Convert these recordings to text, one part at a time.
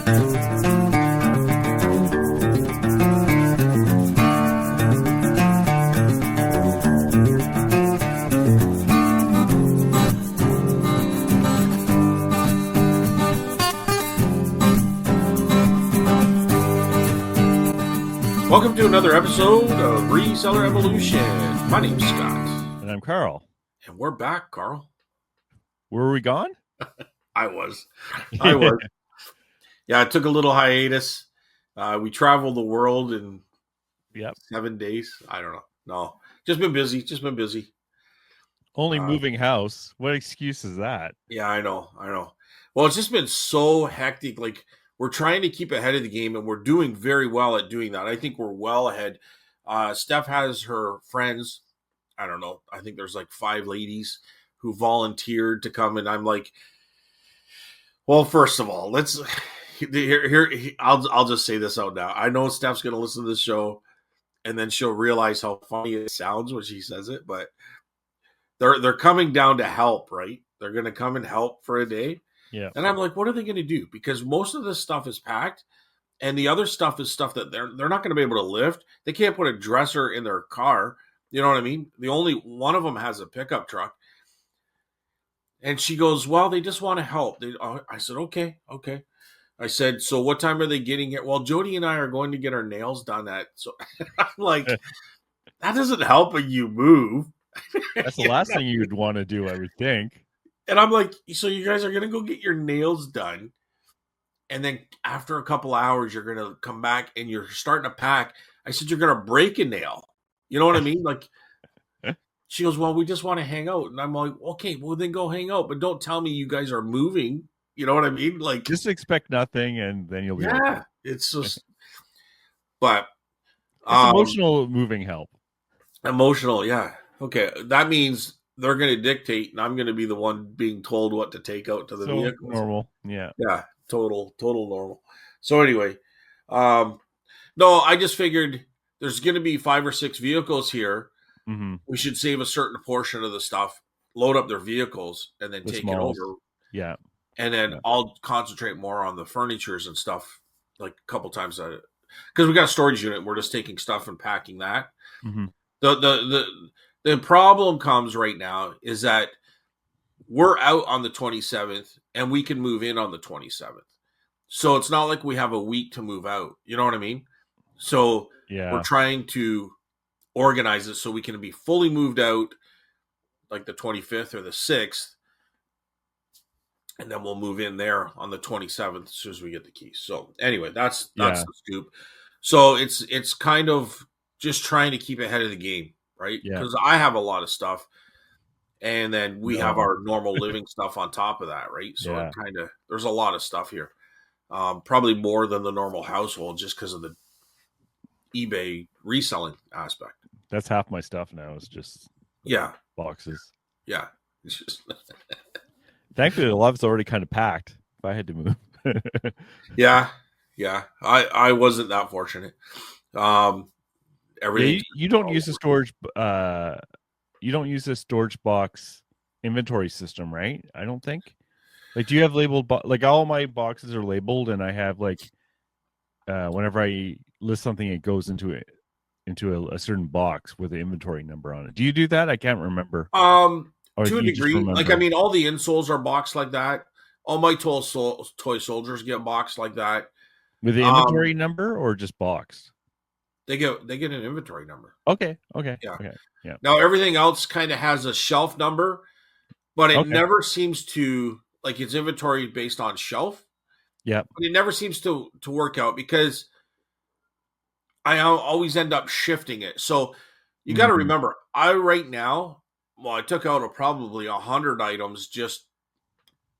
Welcome to another episode of Reseller Evolution. My name's Scott. And I'm Carl. And we're back, Carl. Were we gone? I was. Yeah, I took a little hiatus. We traveled the world in 7 days. I don't know. No, just been busy. Only moving house. What excuse is that? Yeah, I know. Well, it's just been so hectic. Like, we're trying to keep ahead of the game, and we're doing very well at doing that. I think we're well ahead. Steph has her friends. I don't know. I think there's like 5 ladies who volunteered to come, and I'm like, well, first of all, let's here. I'll just say this out now. I know Steph's going to listen to this show, and then she'll realize how funny it sounds when she says it. But they're coming down to help, right? They're going to come and help for a day. Yeah. And I'm like, what are they going to do? Because most of this stuff is packed, and the other stuff is stuff that they're not going to be able to lift. They can't put a dresser in their car. You know what I mean? The only one of them has a pickup truck. And she goes, well, they just want to help. I said, okay. I said, so what time are they getting it? Well, Jody and I are going to get our nails done at. So I'm like, that doesn't help when you move. That's the last thing you'd want to do, I would think. And I'm like, so you guys are going to go get your nails done. And then after a couple hours, you're going to come back and you're starting to pack. I said, you're going to break a nail. You know what I mean? Like, she goes, well, we just want to hang out. And I'm like, okay, well, then go hang out. But don't tell me you guys are moving. You know what I mean? Like, just expect nothing and then you'll be okay. It's just, but it's emotional moving help. Emotional, yeah. Okay. That means they're going to dictate, and I'm going to be the one being told what to take out to the vehicle. Normal, yeah. Yeah, total normal. So anyway, no, I just figured there's going to be 5 or 6 vehicles here. Mm-hmm. We should save a certain portion of the stuff, load up their vehicles, and then take it over. Yeah. And then I'll concentrate more on the furnitures and stuff, like a couple times a because we got a storage unit. We're just taking stuff and packing that. Mm-hmm. The problem comes right now is that we're out on the 27th and we can move in on the 27th. So it's not like we have a week to move out. You know what I mean? So we're trying to organize it so we can be fully moved out like the 25th or the 6th. And then we'll move in there on the 27th as soon as we get the keys. So anyway, that's the scoop. So it's kind of just trying to keep ahead of the game. Right? Because I have a lot of stuff, and then we have our normal living stuff on top of that, right? So it kind of there's a lot of stuff here, probably more than the normal household, just because of the eBay reselling aspect. That's half my stuff now. It's just boxes. Yeah, it's just thankfully a lot of it's already kind of packed. If I had to move, yeah, I wasn't that fortunate. Everything you don't use the storage you don't use the storage box inventory system, right? I don't think. Like, do you have labeled like all my boxes are labeled, and I have like whenever I list something, it goes into a certain box with the inventory number on it. Do you do that? I can't remember. To a degree. Like, I mean, all the insoles are boxed like that. All my toy soldiers get boxed like that. With the inventory number or just boxed? They get an inventory number. Okay. Yeah. Now everything else kind of has a shelf number, but it never seems to like it's inventory based on shelf. Yeah. But it never seems to work out because I always end up shifting it. So you got to remember, I took out probably 100 items just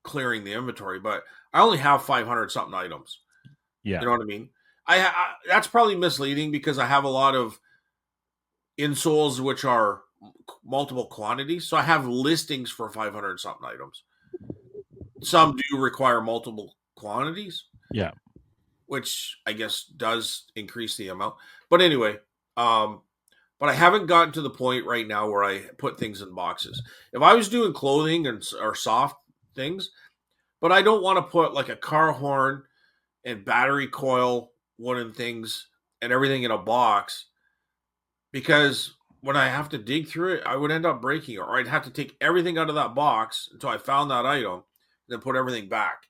clearing the inventory, but I only have 500 something items. Yeah. You know what I mean? I that's probably misleading because I have a lot of insoles which are multiple quantities. So I have listings for 500 something items. Some do require multiple quantities. Yeah. Which I guess does increase the amount. But anyway, but I haven't gotten to the point right now where I put things in boxes. If I was doing clothing or soft things, but I don't want to put like a car horn and battery coil wooden things and everything in a box, because when I have to dig through it, I would end up breaking it, or I'd have to take everything out of that box until I found that item, and then put everything back.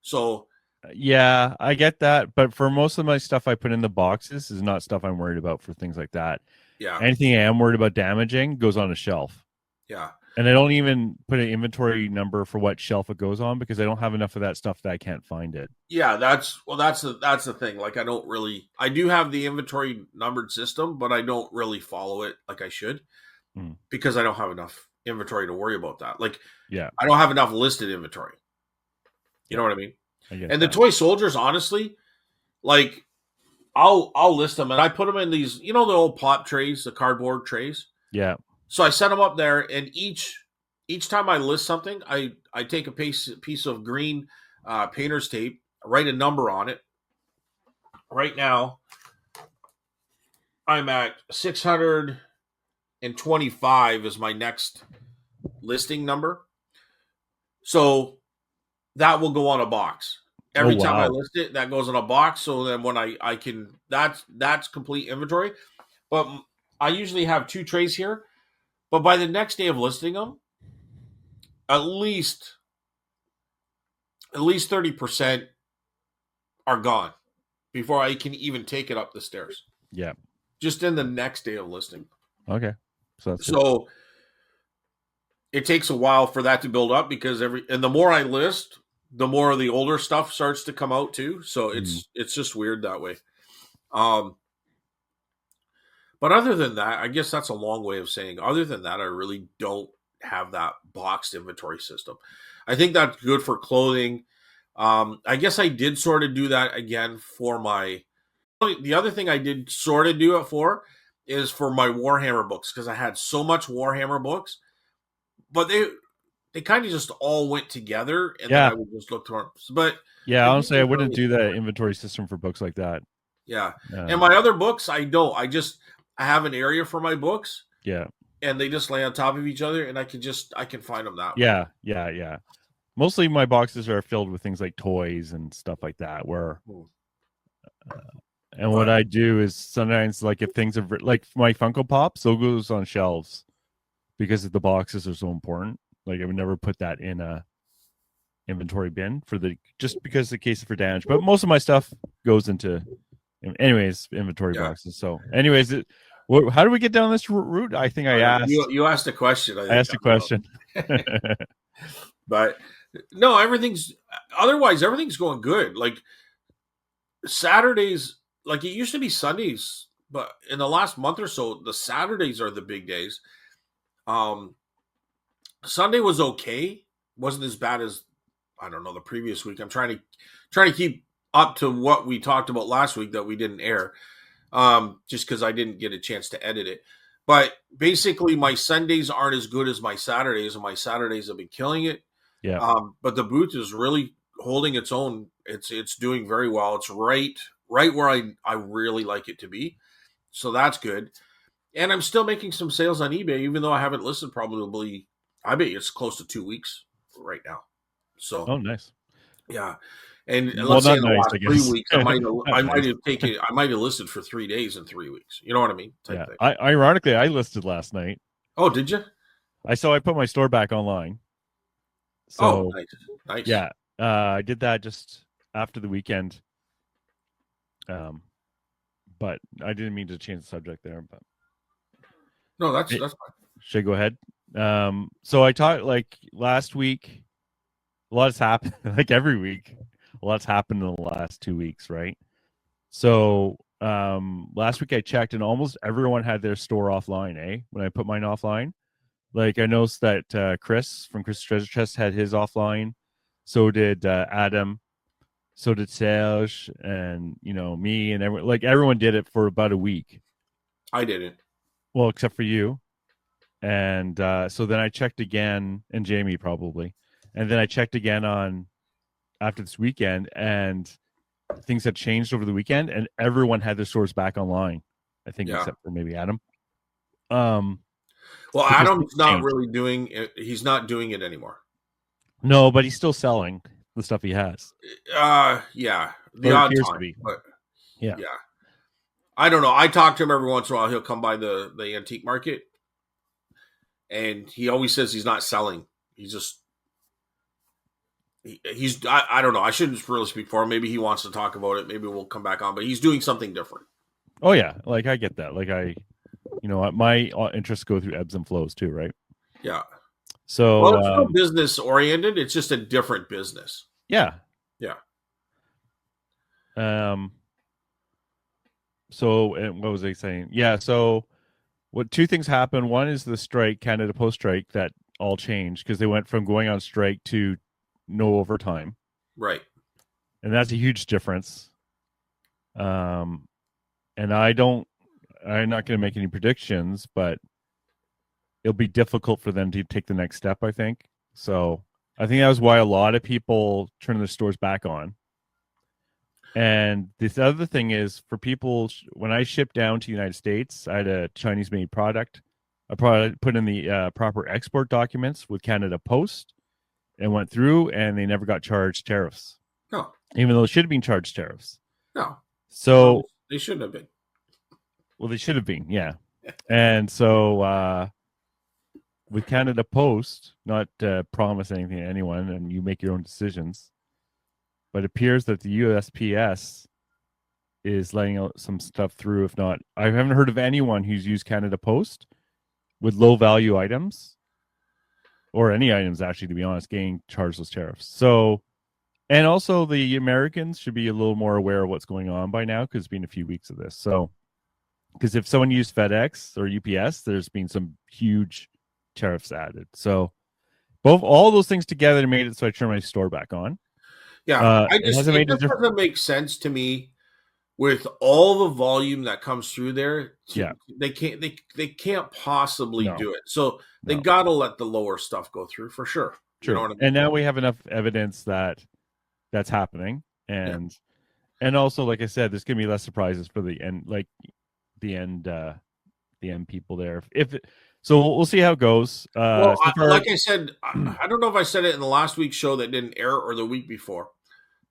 So Yeah, I get that, but for most of my stuff I put in the boxes is not stuff I'm worried about for things like that. yeah, Anything I am worried about damaging goes on a shelf. yeah, And I don't even put an inventory number for what shelf it goes on because I don't have enough of that stuff that I can't find it. yeah. That's the thing. Like I do have the inventory numbered system, but I don't really follow it like I should, because I don't have enough inventory to worry about that. Like, Yeah. I don't have enough listed inventory. You know what I mean? And the toy soldiers, honestly, like I'll list them, and I put them in these, the old pop trays, the cardboard trays. Yeah. So I set them up there, and each time I list something, I take a piece of green painter's tape, write a number on it. Right now, I'm at 625 is my next listing number. So that will go on a box. Every time I list it, that goes in a box. So then when I can, that's complete inventory. But I usually have 2 trays here. But by the next day of listing them, at least 30% are gone before I can even take it up the stairs. Yeah. Just in the next day of listing. Okay. So it takes a while for that to build up, because the more I list, the more of the older stuff starts to come out too. So it's just weird that way. But other than that, I guess that's a long way of saying, other than that, I really don't have that boxed inventory system. I think that's good for clothing. I guess I did sort of do that again for the other thing I did sort of do it for is for my Warhammer books, because I had so much Warhammer books, but they kind of just all went together, and then I would just look for. But yeah, honestly, I wouldn't do that inventory system for books like that. Yeah. And my other books, I don't. I have an area for my books. Yeah. And they just lay on top of each other, and I can find them that way. Yeah. Mostly my boxes are filled with things like toys and stuff like that. What I do is sometimes, like, if things are like my Funko Pops, those goes on shelves because the boxes are so important. Like, I would never put that in a inventory bin just because the case for damage. But most of my stuff goes into, anyways, inventory boxes. So, anyways, how do we get down this route? I think I asked. You asked a question. I asked a question. But no, everything's going good. Like Saturdays, like it used to be Sundays, but in the last month or so, the Saturdays are the big days. Sunday was okay. Wasn't as bad as, I don't know, the previous week. I'm trying to keep up to what we talked about last week that we didn't air, just because I didn't get a chance to edit it. But basically, my Sundays aren't as good as my Saturdays, and my Saturdays have been killing it. Yeah. But the booth is really holding its own. It's doing very well. It's right where I really like it to be. So that's good. And I'm still making some sales on eBay, even though I haven't listed probably, I bet it's close to 2 weeks right now. So, oh, nice. Yeah. And let's say in the last 3 weeks, I might have listed for 3 days in 3 weeks. You know what I mean? Yeah. Ironically, I listed last night. Oh, did you? I put my store back online. So, nice. Yeah. I did that just after the weekend. But I didn't mean to change the subject there. But no, that's fine. Should I go ahead? So I taught, like, last week. A lot's happened, like every week. A lot's happened in the last 2 weeks, right? So last week I checked, and almost everyone had their store offline. When I put mine offline, like I noticed that Chris from Chris Treasure Chest had his offline. So did Adam. So did Serge, and me, and everyone did it for about a week. I didn't. Well, except for you. And so then I checked again, and Jamie probably. And then I checked again after this weekend, and things had changed over the weekend, and everyone had their stores back online. I think, except for maybe Adam. Well, Adam's not really doing it. He's not doing it anymore. No, but he's still selling the stuff he has. Yeah. the Or it odd appears to time. be. But Yeah. yeah, I don't know. I talk to him every once in a while. He'll come by the antique market, and he always says he's not selling. He's just he's I don't know. I shouldn't really speak for him. Maybe he wants to talk about it. Maybe we'll come back on. But he's doing something different. Oh yeah, like I get that. Like my interests go through ebbs and flows too, right? Yeah. So Well, it's still business oriented. It's just a different business. yeah. Yeah. So and what was I saying? Yeah. So what two things happened? One is the strike, Canada Post strike, that all changed because they went from going on strike to no overtime, Right. and that's a huge difference. And I'm not going to make any predictions, but it'll be difficult for them to take the next step, I think. So I think that was why a lot of people turned their stores back on. And this other thing is for people, when I shipped down to the United States, I had a Chinese made product. I put in the proper export documents with Canada Post and went through, and they never got charged tariffs. No. Even though they should have been charged tariffs. No. So they shouldn't have been. Well, they should have been, yeah. And so with Canada Post, not promise anything to anyone, and you make your own decisions, but it appears that the USPS is letting out some stuff through. If not, I haven't heard of anyone who's used Canada Post with low value items or any items, actually, to be honest, getting charged those tariffs. So, and also the Americans should be a little more aware of what's going on by now because it's been a few weeks of this. So, because if someone used FedEx or UPS, there's been some huge tariffs added. So all those things together made it so I turned my store back on. Yeah, it doesn't make sense to me with all the volume that comes through there. Yeah, they can't possibly do it. So they got to let the lower stuff go through for sure. True. You know what I mean? And now we have enough evidence that that's happening, and also, like I said, there's gonna be less surprises for the end, like the end people there. So we'll see how it goes. Like I said, I don't know if I said it in the last week's show that didn't air or the week before,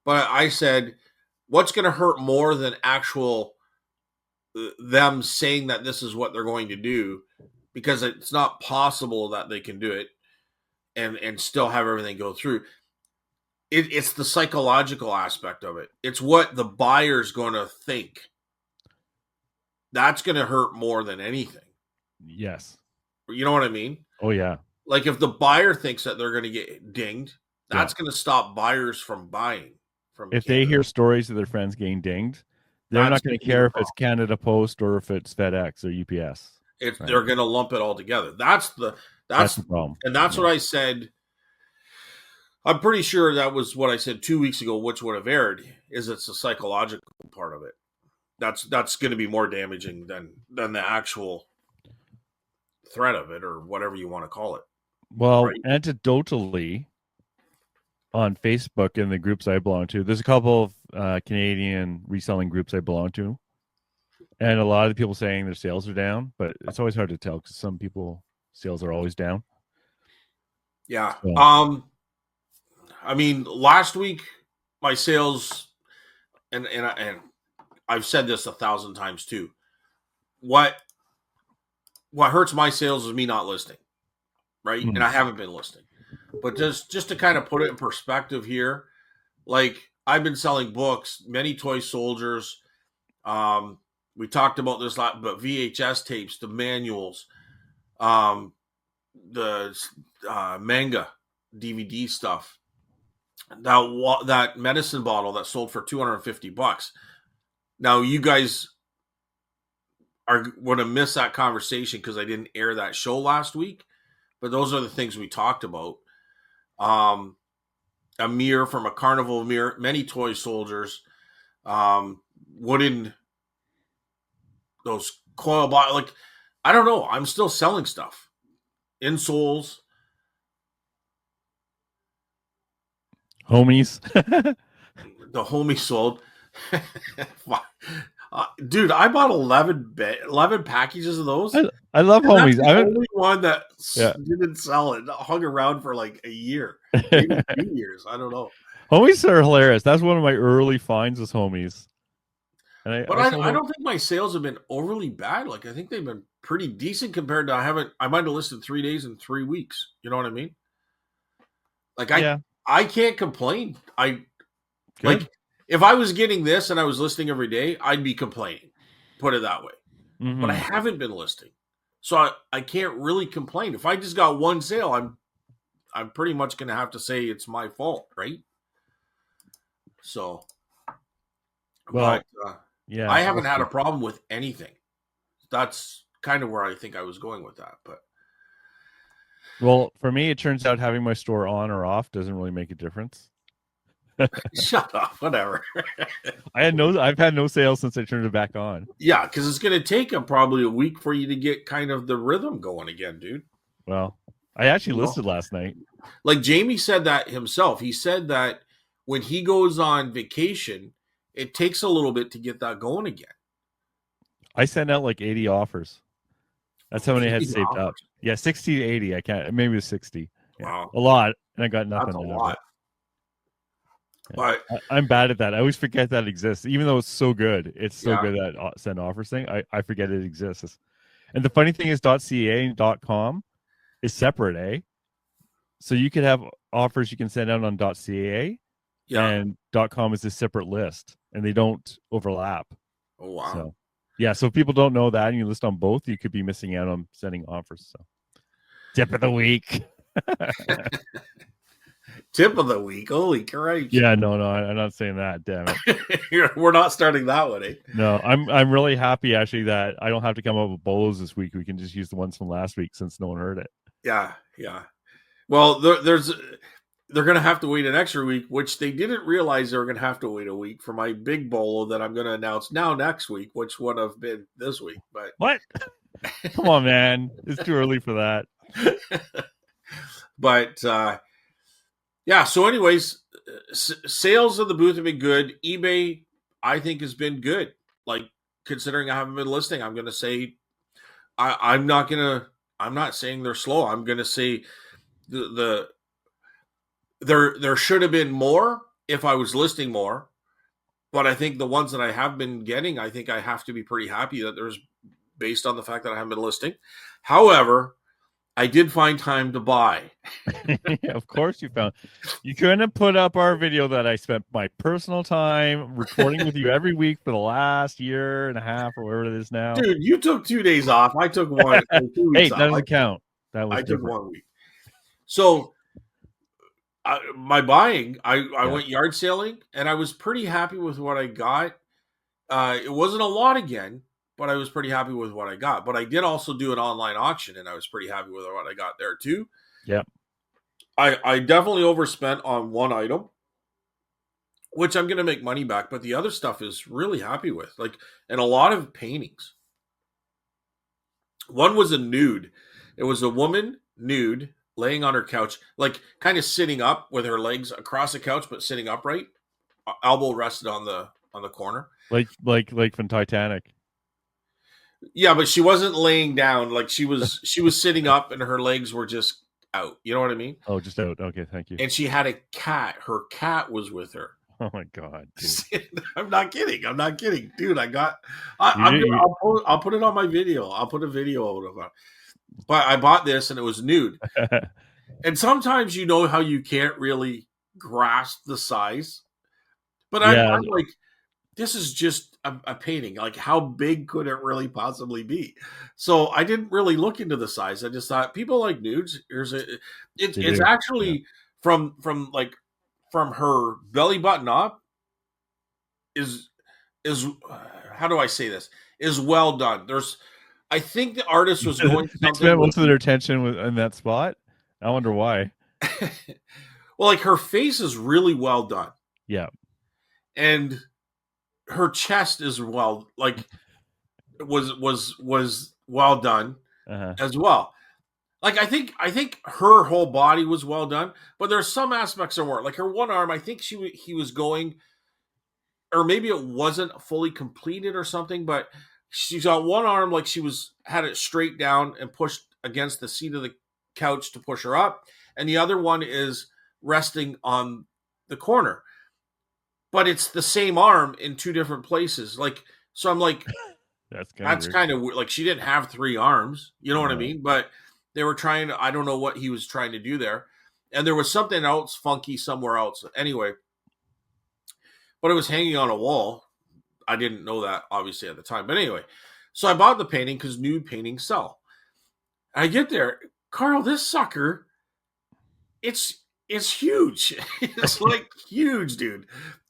but I said, what's going to hurt more than actual them saying that this is what they're going to do, because it's not possible that they can do it and still have everything go through. It's the psychological aspect of it. It's what the buyer's going to think. That's going to hurt more than anything. Yes. You know what I mean? Oh, yeah. Like if the buyer thinks that they're going to get dinged, that's going to stop buyers from buying. If they hear stories of their friends getting dinged, they're not going to care if it's Canada Post or if it's FedEx or UPS. They're going to lump it all together. That's the problem. And that's what I said. I'm pretty sure that was what I said 2 weeks ago, which would have aired, is it's the psychological part of it. That's going to be more damaging than the actual threat of it, or whatever you want to call it. Well, right? Anecdotally, on Facebook in the groups I belong to, there's a couple of Canadian reselling groups I belong to, and a lot of the people saying their sales are down, but it's always hard to tell because some people sales are always down. Yeah. So. I mean, last week my sales, and I've said this 1,000 times too. What hurts my sales is me not listing, right? Mm-hmm. And I haven't been listing. But just to kind of put it in perspective here, like I've been selling books, many toy soldiers. We talked about this a lot, but VHS tapes, the manuals, the manga, DVD stuff. That medicine bottle that sold for $250. Now you guys are going to miss that conversation because I didn't air that show last week, but those are the things we talked about. A mirror from a carnival mirror, many toy soldiers, wooden, those coil bottles. Like, I don't know. I'm still selling stuff. Insoles. Homies. The homies sold. Dude, I bought 11 packages of those. I love homies. That's the only one that didn't sell it. Hung around for like a year, maybe 2 years. I don't know. Homies are hilarious. That's one of my early finds was homies. And But I sold I them. don't think my sales have been overly bad. Like I think they've been pretty decent compared to I might have listed 3 days in 3 weeks. You know what I mean? Like Yeah, I can't complain. I good. like if I was getting this and I was listing every day, I'd be complaining. Put it that way. But I Hmm. haven't been listing. So I can't really complain. If I just got one sale, I'm pretty much gonna have to say it's my fault, right? So but Well, yeah. I We'll haven't had a see. problem with anything. That's kind of where I think I was going with that. But Well, for me, it turns out having my store on or off doesn't really make a difference. shut up, whatever. I've had no sales since I turned it back on. Yeah, because it's going to take probably a week for you to get kind of the rhythm going again, dude. Well, I actually You know, listed last night. like Jamie said that himself. He said that when he goes on vacation, it takes a little bit to get that going again. I sent out like 80 offers. That's how many I had saved up. Yeah, 60 to 80. I can't. Maybe it was 60. Yeah, Wow, a lot, and I got that's nothing a out of it. lot. Yeah. But I'm bad at that. I always forget that exists, even though it's so good. It's so yeah, good at send offers thing. I forget it exists. And the funny thing is, .ca and .com is separate, eh? So you could have offers you can send out on .ca, yeah. and .com is a separate list, and they don't overlap. Oh wow. So, yeah. So if people don't know that, and you list on both, you could be missing out on sending offers. So, tip of the week. Tip of the week. Holy Christ. Yeah, no, I'm not saying that. Damn it. We're not starting that one, eh? No, I'm really happy actually that I don't have to come up with bolos this week. We can just use the ones from last week since no one heard it. Yeah, yeah. Well, they're going to have to wait an extra week, which they didn't realize they were going to have to wait a week for my big bolo that I'm going to announce now next week, which would have been this week. But What? Come on, man. It's too early for that. but yeah. So, anyways, sales of the booth have been good. eBay, I think, has been good. Like considering I haven't been listing, I'm going to say I'm not going to. I'm not saying they're slow. I'm going to say the there should have been more if I was listing more, but I think the ones that I have been getting, I think I have to be pretty happy that there's based on the fact that I haven't been listing. However, I did find time to buy. Of course you found. You couldn't put up our video that I spent my personal time recording with you every week for the last year and a half or whatever it is now. Dude, you took 2 days off. I took one. 2 weeks Hey, that off. doesn't count. That was I took different. 1 week. So my buying, I Yeah. went yard sailing, and I was pretty happy with what I got. It wasn't a lot again, but I was pretty happy with what I got. But I did also do an online auction, and I was pretty happy with what I got there too. Yep. I definitely overspent on one item, which I'm going to make money back. But the other stuff is really happy with, like, and a lot of paintings. One was a nude. It was a woman nude laying on her couch, like kind of sitting up with her legs across the couch, but sitting upright, elbow rested on the corner. Like from Titanic. Yeah, but she wasn't laying down. Like she was sitting up, and her legs were just out. You know what I mean? Oh, just out. Okay, thank you. And she had a cat. Her cat was with her. Oh my god, dude. I'm not kidding. I'm not kidding, dude. I'll put it on my video. I'll put a video out of it. But I bought this, and it was nude. And sometimes you know how you can't really grasp the size. But Yeah, I'm like, this is just a painting. Like, how big could it really possibly be? So I didn't really look into the size. I just thought people like nudes. It's do. actually Yeah. from her belly button up is how do I say this, is well done. I think the artist was going They something spent most with, of their attention in that spot. I wonder why. well, like her face is really well done, Yeah. and her chest is was well done Uh-huh. as well. Like I think her whole body was well done, but there's some aspects that weren't. Like her one arm, I think he was going, or maybe it wasn't fully completed or something, but she's got one arm like had it straight down and pushed against the seat of the couch to push her up, and the other one is resting on the corner, but it's the same arm in two different places. Like, so I'm like, That's that's weird. kind of weird. Like, she didn't have three arms. You know what I No. mean? But they were trying to, I don't know what he was trying to do there. And there was something else funky somewhere else. Anyway, but it was hanging on a wall. I didn't know that obviously at the time. But anyway, so I bought the painting because nude paintings sell. I get there, Carl, this sucker, it's huge. It's like huge, dude.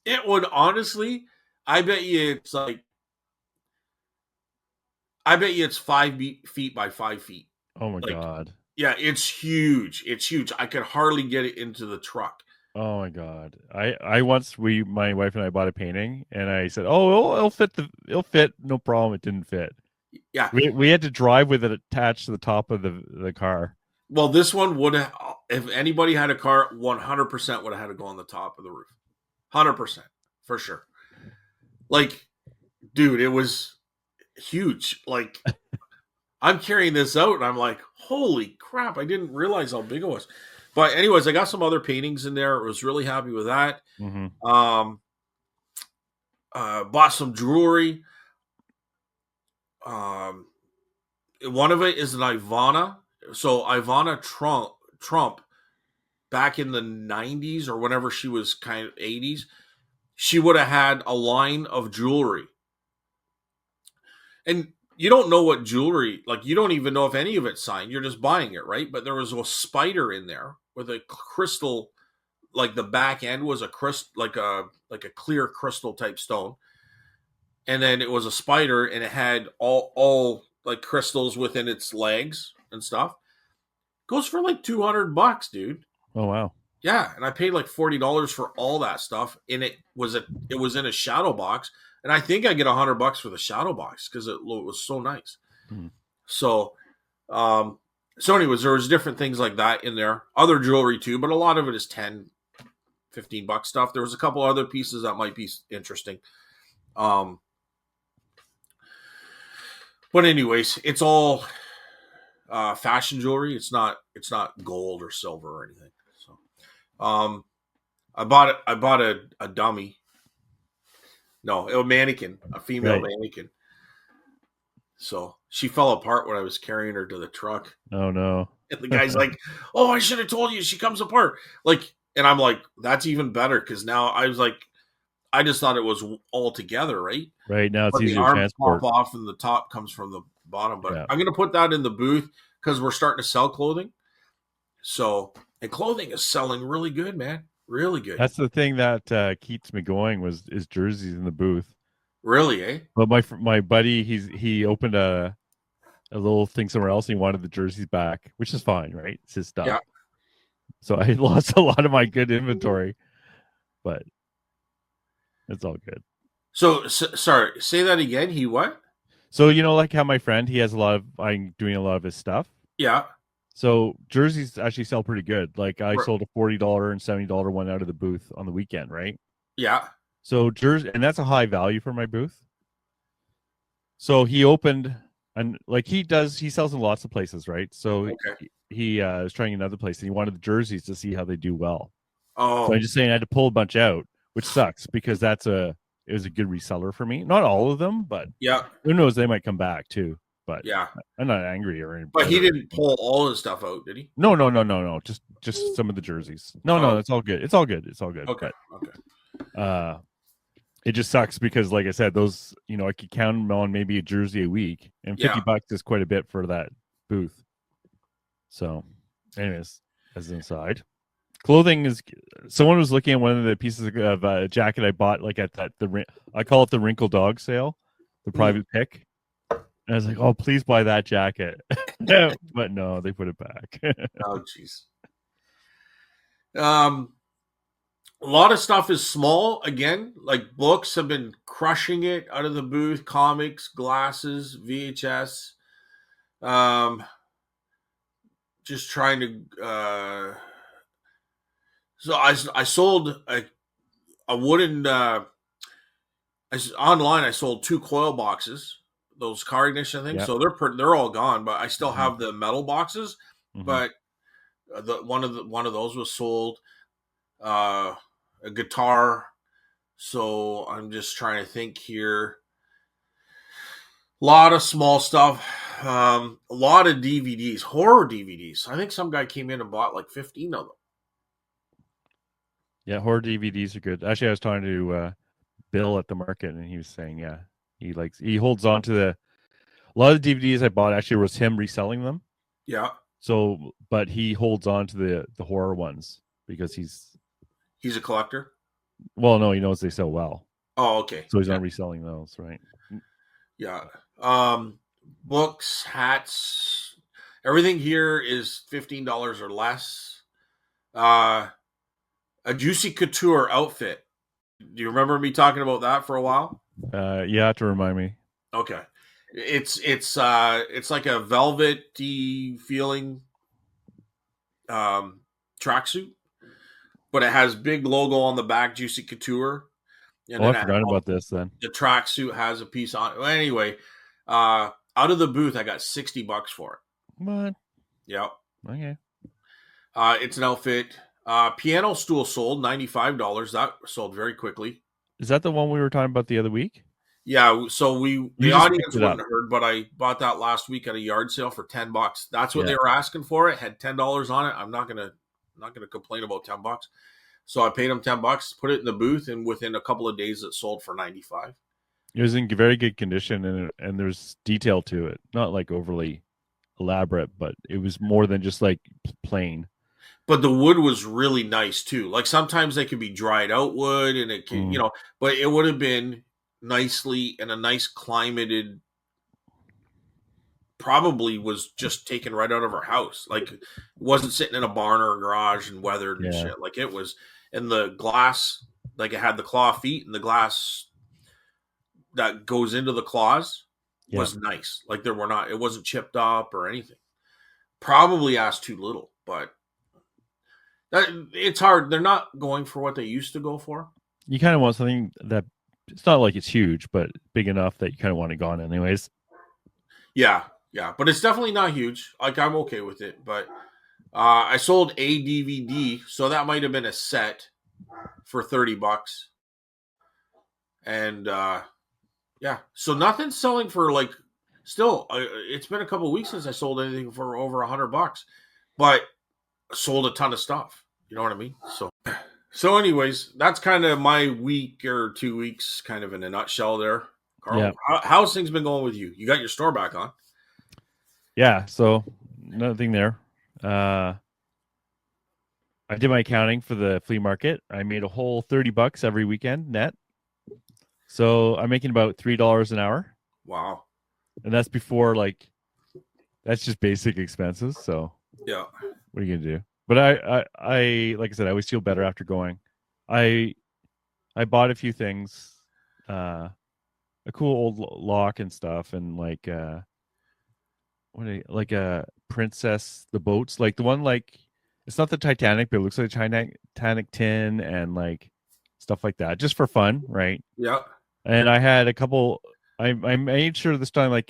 It would honestly, I bet you it's like, I bet you it's 5 feet by 5 feet. Oh my Like, god. yeah, it's huge. It's huge. I could hardly get it into the truck. Oh my god. I once my wife and I bought a painting and I said, "Oh, it'll fit, no problem." It didn't fit. Yeah. We had to drive with it attached to the top of the car. Well, this one would have, if anybody had a car, 100% would have had to go on the top of the roof. 100% for sure. Like, dude, it was huge. Like, I'm carrying this out and I'm like, holy crap, I didn't realize how big it was. But anyways, I got some other paintings in there. I was really happy with that. Mm-hmm. Bought some jewelry. One of it is an Ivana. So Ivana Trump back in the 90s or whenever she was kind of 80s, she would have had a line of jewelry. And you don't know what jewelry, like you don't even know if any of it's signed. You're just buying it, right? But there was a spider in there with a crystal, like the back end was a crystal, like a clear crystal type stone. And then it was a spider and it had all like crystals within its legs and stuff. Goes for like $200, dude. Oh wow. Yeah, and I paid like $40 for all that stuff, and it was in a shadow box, and I think I get $100 for the shadow box because it was so nice. Hmm. So, anyways, there was different things like that in there, other jewelry too, but a lot of it is $10, $15 stuff. There was a couple other pieces that might be interesting. But anyways, it's all fashion jewelry. It's not gold or silver or anything. So, I bought a dummy. No, a mannequin, a female mannequin. So she fell apart when I was carrying her to the truck. Oh no. And the guy's like, "Oh, I should have told you she comes apart." Like, and I'm like, "That's even better," because now I was like, I just thought it was all together, right? Right now it's But easier the to arms transport. pop off and the top comes from the bottom. But Yeah. I'm gonna put that in the booth because we're starting to sell clothing. So, and clothing is selling really good, man. Really good. That's the thing that keeps me going is jerseys in the booth. Really, eh? But my buddy, he opened a little thing somewhere else and he wanted the jerseys back, which is fine, right? It's his stuff. Yeah. So I lost a lot of my good inventory, but it's all good. So, sorry, say that again. He what? So like how my friend, he has I'm doing a lot of his stuff. Yeah. So jerseys actually sell pretty good. Like I Right. sold a $40 and $70 one out of the booth on the weekend, right? Yeah. So jersey, and that's a high value for my booth. So he opened, and like he sells in lots of places, right? So Okay. he was trying another place, and he wanted the jerseys to see how they do well. Oh, So I'm just saying I had to pull a bunch out, which sucks because it was a good reseller for me. Not all of them, but yeah. who knows? They might come back too. But Yeah. I'm not angry or anything. But he didn't pull all his stuff out, did he? No. Just some of the jerseys. No, it's all good. It's all good. It's all good. Okay. Okay. But, it just sucks because, like I said, those I could count on maybe a jersey a week, and $50 is quite a bit for that booth. So, anyways, as an aside, clothing is. Someone was looking at one of the pieces of a jacket I bought, like at I call it the Wrinkle Dog sale, the private pick. And I was like, "Oh, please buy that jacket," but no, they put it back. Oh, jeez. A lot of stuff is small again. Like books have been crushing it out of the booth. Comics, glasses, VHS. Just trying to. So I sold a wooden. Online I sold 2 coil boxes. Those car ignition things. Yeah. So they're all gone, but I still have the metal boxes. Mhm. But one of those was sold. a guitar. So I'm just trying to think here. A lot of small stuff. A lot of DVDs, horror DVDs. I think some guy came in and bought like 15 of them. Yeah, horror DVDs are good. Actually, I was talking to Bill at the market, and he was saying, yeah, he holds on to a lot of the DVDs I bought. Actually, was him reselling them. Yeah. So, but he holds on to the horror ones because he's a collector. Well, no, he knows they sell well. Oh, okay. So he's not reselling those, right? Yeah. Books, hats, everything here is $15 or less. A Juicy Couture outfit. Do you remember me talking about that for a while? You have to remind me. Okay. It's like a velvety feeling tracksuit, but it has big logo on the back, Juicy Couture. And I forgot about this then. The tracksuit has a piece on it. Well, anyway, out of the booth, I got $60 for it. What? Yep. Okay. It's an outfit. Piano stool sold $95. That sold very quickly. Is that the one we were talking about the other week? Yeah. So the audience wouldn't have heard, but I bought that last week at a yard sale for $10. That's what they were asking for. It had $10 on it. I'm not gonna complain about $10. So I paid them $10, put it in the booth, and within a couple of days, it sold for $95. It was in very good condition, and there's detail to it. Not like overly elaborate, but it was more than just like plain. But the wood was really nice too. Like sometimes they could be dried out wood, and it can, but it would have been nicely in a nice climated. Probably was just taken right out of her house. Like it wasn't sitting in a barn or a garage and weathered and shit. Like it was. And the glass, like it had the claw feet, and the glass that goes into the claws was nice. Like it wasn't chipped up or anything. Probably asked too little, but it's hard. They're not going for what they used to go for. You kind of want something that it's not like it's huge, but big enough that you kind of want it gone anyways. Yeah, but it's definitely not huge. Like I'm okay with it, but. I sold a DVD, so that might have been a set for $30. And so nothing's selling for like. Still, it's been a couple of weeks since I sold anything for over $100, but sold a ton of stuff. You know what I mean? So anyways, that's kind of my week or 2 weeks, kind of in a nutshell. There, Carl. Yeah. How's things been going with you? You got your store back on? Yeah. So nothing there. I did my accounting for the flea market. I made a whole $30 every weekend net. So I'm making about $3 an hour. Wow. And that's before that's just basic expenses. So yeah, what are you gonna do? But I like I said, I always feel better after going. I bought a few things, a cool old lock and stuff, and a Princess the boats, like the one it's not the Titanic, but it looks like a Titanic tin and stuff like that, just for fun, right? Yeah. And I had a couple. I made sure this time it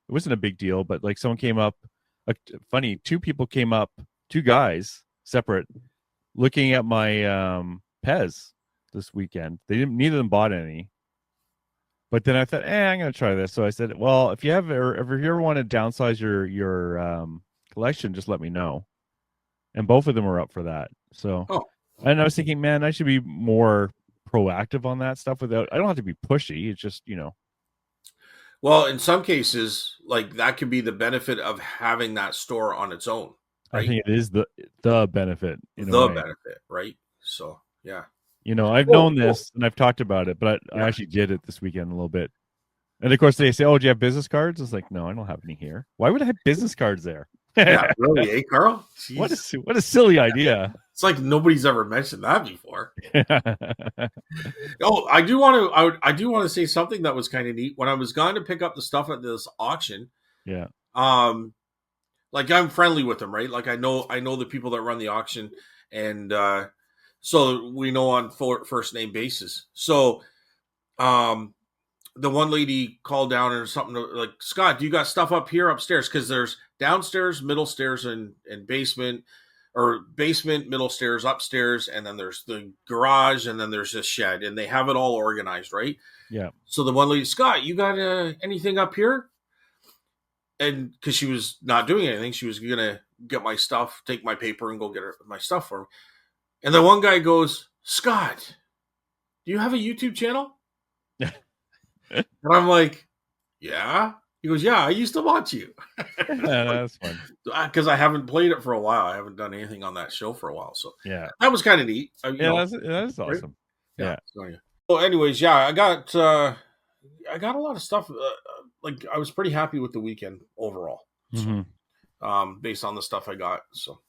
wasn't a big deal, but someone came up. Funny, two people came up, two guys separate, looking at my Pez this weekend. Neither of them bought any. But then I thought, I'm going to try this. So I said, well, if you ever want to downsize your collection, just let me know. And both of them were up for that. So, and I was thinking, man, I should be more proactive on that stuff. I don't have to be pushy. It's just, Well, in some cases, that could be the benefit of having that store on its own. Right? I think it is the benefit. The benefit, right? So, yeah. I've known this and I've talked about it, but I actually did it this weekend a little bit. And of course they say, "Oh, do you have business cards?" It's like, no, I don't have any here. Why would I have business cards there? Yeah, really, eh, Carl? Jeez. What a silly idea. It's like nobody's ever mentioned that before. I do want to say something that was kind of neat. When I was going to pick up the stuff at this auction, yeah. I'm friendly with them, right? I know the people that run the auction, and so we know on first name basis. So, the one lady called down or something like, Scott, do you got stuff up here upstairs? Because there's downstairs, middle stairs, and basement, or basement, middle stairs, upstairs, and then there's the garage, and then there's this shed, and they have it all organized, right? Yeah. So the one lady, Scott, you got anything up here? And because she was not doing anything, she was gonna get my stuff, take my paper, and go get my stuff for me. And the one guy goes, Scott, do you have a YouTube channel? And I'm like, yeah. He goes, yeah, I used to watch you. That's fun. Because I haven't played it for a while. I haven't done anything on that show for a while. So Yeah. that was kind of neat. That's awesome. Right? Yeah. Well, anyways, yeah, I got a lot of stuff. Like I was pretty happy with the weekend overall. Mm-hmm. So, based on the stuff I got. So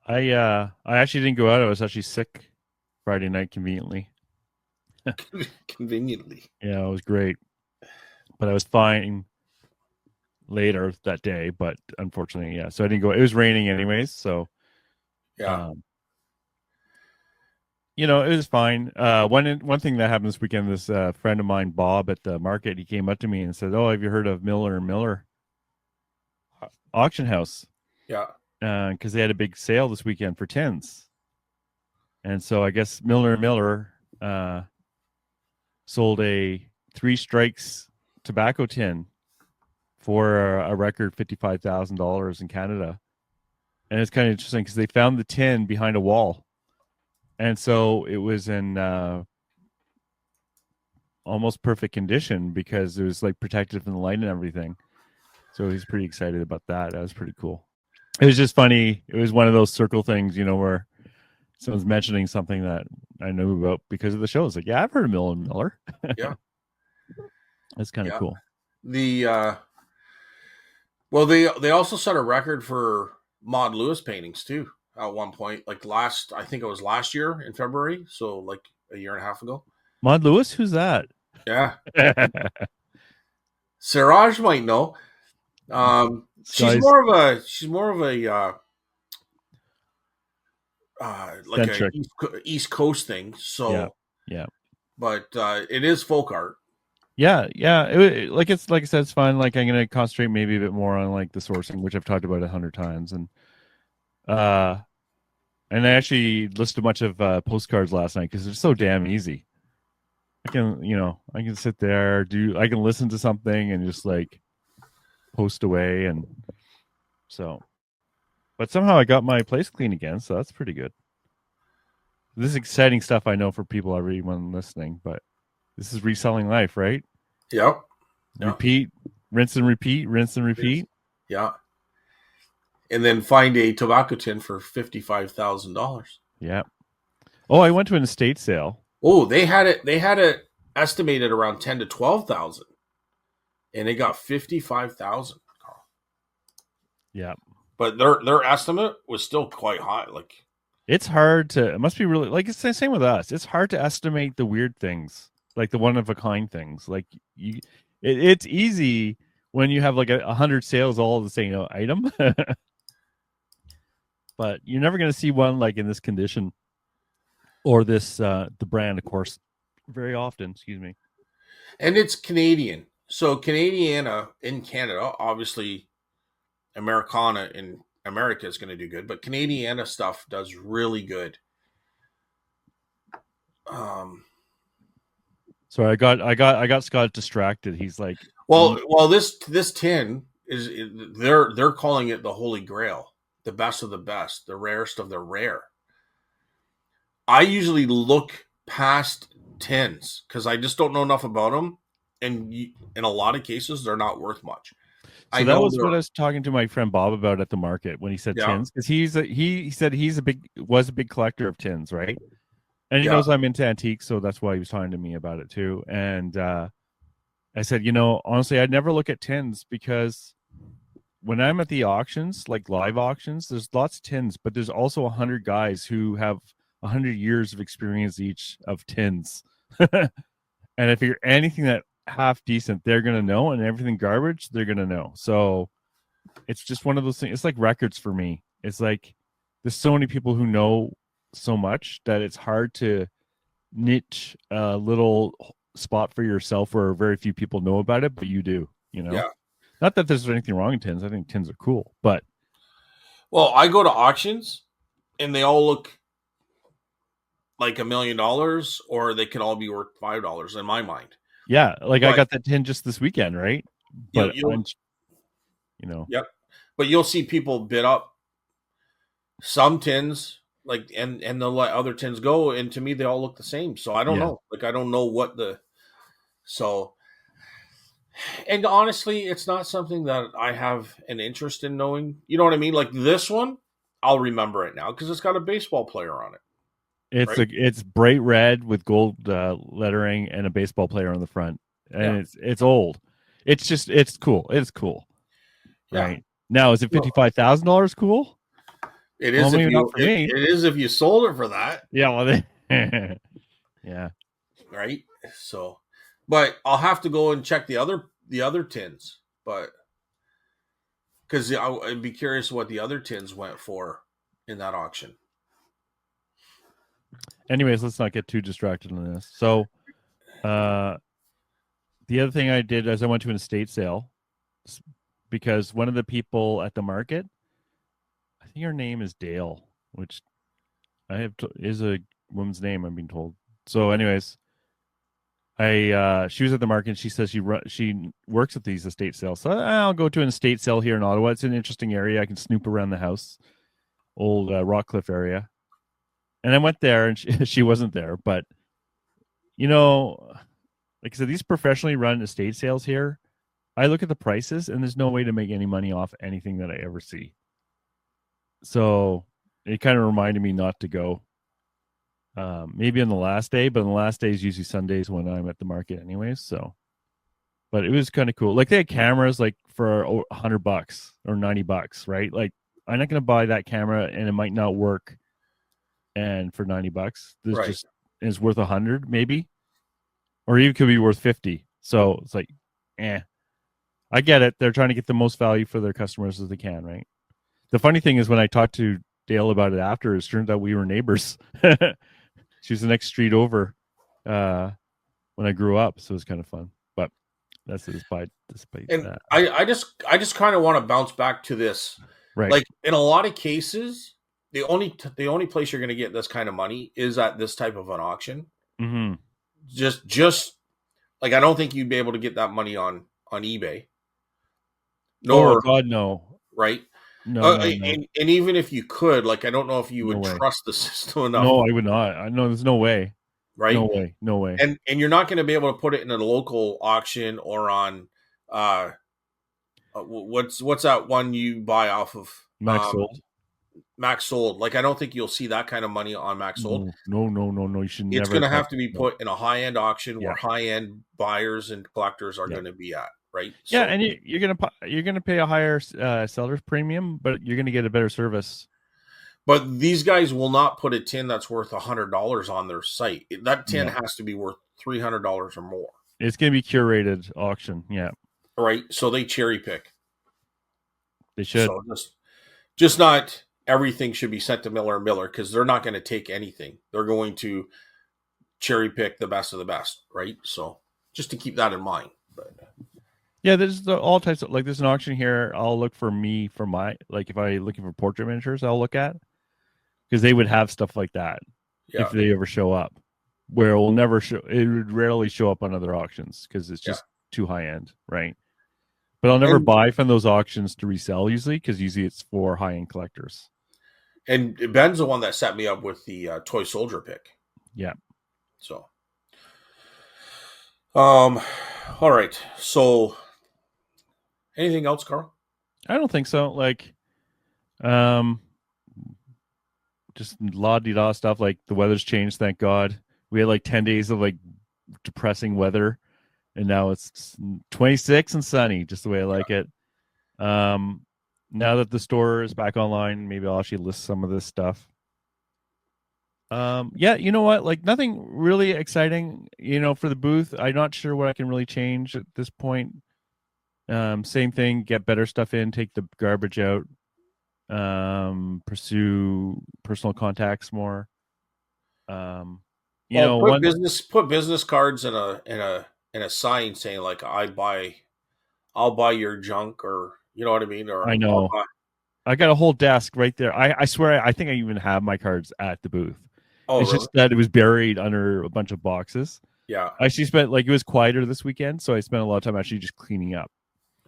I actually didn't go out. I was actually sick Friday night conveniently. Conveniently. Yeah, it was great. But I was fine later that day, but unfortunately, yeah. So I didn't go. It was raining anyways, so yeah. It was fine. One thing that happened this weekend, this friend of mine, Bob, at the market, he came up to me and said, "Oh, have you heard of Miller & Miller auction house?" Yeah. Because they had a big sale this weekend for tins. And so I guess Miller & Miller sold a 3 Strikes tobacco tin for a record $55,000 in Canada. And it's kind of interesting because they found the tin behind a wall. And so it was in almost perfect condition because it was like protected from the light and everything. So he's pretty excited about that. That was pretty cool. It was just funny. It was one of those circle things, where someone's mentioning something that I knew about because of the show. It's like, yeah, I've heard of Miller & Miller. Yeah. That's kind of cool. They also set a record for Maud Lewis paintings too at one point. Like I think it was last year in February, so like a year and a half ago. Maud Lewis, who's that? Yeah. Siraj might know. She's more of a like a East Coast thing. So yeah. But it is folk art. Yeah. Like I said, it's fun. Like I'm gonna concentrate maybe a bit more on like the sourcing, which I've talked about 100 times, and I actually listed a bunch of postcards last night because they're so damn easy. I can sit there, I can listen to something and just like post away, and so. But somehow I got my place clean again, so that's pretty good. This is exciting stuff, I know, for people, everyone listening, but this is reselling life, right? Yep. Repeat, rinse and repeat, rinse and repeat. Yeah. And then find a tobacco tin for $55,000. Yeah. Oh, I went to an estate sale. Oh, they had it estimated around 10 to 12,000, and they got 55,000. Yeah. But their estimate was still quite high. Like, it's hard to. It must be really like it's the same with us. It's hard to estimate the weird things, like the one of a kind things. Like it's easy when you have like 100 sales all of the same item, but you're never going to see one like in this condition or this the brand, of course, very often. Excuse me. And it's Canadian, so Canadiana in Canada, obviously. Americana in America is going to do good, but Canadiana stuff does really good. So I got Scott distracted. He's like, well, this tin is they're calling it the Holy Grail, the best of the best, the rarest of the rare. I usually look past tins because I just don't know enough about them, and in a lot of cases, they're not worth much. So that was what I was talking to my friend Bob about at the market when he said tins, because he said was a big collector of tins, right? And he knows I'm into antiques, so that's why he was talking to me about it too. And I said, honestly, I'd never look at tins because when I'm at the auctions, like live auctions, there's lots of tins, but there's also 100 guys who have 100 years of experience each of tins. And if you're anything that half decent, they're gonna know, and everything garbage, they're gonna know. So it's just one of those things. It's like records for me. It's like there's so many people who know so much that it's hard to niche a little spot for yourself where very few people know about it, but you do. Not that there's anything wrong in tins. I think tins are cool, but Well, I go to auctions and they all look like $1 million, or they can all be worth $5 in my mind. Yeah, like I But got that tin just this weekend, right? But you'll, I'm, you know, yep. But you'll see people bid up some tins, like, and they'll let other tins go, and to me they all look the same. So I don't yeah, know. Like, I don't know what the so. And honestly, it's not something that I have an interest in knowing. You know what I mean? Like this one, I'll remember it now because it's got a baseball player on it, right? it's bright red with gold lettering and a baseball player on the front, Yeah, and it's old. It's cool. It's cool, yeah. right? Now is it Well, $55,000 cool? it Well, is if maybe not you for me. it is if you sold it for that, Yeah, well, yeah. right? So, but I'll have to go and check the other tins, but because I'd be curious what the other tins went for in that auction. Anyways, let's not get too distracted on this. So, uh, the other thing I did is I went to an estate sale because one of the people at the market, I think her name is Dale, which is a woman's name, I'm being told. So, anyways, she was at the market. And she says she works at these estate sales. So I'll go to an estate sale here in Ottawa. It's an interesting area. I can snoop around the house, old Rockcliffe area. And I went there, and she wasn't there. But you know, like I said, these professionally run estate sales here. I look at the prices, and there's no way to make any money off anything that I ever see. So it kind of reminded me not to go. Maybe on the last day, but on the last day is usually Sundays when I'm at the market, anyways. So, but it was kind of cool. Like they had cameras like for $100 or $90, right? Like I'm not gonna buy that camera and it might not work. And for $90, this Right. just is worth 100 maybe, or even could be worth 50. So it's like, I get it. They're trying to get the most value for their customers as they can, right? The funny thing is when I talked to Dale about it after, it turned out we were neighbors. She was the next street over when I grew up, so it was kind of fun. But that's despite And that. I just kind of want to bounce back to this. Right. Like in a lot of cases, the only place you're going to get this kind of money is at this type of an auction. Mm-hmm. Just like I don't think you'd be able to get that money on eBay. Oh Nor God, no, right. no, no, no, And even if you could, like, I don't know if you no would way. trust the system enough, No, I would not. I know there's no way. right? No way. No way. And you're not going to be able to put it in a local auction or on uh what's that one you buy off of Max sold. Max Sold. Like, I don't think you'll see that kind of money on Max Sold. No, no, no, no, no. You should It's never going to touch have to be it. No. put in a high end auction Yeah. where high end buyers and collectors are Yeah. going to be at, right? Yeah, So, and you're gonna pay a higher seller's premium, but you're gonna get a better service. but these guys will not put a tin that's worth $100 on their site. That tin No. has to be worth $300 or more, It's gonna be curated auction. Yeah, right? So they cherry pick. they should. So just not everything should be sent to Miller and Miller because they're not going to take anything. They're going to cherry pick the best of the best, right? So just to keep that in mind. But Yeah, there's all types of, like there's an auction here. I'll look for my, like if I'm looking for portrait miniatures, I'll look at, because they would have stuff like that yeah, if they ever show up. Where it will never show, it would rarely show up on other auctions because it's just too high end, right? But I'll never buy from those auctions to resell usually, because usually it's for high end collectors. and Ben's the one that set me up with the toy soldier pick. Yeah. So, all right. So, anything else, Carl? I don't think so. Like, just la di da stuff. Like the weather's changed, thank God. We had like 10 days of like depressing weather, and now it's 26 and sunny, just the way I like it. Now that the store is back online, maybe I'll actually list some of this stuff. Yeah, you know what? Like nothing really exciting, for the booth. I'm not sure what I can really change at this point. Same thing, get better stuff in, take the garbage out, pursue personal contacts more. Put business cards in a sign saying like I'll buy your junk, or you know what I mean, or I know. I got a whole desk right there. I swear, I think I even have my cards at the booth. Oh, It's really? just that it was buried under a bunch of boxes. Yeah. I actually spent like it was quieter this weekend, so I spent a lot of time actually just cleaning up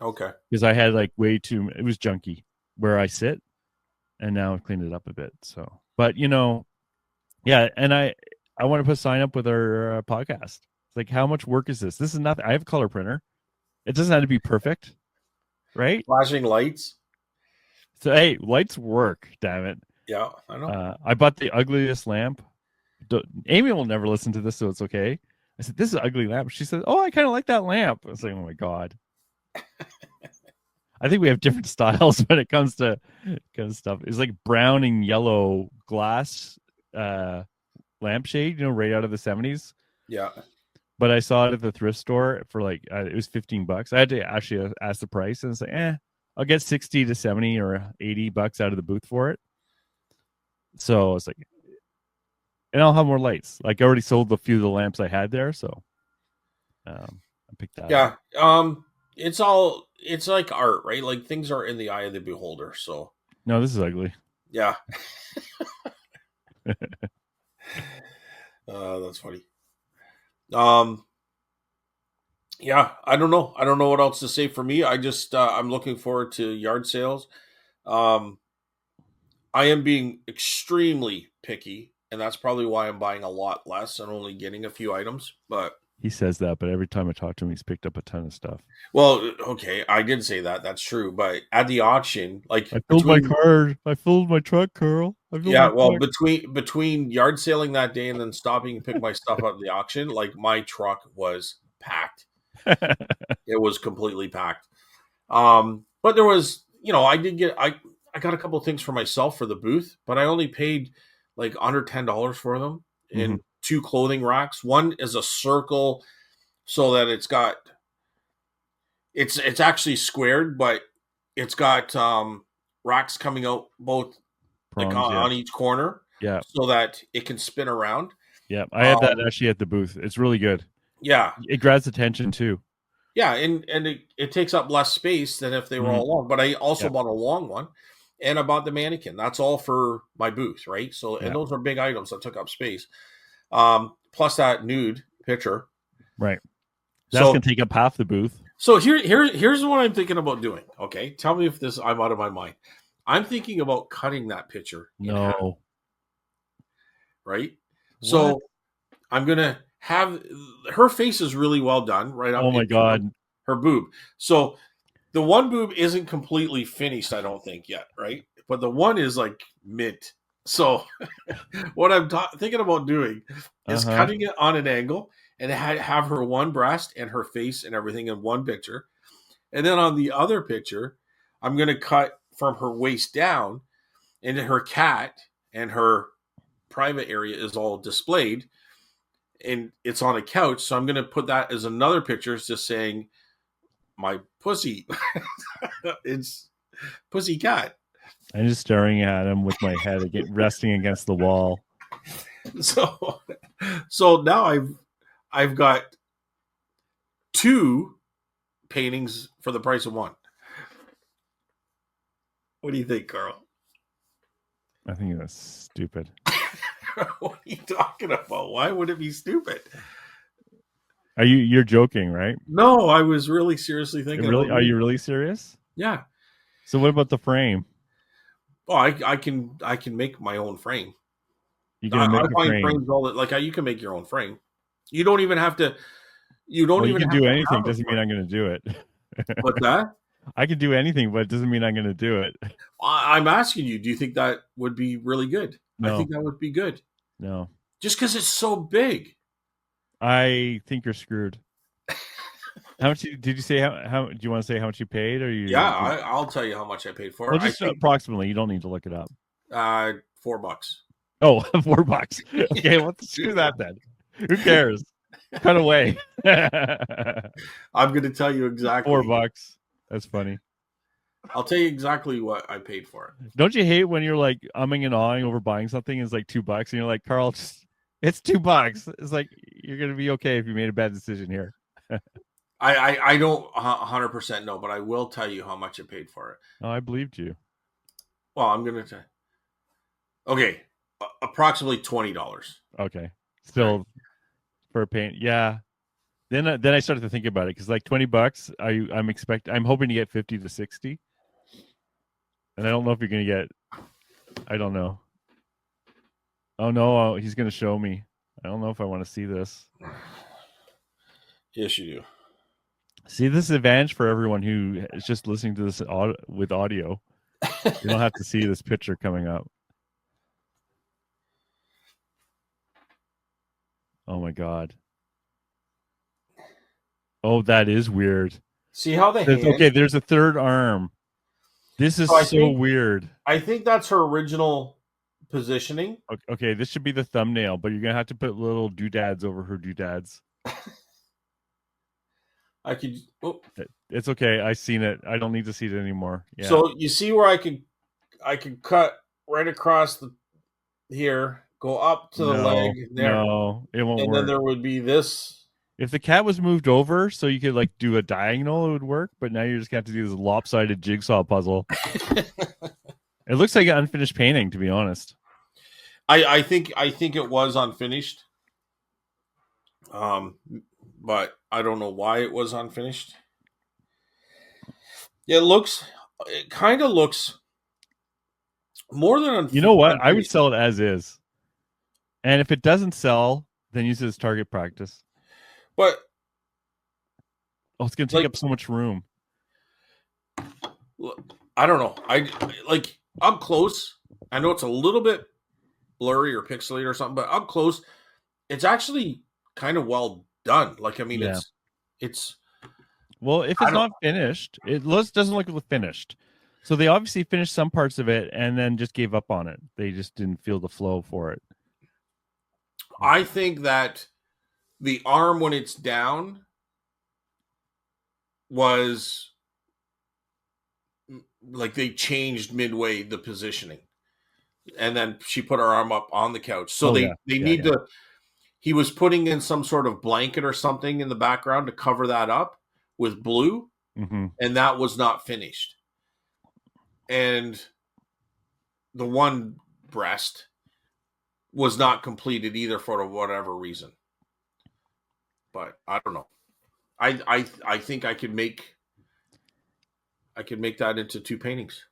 Okay. because I had like way too. It was junky where I sit, and now I've cleaned it up a bit. So, but yeah, and I want to put a sign up with our podcast. It's like, how much work is this? This is nothing. I have a color printer. It doesn't have to be perfect, right? Flashing lights. So hey, lights work. Damn it. Yeah, I know. I bought the ugliest lamp. Amy will never listen to this, so it's okay. I said, "This is an ugly lamp." She said, "Oh, I kind of like that lamp." I was like, "Oh my god." I think we have different styles when it comes to kind of stuff. It's like brown and yellow glass lampshade, right out of the 70s. Yeah. But I saw it at the thrift store for like it was $15. I had to actually ask the price, and it's like, I'll get 60 to 70 or $80 out of the booth for it. So it's like, and I'll have more lights. Like I already sold a few of the lamps I had there, so I picked that Yeah. up. It's like art, right? Like things are in the eye of the beholder. So No, this is ugly. yeah. That's funny. Yeah, I don't know. I don't know what else to say for me. I just I'm looking forward to yard sales. Um I am being extremely picky, and that's probably why I'm buying a lot less and only getting a few items. But He says that, but every time I talk to him, he's picked up a ton of stuff. well, okay, I did say that. That's true. But at the auction, like I filled my between car. I filled my truck, Carl. I filled yeah, my well, truck. between yard sailing that day and then stopping and pick my stuff up at the auction, like my truck was packed. It was completely packed. But there was, I did get I got a couple of things for myself for the booth, but I only paid like under $10 for them Mhm. in two clothing racks. One is a circle so that it's actually squared, but it's got racks coming out both like Prongs, yeah, on each corner yeah, so that it can spin around. yeah. I had that Um, actually at the booth. It's really good. yeah, It grabs attention too. yeah, and it takes up less space than if they were Mhm. all long. But I also Yeah, bought a long one, and I bought the mannequin. That's all for my booth, right? So, and yeah, those are big items that took up space. Plus that nude picture. right. That's So, gonna take up half the booth. here's what I'm thinking about doing. Okay, tell me if this I'm out of my mind. I'm thinking about cutting that picture in half, No, right? what? So I'm gonna have her face is really well done, right up Oh my into god! her boob. So the one boob isn't completely finished, I don't think yet, right? But the one is like mint. So what I'm thinking about doing Uh is huh. cutting it on an angle and have her one breast and her face and everything in one picture. And then on the other picture, I'm going to cut from her waist down, and her cat and her private area is all displayed, and it's on a couch. So I'm going to put that as another picture, just saying my pussy. It's pussy cat. I'm just staring at him with my head resting against the wall. So so now I've got two paintings for the price of one. What do you think, Carl? I think that's stupid. What are you talking about? Why would it be stupid? You're joking, right? No, I was really seriously thinking Really? about Are doing you it. really serious? Yeah. So what about the frame? Oh, I can make my own frame. You I, gonna I make a find frame? frames all that you can make your own frame. You don't even have to. You don't Well, you even can have do to anything. have a Doesn't mean frame. I'm gonna do it. What's that? I can do anything, but it doesn't mean I'm gonna do it. I'm asking you. Do you think that would be really good? I No, think that would be good. no. Just because it's so big. I think you're screwed. How much did you say? How do you want to say how much you paid, or Yeah, you? I'll tell you how much I paid for Well, it. I just think approximately. You don't need to look it up. $4. Oh, $4. Okay, well, screw that then. Who cares? Cut away. I'm going to tell you exactly. $4. That's funny. I'll tell you exactly what I paid for it. Don't you hate when you're like umming and ahhing over buying something? It's like $2, and you're like, Carl, it's $2. It's like you're gonna be okay if you made a bad decision here. I don't 100% know, but I will tell you how much I paid for it. Oh, I believed you. Well, I'm gonna tell. Okay, approximately $20. Okay, Right. still for a paint. Yeah. Then I started to think about it because like $20, I'm hoping to get 50 to 60, and I don't know if you're gonna get. I don't know. Oh no, he's gonna show me. I don't know if I want to see this. Yes, you See, this is advantage for everyone who is just listening to this with audio. do. You don't have to see this picture coming up. Oh my god. Oh, that is weird. See how the Okay, hand. there's a third arm. This is So so weird. I think that's her original positioning. Okay, this should be the thumbnail, but you're gonna have to put little doodads over her doodads. I could. Oh, It's okay. I seen it. I don't need to see it anymore. Yeah. so you see where I could cut right across the here, go up to the leg No, there, no, it won't and then work. there would be this. If the cat was moved over so you could like do a diagonal, it would work. But now you're just gonna have to do this lopsided jigsaw puzzle. It looks like an unfinished painting, to be honest. I think it was unfinished. Um, but I don't know why it was unfinished. It kind of looks more than You know what? I would unfinished. sell it as is. And if it doesn't sell, then use it as target practice. But Oh, it's gonna take like, up so much room. I don't know. Like up close. I know it's a little bit blurry or pixelated or something, but up close, it's actually kind of well done. Like, I mean, Yeah. it's. Well, if I it's don't. not finished, doesn't look finished. So they obviously finished some parts of it and then just gave up on it. They just didn't feel the flow for it. I think that the arm when it's down was like they changed midway the positioning, and then she put her arm up on the couch. So Oh they yeah, they yeah, need yeah. to. He was putting in some sort of blanket or something in the background to cover that up with blue, Mm-hmm. and that was not finished. And the one breast was not completed either for whatever reason. But I don't know. I think I could make that into two paintings.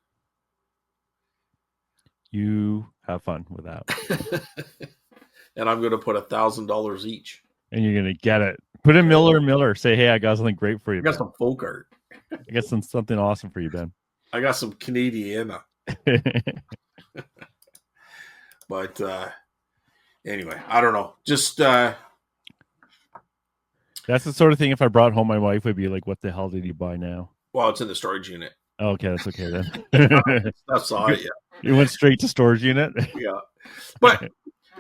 You have fun with that, And I'm going to put $1,000 each. and you're gonna get it. Put in Miller. Say, hey, I got something great for you, I got Ben. some folk art. I got something awesome for you, Ben. I got some Canadian. But anyway, I don't know. Just That's the sort of thing. If I brought home, my wife would be like, "What the hell did you buy now?" well, it's in the storage unit. Okay, that's okay then. I saw it. Yeah, You went straight to storage unit. yeah.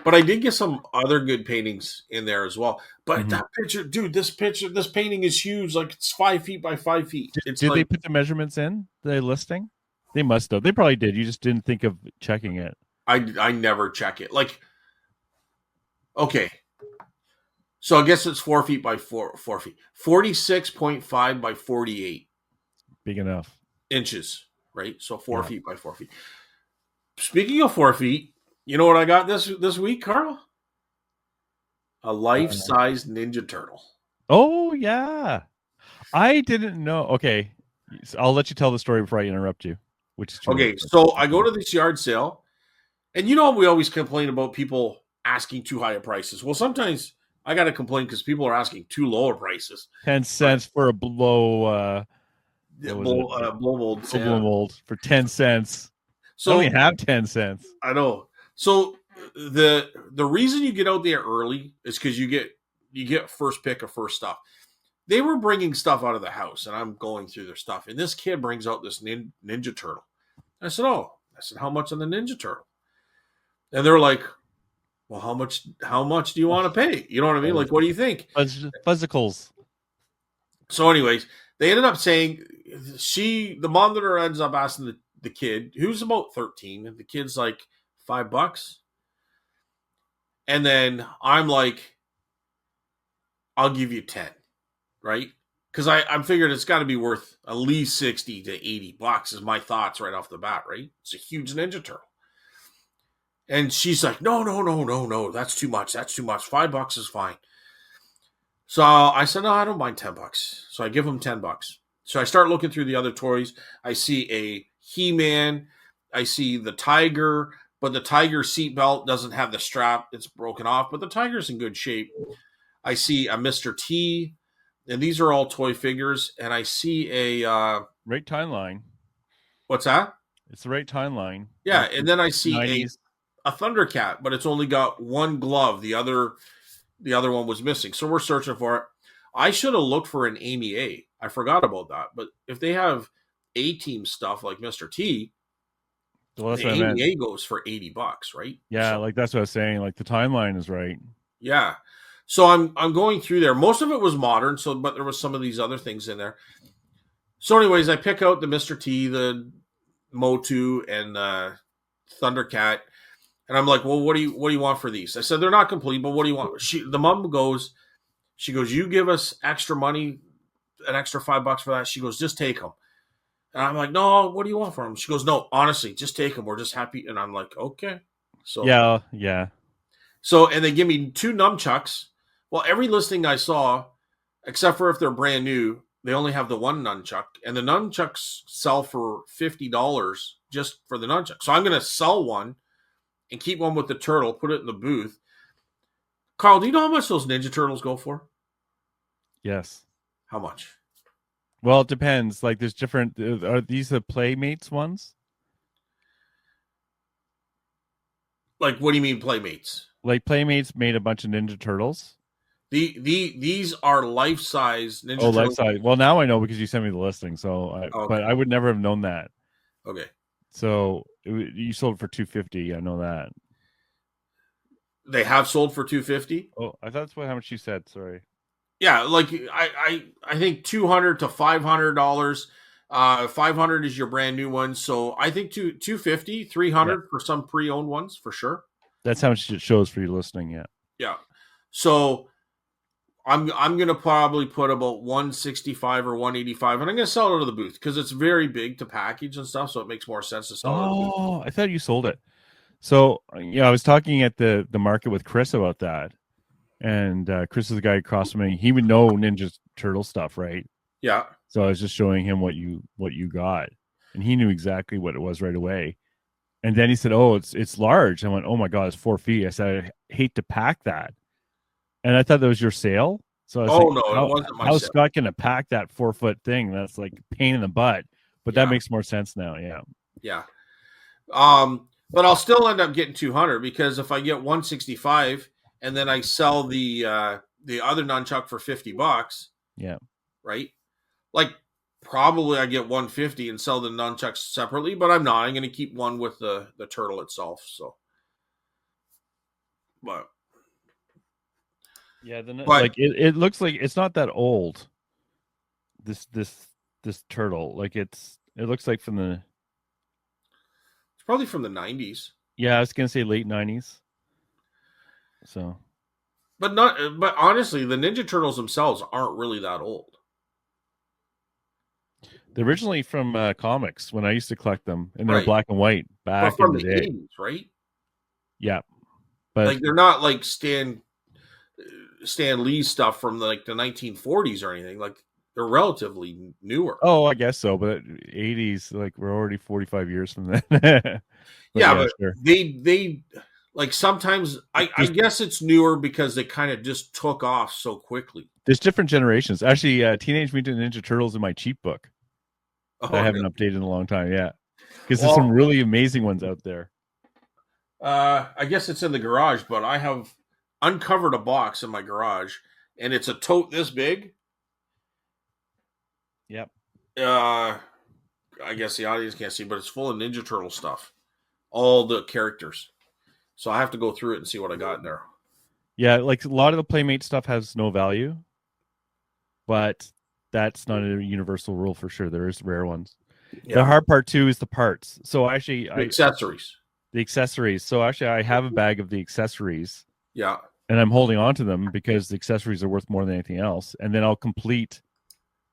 But I did get some other good paintings in there as well. But Mhm. that picture, dude, this painting is huge. Like it's 5 feet by 5 feet. It's Did they like put the measurements in the listing? They must have. They probably did. You just didn't think of checking it. I never check it. Like okay, so I guess it's 4 feet by 4 feet, 46.5 by 48 Big enough. inches, right? So four Yeah. feet by 4 feet. Speaking of 4 feet, you know what I got this week, Carl? A life-size Ninja Turtle. Oh yeah. I didn't know. Okay, so I'll let you tell the story before I interrupt you, which is too late. Okay, so I go to this yard sale, and you know we always complain about people asking too high of prices. Well, sometimes I got to complain because people are asking too low of prices. 10 cents for a Yeah, what was it? blow mold Blow Santa. mold for 10 cents. I only So have 10 cents. I know. So the reason you get out there early is because you get first pick of first stuff. They were bringing stuff out of the house, and I'm going through their stuff, and this kid brings out this Ninja Turtle. I said, "Oh," I said, "How much on the Ninja Turtle?" And they're like, "Well, how much? How much do you want to pay? You know what I mean? Like, what do you think?" Fuzzicles. So, anyways, they ended up saying the monitor ends up asking the kid, who's about 13, and the kid's like $5. And then I'm like, I'll give you 10, right? because I'm figured it's got to be worth at least 60 to 80 bucks is my thoughts right off the bat, right? It's a huge Ninja Turtle. And she's like, no, that's too much. That's too much. $5 is fine. So I said, no, I don't mind $10. So I give him $10. So I start looking through the other toys. I see a He-Man. I see the Tiger, but the Tiger seatbelt doesn't have the strap. It's broken off, but the Tiger's in good shape. I see a Mr. T, and these are all toy figures. And I see a right timeline. What's that? It's the right timeline. Yeah, like and then I see 90s. a Thundercat, but it's only got one glove. The other one was missing. So we're searching for it. I should have looked for an Amy A. I forgot about that. But if they have A-team stuff like Mr. T, Well, the Amy A goes for $80, right? Yeah, So, like that's what I was saying. Like the timeline is right. yeah. So I'm going through there. Most of it was modern, but there was some of these other things in there. So, anyways, I pick out the Mr. T, the Motu, and Thundercat, and I'm like, well, what do you want for these? I said they're not complete, but what do you want? The mom goes, you give us extra money, an extra $5 for that. She goes, just take them. And I'm like, no, what do you want for them? She goes, no, honestly, just take them. We're just happy. And I'm like, okay. So yeah. So, and they give me 2 nunchucks. Well, every listing I saw, except for if they're brand new, they only have the one nunchuck, and the nunchucks sell for $50 just for the nunchuck. So I'm going to sell one and keep one with the turtle, put it in the booth. Carl, do you know how much those Ninja Turtles go for? Yes. How much? Well, it depends. Like there's different. Are these the Playmates ones? Like, what do you mean Playmates? Like Playmates made a bunch of Ninja Turtles. These are life-size Ninja Turtles. Life-size. Well, now I know because you sent me the listing. So, okay. But I would never have known that. Okay. So you sold it for $250. I know that. They have sold for $250. Oh, I thought that's how much you said. Sorry. Yeah, like I think $200 to $500. $500 is your brand new one, so I think $250, $300 for some pre-owned ones for sure. That's how much it shows for you listening. Yeah. Yeah. So I'm gonna probably put about $165 or $185, and I'm gonna sell it to the booth because it's very big to package and stuff, so it makes more sense to sell it. Oh, I thought you sold it. So yeah, I was talking at the market with Chris about that. And Chris is the guy across from me. He would know Ninja Turtle stuff, right? Yeah. So I was just showing him what you got, and he knew exactly what it was right away. And then he said, "Oh, it's large." I went, "Oh my god, it's 4 feet." I said, "I hate to pack that," and I thought that was your sale. So I was no, it wasn't my sale. How's Scott going to pack that 4-foot thing? That's like a pain in the butt. But that makes more sense now. Yeah. Yeah. But I'll still end up getting 200 because if I get 165. And then I sell the other nunchuck for $50. Yeah. Right? Like probably I get 150 and sell the nunchucks separately, but I'm not. I'm going to keep one with the turtle itself. So, but yeah, like it looks like it's not that old. This turtle, like it looks like from the. It's probably from the 90s. Yeah, I was going to say late 90s. So, but honestly, the Ninja Turtles themselves aren't really that old. They're originally from comics when I used to collect them, and they're black and white back in the day. 80s, right? Yeah, but like they're not like Stan Lee stuff from like the 1940s or anything. Like they're relatively newer. Oh, I guess so. But 80s, like we're already 45 years from that. but sure. They. Like sometimes I guess it's newer because they kind of just took off so quickly. There's different generations. Actually, Teenage Mutant Ninja Turtles in my cheap book. I haven't updated in a long time. Yeah, because there's some really amazing ones out there. I guess it's in the garage, but I have uncovered a box in my garage, and it's a tote this big. Yep. I guess the audience can't see, but it's full of Ninja Turtle stuff. All the characters. So I have to go through it and see what I got in there. Yeah, like a lot of the Playmate stuff has no value, but that's not a universal rule for sure. There is rare ones. Yeah. The hard part too is the parts. So actually, the accessories. The accessories. So actually, I have a bag of the accessories. Yeah. And I'm holding on to them because the accessories are worth more than anything else. And then I'll complete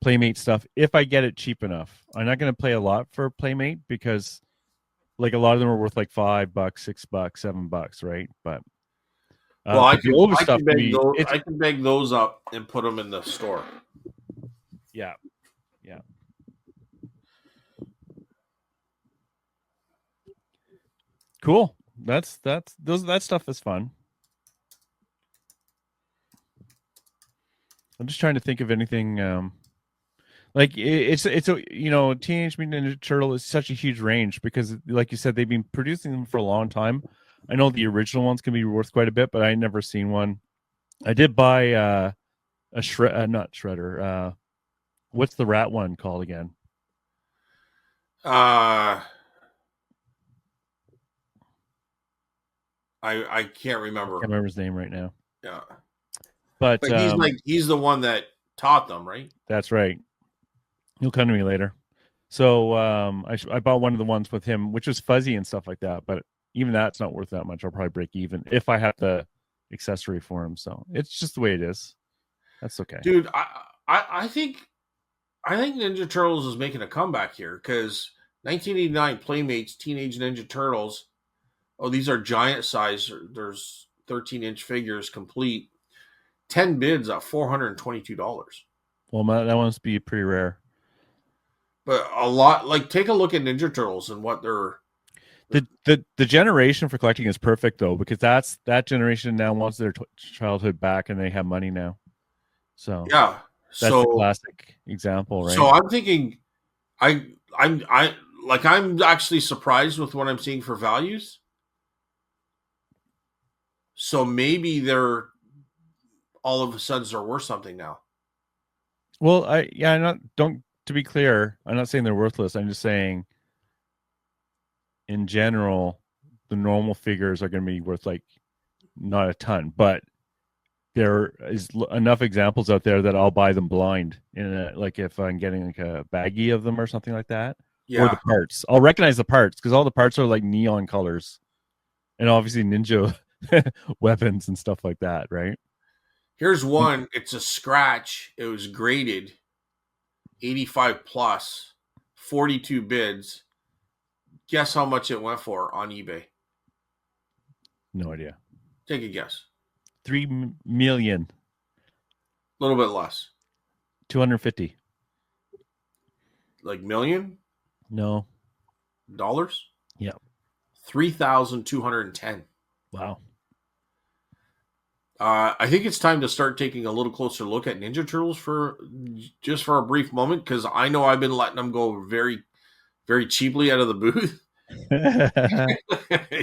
Playmate stuff if I get it cheap enough. I'm not going to pay a lot for Playmate because like a lot of them are worth like $5, $6, $7, right? But Well, the Bulova stuff can be I can bag those up and put them in the store. Yeah. Cool. That stuff is fun. I'm just trying to think of anything. Like it's Teenage Mutant Ninja Turtle is such a huge range because, like you said, they've been producing them for a long time. I know the original ones can be worth quite a bit, but I never seen one. I did buy a not Shredder. What's the rat one called again? I can't remember. I can't remember his name right now. Yeah, but he's the one that taught them, right? That's right. He'll come to me later. So I bought one of the ones with him, which was fuzzy and stuff like that. But even that's not worth that much. I'll probably break even if I have the accessory for him. So it's just the way it is. That's okay, dude. I think Ninja Turtles is making a comeback here because 1989 Playmates Teenage Ninja Turtles. Oh, these are giant size. There's 13-inch figures complete. 10 bids at $422. Well, that must be pretty rare. But a lot, like, take a look at Ninja Turtles and what they're. The generation for collecting is perfect though, because that generation now wants their childhood back and they have money now. So yeah, that's the classic example, right? So I'm thinking, I'm actually surprised with what I'm seeing for values. So maybe they're all of a sudden they're worth something now. Well, to be clear, I'm not saying they're worthless. I'm just saying in general, the normal figures are going to be worth like not a ton, but there is enough examples out there that I'll buy them blind like if I'm getting like a baggie of them or something like that. Yeah. Or the parts. I'll recognize the parts because all the parts are like neon colors and obviously ninja weapons and stuff like that, right? Here's one. It's a scratch. It was graded 85 plus, 42 bids. Guess how much it went for on eBay? No idea. Take a guess. 3 million. A little bit less. 250. Like million? No. Dollars? Yeah. 3,210. Wow. I think it's time to start taking a little closer look at Ninja Turtles for a brief moment, because I know I've been letting them go very, very cheaply out of the booth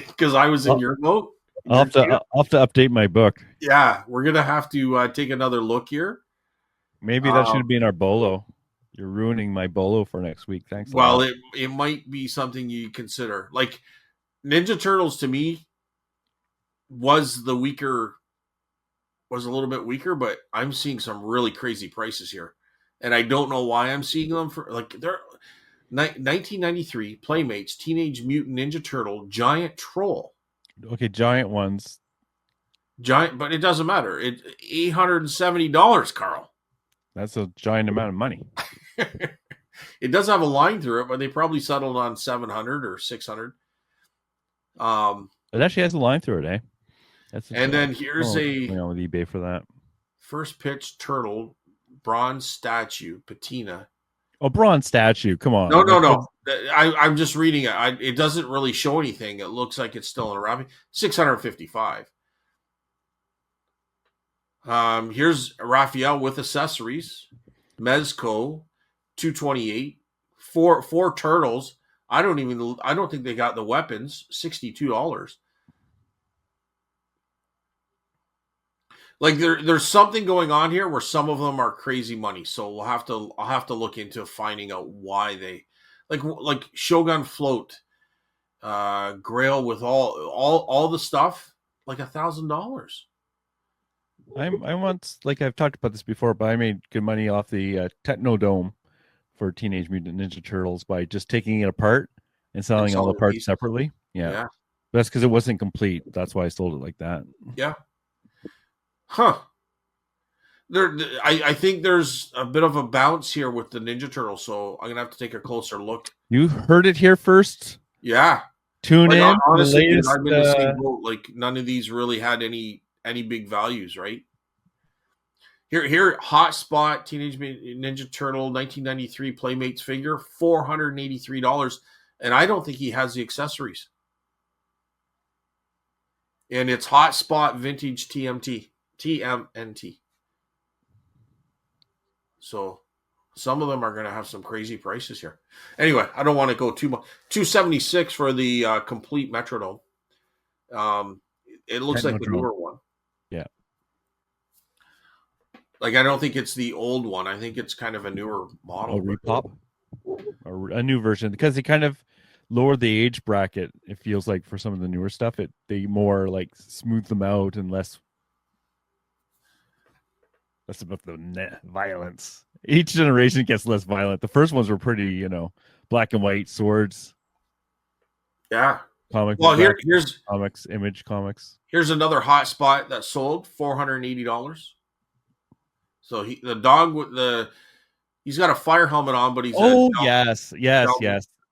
because I was in your boat. I'll have to update my book. Yeah, we're gonna have to take another look here. Maybe that should be in our bolo. You're ruining my bolo for next week. Thanks. Well, it might be something you consider. Like Ninja Turtles to me was a little bit weaker, but I'm seeing some really crazy prices here, and I don't know why I'm seeing them for like they're 1993 Playmates Teenage Mutant Ninja Turtle Giant Troll. Okay, giant ones. Giant, but it doesn't matter. It's $870, Carl. That's a giant amount of money. It does have a line through it, but they probably settled on 700 or 600. It actually has a line through it, eh? Then here's a with eBay for that. First pitch turtle bronze statue patina. Oh, bronze statue! Come on. No. I'm just reading it. It doesn't really show anything. It looks like it's still in a wrapping. 655. Here's Raphael with accessories. Mezco, 228. Four turtles. I don't think they got the weapons. $62. Like there's something going on here where some of them are crazy money. So I'll have to look into finding out why they like Shogun float, Grail with all the stuff, like $1,000. I once, like I've talked about this before, but I made good money off the Technodome for Teenage Mutant Ninja Turtles by just taking it apart and selling all the parts separately. Yeah. That's because it wasn't complete. That's why I sold it like that. Yeah. Huh. I think there's a bit of a bounce here with the Ninja Turtles, so I'm gonna have to take a closer look. You heard it here first. Yeah, Tune like, in. honestly, The latest, I've been the same boat. Like none of these really had any big values, right? Here, Hotspot Teenage Ninja Turtle 1993 Playmates figure, $483, and I don't think he has the accessories. And it's Hotspot Vintage TMNT. So some of them are going to have some crazy prices here. Anyway, I don't want to go too much. $276 for the complete Metrodome. It looks like the newer one. Yeah. Like, I don't think it's the old one. I think it's kind of a newer model. A repop? Or a new version, because they kind of lower the age bracket, it feels like, for some of the newer stuff. They more like smooth them out and less about the violence. Each generation gets less violent. The first ones were pretty, black and white swords. Yeah. Comic. Well, here's comics, Image Comics. Here's another Hotspot that sold $480. So the dog with he's got a fire helmet on, but he's yes.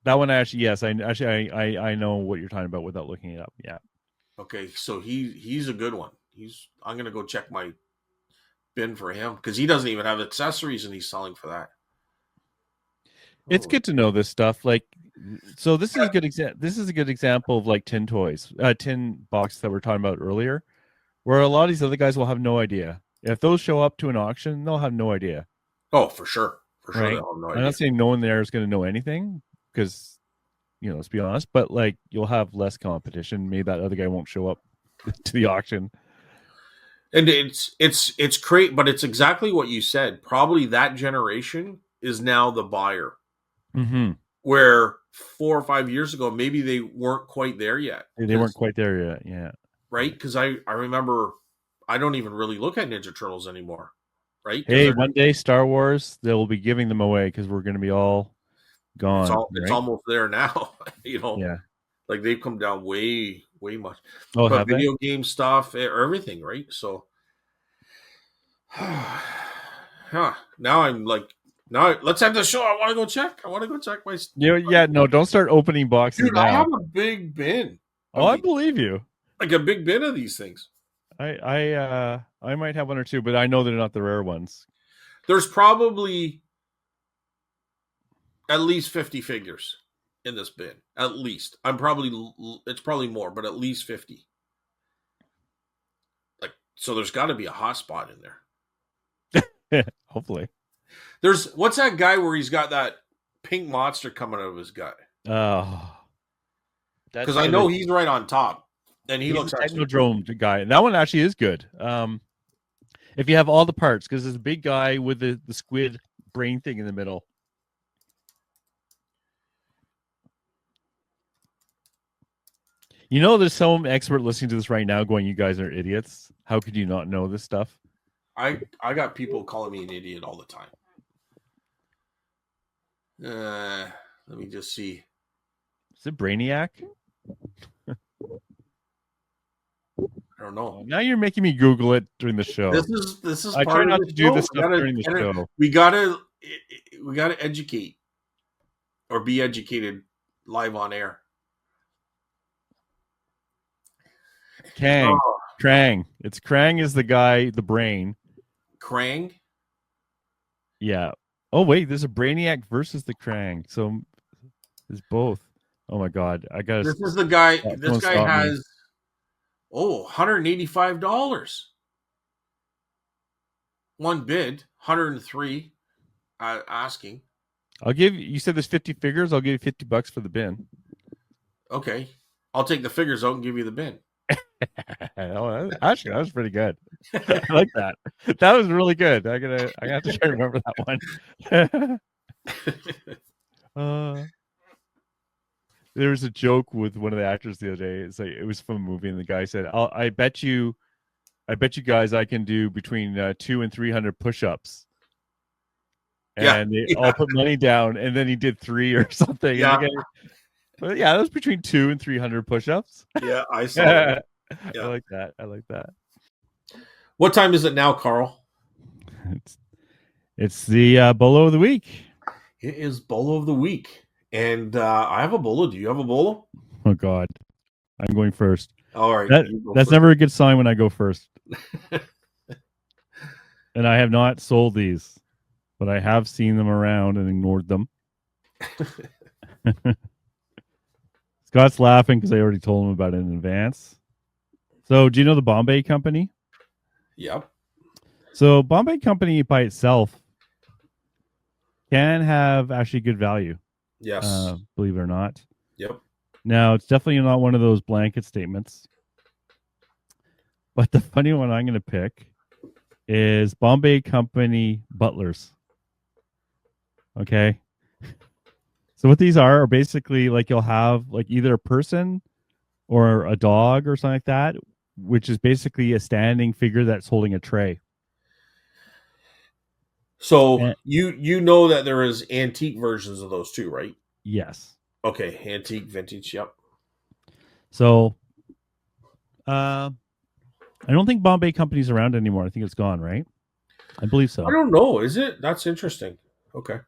That one actually, yes, I know what you're talking about without looking it up. Yeah. Okay, so he's a good one. I'm gonna go check my bin for him because he doesn't even have accessories and he's selling for that. It's good to know this stuff. Like, so this is a good This is a good example of like tin box that we are talking about earlier, where a lot of these other guys will have no idea. If those show up to an auction, they'll have no idea. Oh, for sure. Right? They'll have no idea. I'm not saying no one there is going to know anything because, let's be honest, but like you'll have less competition. Maybe that other guy won't show up to the auction. And it's great, but it's exactly what you said. Probably that generation is now the buyer. Mm-hmm. Where 4 or 5 years ago, maybe they weren't quite there yet. They weren't quite there yet, yeah. Right? Because I remember I don't even really look at Ninja Turtles anymore. Right? Hey, one day Star Wars, they'll be giving them away because we're going to be all gone. It's almost there now. Yeah. Like they've come down way, way much. Oh, but video game stuff, everything, right? So, now I'm like, now let's have the show. I want to go check my. No, don't start opening boxes. Dude, now. I have a big bin. I believe you. Like a big bin of these things. I might have one or two, but I know they're not the rare ones. There's probably at least 50 figures in this bin. At least. It's probably more, but at least 50. Like, so there's got to be a Hotspot in there. Hopefully. What's that guy where he's got that pink monster coming out of his gut? Oh. Because I know he's right on top. And he looks like a Technodrome guy. And that one actually is good. If you have all the parts, because there's a big guy with the squid brain thing in the middle. There's some expert listening to this right now going, you guys are idiots. How could you not know this stuff? I got people calling me an idiot all the time. Let me just see. Is it Brainiac? I don't know. Now you're making me Google it during the show. This is. I try not to do this stuff during the show. We gotta educate or be educated live on air. Krang. It's Krang is the guy, the brain. Krang? Yeah. Oh wait, there's a Brainiac versus the Krang. So there's both. Oh my god. This is the guy. This guy has $185. One bid, 103 asking. You said there's 50 figures, I'll give you $50 for the bin. Okay. I'll take the figures out and give you the bin. Actually, that was pretty good. I like that. That was really good. I have to try to remember that one. There was a joke with one of the actors the other day. It's like it was from a movie, and the guy said, "I bet you guys I can do between 200 and 300 push-ups." And they all put money down, and then he did 3 or something. Yeah, that was between 200 and 300 push-ups. Yeah, I saw that. Yeah. I like that. What time is it now, Carl? It's the bolo of the week. It is bolo of the week, and I have a bolo. Do you have a bolo? Oh God, I'm going first. All right, That you go that's first. never a good sign when I go first. And I have not sold these, but I have seen them around and ignored them. Scott's laughing because I already told him about it in advance. So, do you know the Bombay Company? Yep. So, Bombay Company by itself can have actually good value, Yes. believe it or not. Yep. Now, it's definitely not one of those blanket statements. But the funny one I'm going to pick is Bombay Company butlers. Okay. So what these are basically like you'll have like either a person or a dog or something like that, which is basically a standing figure that's holding a tray. So And, you know that there is antique versions of those too, right? yes. Okay, antique, vintage. Yep. So I don't think Bombay Company's around anymore. I think it's gone, right? I believe I so. don't know. Is it? That's interesting. Okay.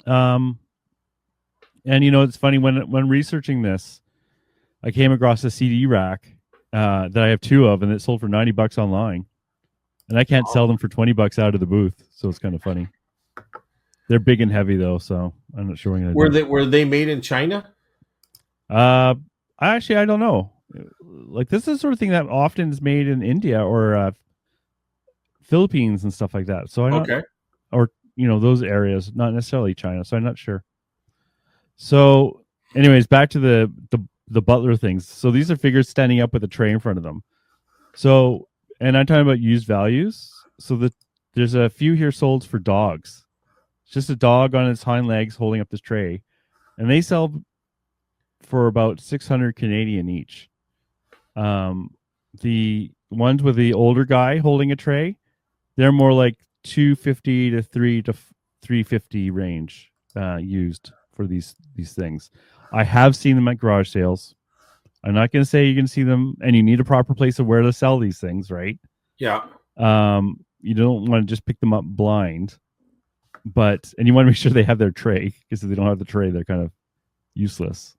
Um, and it's funny when researching this, I came across a CD rack that I have two of, and it sold for $90 online, and I can't sell them for $20 out of the booth. So it's kind of funny. They're big and heavy though, so I'm not sure what I'm gonna do. Were they made in China? I don't know. Like this is the sort of thing that often is made in India or Philippines and stuff like that. So I don't, Okay. or those areas, not necessarily China. So I'm not sure. So, anyways, back to the butler things. So these are figures standing up with a tray in front of them. So, and I'm talking about used values. So there's a few here sold for dogs. It's just a dog on its hind legs holding up this tray, and they sell for about 600 Canadian each. The ones with the older guy holding a tray, they're more like 250 to 350 range used for these things. I have seen them at garage sales. I'm not going to say you're going to see them, and you need a proper place of where to sell these things, right? Yeah. You don't want to just pick them up blind, and you want to make sure they have their tray, because if they don't have the tray, they're kind of useless.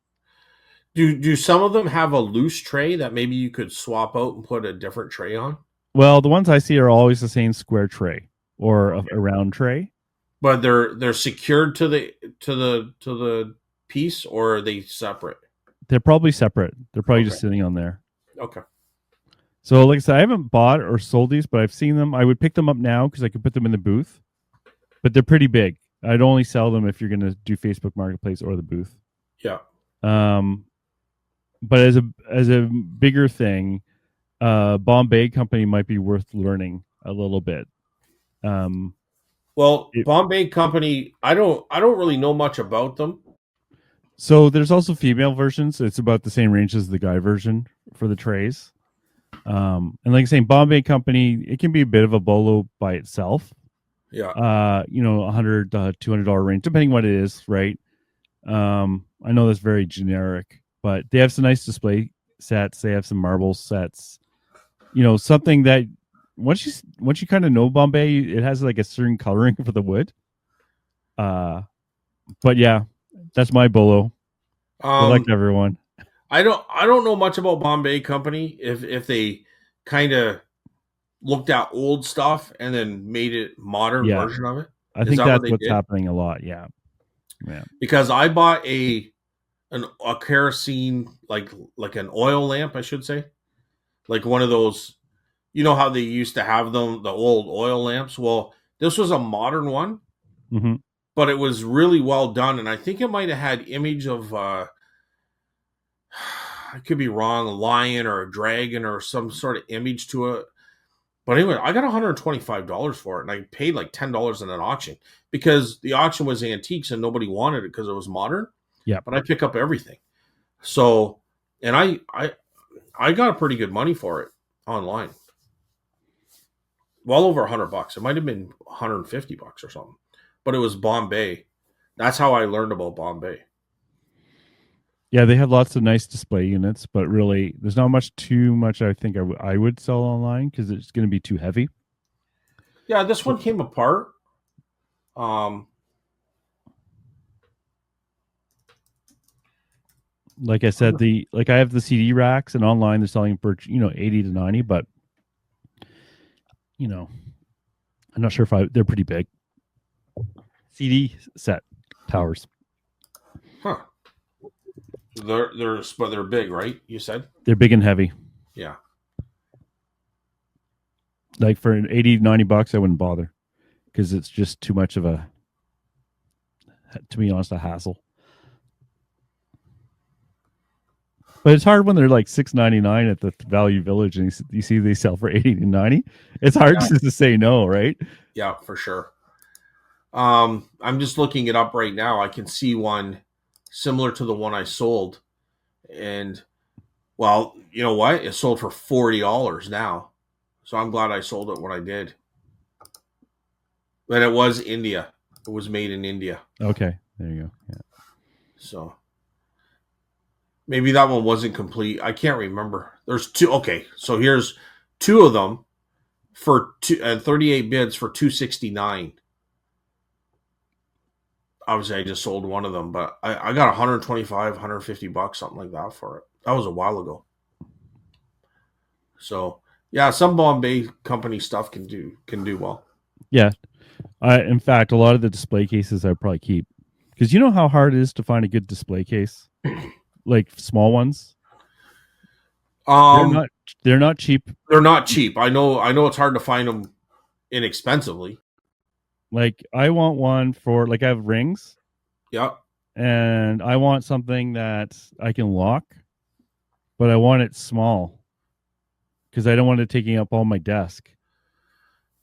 Do some of them have a loose tray that maybe you could swap out and put a different tray on? Well, the ones I see are always the same square tray or a round tray. But they're secured to the piece, or are they separate? They're probably separate. They're probably just sitting on there. Okay. So, like I said, I haven't bought or sold these, but I've seen them. I would pick them up now because I could put them in the booth. But they're pretty big. I'd only sell them if you're going to do Facebook Marketplace or the booth. Yeah. But as a bigger thing, Bombay Company might be worth learning a little bit. Bombay Company, I don't really know much about them. So there's also female versions. It's about the same range as the guy version for the trays. And like I say, Bombay Company, it can be a bit of a bolo by itself. Yeah. $100 $200 range, depending what it is, right? I know that's very generic, but they have some nice display sets. They have some marble sets. Something that once you kind of know Bombay, it has like a certain coloring for the wood. But yeah, that's my bolo. Good luck, everyone. I don't know much about Bombay Company. If they kind of looked at old stuff and then made it modern version of it. I think that's what's happening a lot. Yeah. Because I bought a kerosene, like an oil lamp, I should say, like one of those. You know how they used to have them, the old oil lamps. Well, this was a modern one, but it was really well done, and I think it might have had image of. I could be wrong, a lion or a dragon or some sort of image to it. But anyway, I got $125 for it, and I paid like $10 in an auction because the auction was antiques and nobody wanted it because it was modern. Yeah, but I pick up everything. So, and I got pretty good money for it online. Well over $100. It might have been $150 or something, but it was Bombay. That's how I learned about Bombay. Yeah, they have lots of nice display units, but really, there's not too much I think I would sell online because it's going to be too heavy. Yeah, this one came apart. Like I said, I have the CD racks, and online they're selling for 80 to 90, but I'm not sure if they're pretty big. CD set towers. Huh. They're big, right? You said? They're big and heavy. Yeah. Like for an 80, 90 bucks, I wouldn't bother because it's just too much of to be honest, a hassle. But it's hard when they're like $6.99 at the Value Village and you see they sell for 80 to 90. It's hard just to say no, right? Yeah, for sure. I'm just looking it up right now. I can see one similar to the one I sold. And, well, you know what? It sold for $40 now. So I'm glad I sold it when I did. But it was India. It was made in India. Okay, there you go. Yeah. So maybe that one wasn't complete. I can't remember. There's two. Okay, so here's two of them for 38 bids for $269. Obviously, I just sold one of them, but I got 125, 150 bucks, something like that for it. That was a while ago. So yeah, some Bombay company stuff can do well. Yeah. In fact, a lot of the display cases I would probably keep because you know how hard it is to find a good display case, like small ones. They're not cheap. They're not cheap. I know it's hard to find them inexpensively. Like I want one for I have rings. Yeah. And I want something that I can lock, but I want it small because I don't want it taking up all my desk.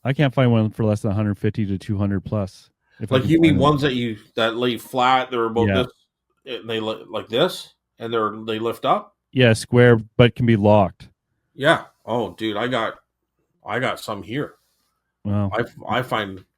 I can't find one for less than 150 to 200 plus. Like you mean ones that lay flat? They're about this. They like this, and they lift up. Yeah, square, but can be locked. Yeah. Oh, dude, I got some here. Wow.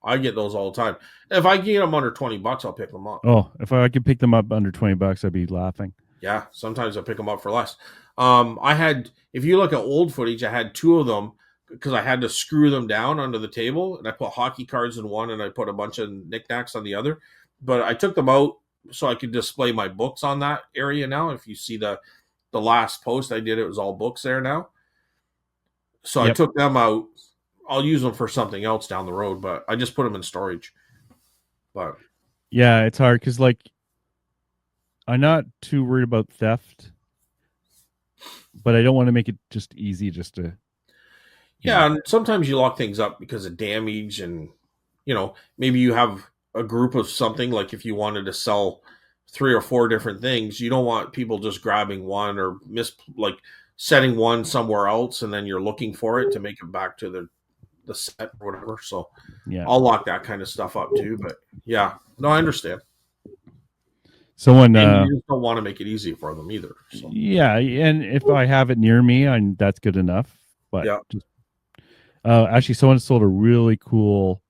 I get those all the time. If I get them under $20, I'll pick them up. Oh, if I could pick them up under $20, I'd be laughing. Yeah, sometimes I pick them up for less. If you look at old footage, I had two of them because I had to screw them down under the table, and I put hockey cards in one, and I put a bunch of knickknacks on the other. But I took them out so I could display my books on that area now. If you see the last post I did, it was all books there now. So I took them out. I'll use them for something else down the road, but I just put them in storage. But yeah, it's hard because I'm not too worried about theft, but I don't want to make it just easy just to. Yeah, and sometimes you lock things up because of damage, and maybe you have a group of something. Like if you wanted to sell 3 or 4 different things, you don't want people just grabbing one or setting one somewhere else, and then you're looking for it to make it back to the set or whatever. So yeah, I'll lock that kind of stuff up too. But yeah, no, I understand. And you just don't want to make it easy for them either. So. Yeah, and if I have it near me, that's good enough. But yeah. Actually, someone sold a really cool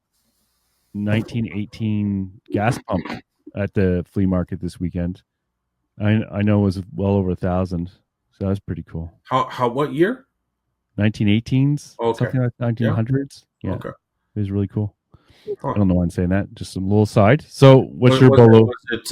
1918 gas pump at the flea market this weekend. I know it was well over 1,000, so that's pretty cool. How what year? 1918s, something like 1900s. Yeah, okay. It was really cool. Huh. I don't know why I'm saying that. Just a little side. So, what's your bolo? Was it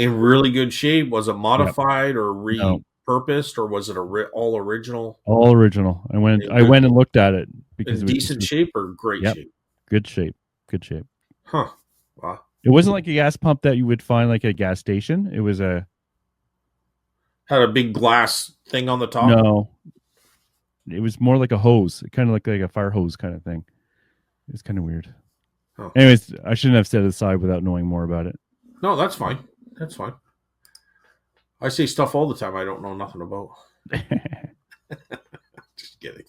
in really good shape? Was it modified or repurposed, or was it all original? All original. I went and looked at it because in decent shape or great shape. Good shape. Good shape. Huh. Wow. It wasn't like a gas pump that you would find like at a gas station. It was had a big glass thing on the top. No. It was more like a hose, kind of like a fire hose kind of thing. It was kind of weird. Oh. Anyways, I shouldn't have set it aside without knowing more about it. No, that's fine. That's fine. I say stuff all the time I don't know nothing about. Just kidding.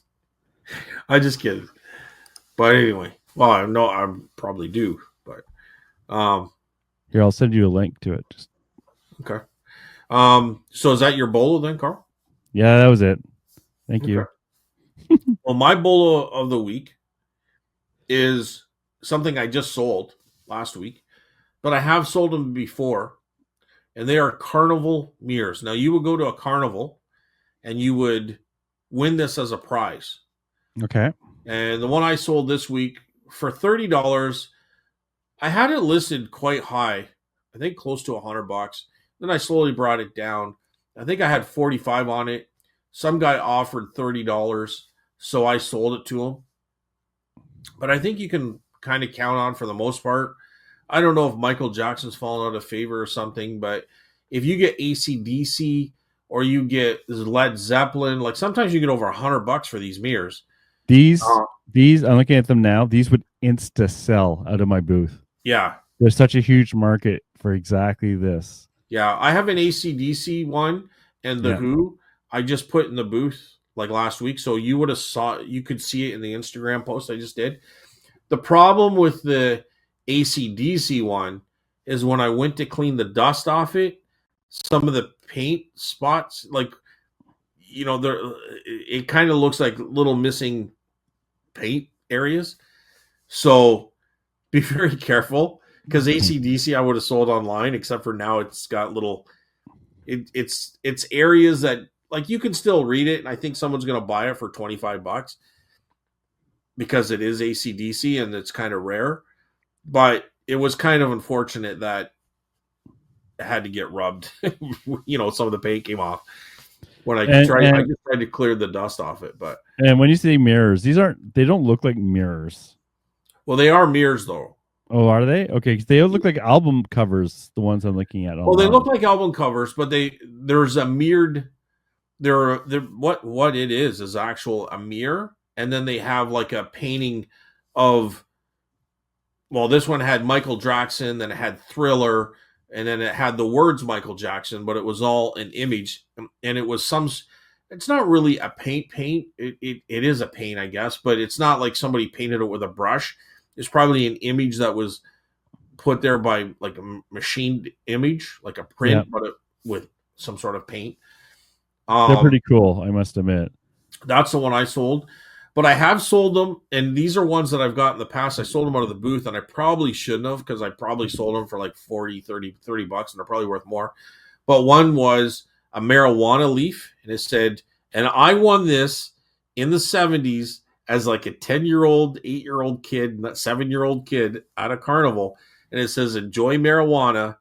I just kidding. But anyway, well, I know I probably do, but here, I'll send you a link to it. Just okay. So is that your bolo then, Carl? Yeah, that was it. Thank you. Well, my bolo of the week is something I just sold last week, but I have sold them before, and they are carnival mirrors. Now, you would go to a carnival, and you would win this as a prize. Okay. And the one I sold this week for $30. I had it listed quite high, I think close to $100. Then I slowly brought it down. I think I had 45 on it. Some guy offered $30, so I sold it to him. But I think you can kind of count on for the most part. I don't know if Michael Jackson's fallen out of favor or something, but if you get AC/DC or you get Led Zeppelin, like sometimes you get over $100 for these mirrors. These, I'm looking at them now. These would insta sell out of my booth. Yeah. There's such a huge market for exactly this. Yeah. I have an AC/DC one and the Who I just put in the booth like last week. So you could see it in the Instagram post I just did. The problem with the AC/DC one is when I went to clean the dust off it, some of the paint spots, like, it kind of looks like little missing paint areas. So be very careful, because AC/DC I would have sold online, except for now it's got little, it's areas that, like, you can still read it, and I think someone's going to buy it for $25 because it is AC/DC and it's kind of rare. But it was kind of unfortunate that it had to get rubbed. Some of the paint came off when I just tried to clear the dust off it. But when you say mirrors, they don't look like mirrors. Well, they are mirrors though. Oh, are they? Okay, they look like album covers, the ones I'm looking at. Well, they look like album covers, but there's a mirrored. What it is actual a mirror, and then they have like a painting of. Well, this one had Michael Jackson, then it had Thriller, and then it had the words Michael Jackson, but it was all an image, and it was it's not really a paint. It is a paint, I guess, but it's not like somebody painted it with a brush. It's probably an image that was put there by like a machined image, like a print, but with some sort of paint. They're pretty cool, I must admit. That's the one I sold. But I have sold them, and these are ones that I've got in the past. I sold them out of the booth, and I probably shouldn't have, because I probably sold them for like $30, and they're probably worth more. But one was a marijuana leaf, and it said, and I won this in the 70s as like a 10-year-old, 8-year-old kid, 7-year-old kid at a carnival. And it says, enjoy marijuana.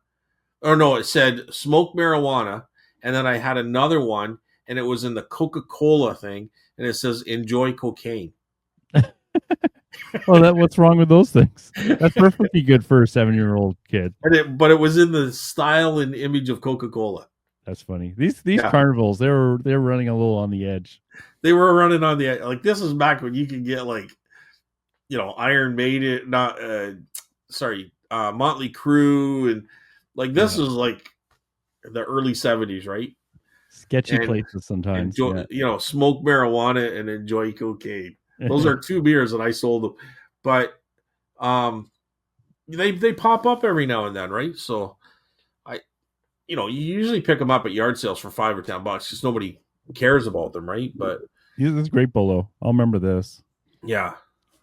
Or no, it said, smoke marijuana. And then I had another one, and it was in the Coca-Cola thing. And it says, enjoy cocaine. Well, what's wrong with those things? That's perfectly good for a 7-year-old kid. But it was in the style and image of Coca-Cola. That's funny. These carnivals, they're running a little on the edge. They were running on the edge. Like, this is back when you could get like, Iron Maiden, Motley Crue, and like this is like the early 70s, right? Sketchy places sometimes. Smoke marijuana and enjoy cocaine. Those are two beers that I sold them. But they pop up every now and then, right? So you usually pick them up at yard sales for $5 or $10 because nobody cares about them, right? But this is great, Bolo. I'll remember this. Yeah.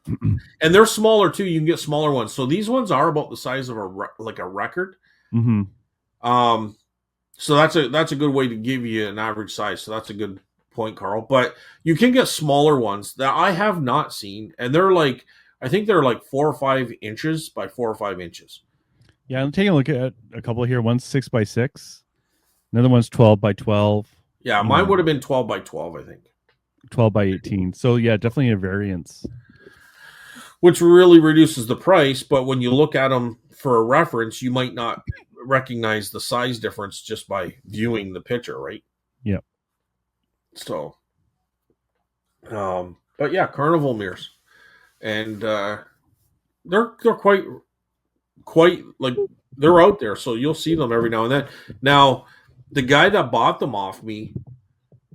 And they're smaller too. You can get smaller ones. So these ones are about the size of a record. Mm-hmm. So that's a good way to give you an average size. So that's a good point, Carl. But you can get smaller ones that I have not seen, and I think they're like 4 or 5 inches by 4 or 5 inches. Yeah, I'm taking a look at a couple here. One's 6 by 6, another one's 12 by 12. Yeah, mine would have been 12 by 12, I think. 12 by 18. So yeah, definitely a variance. Which really reduces the price, but when you look at them for a reference, you might not recognize the size difference just by viewing the picture, right? Yep. So, but yeah, carnival mirrors, and they're quite like they're out there, so you'll see them every now and then. Now, the guy that bought them off me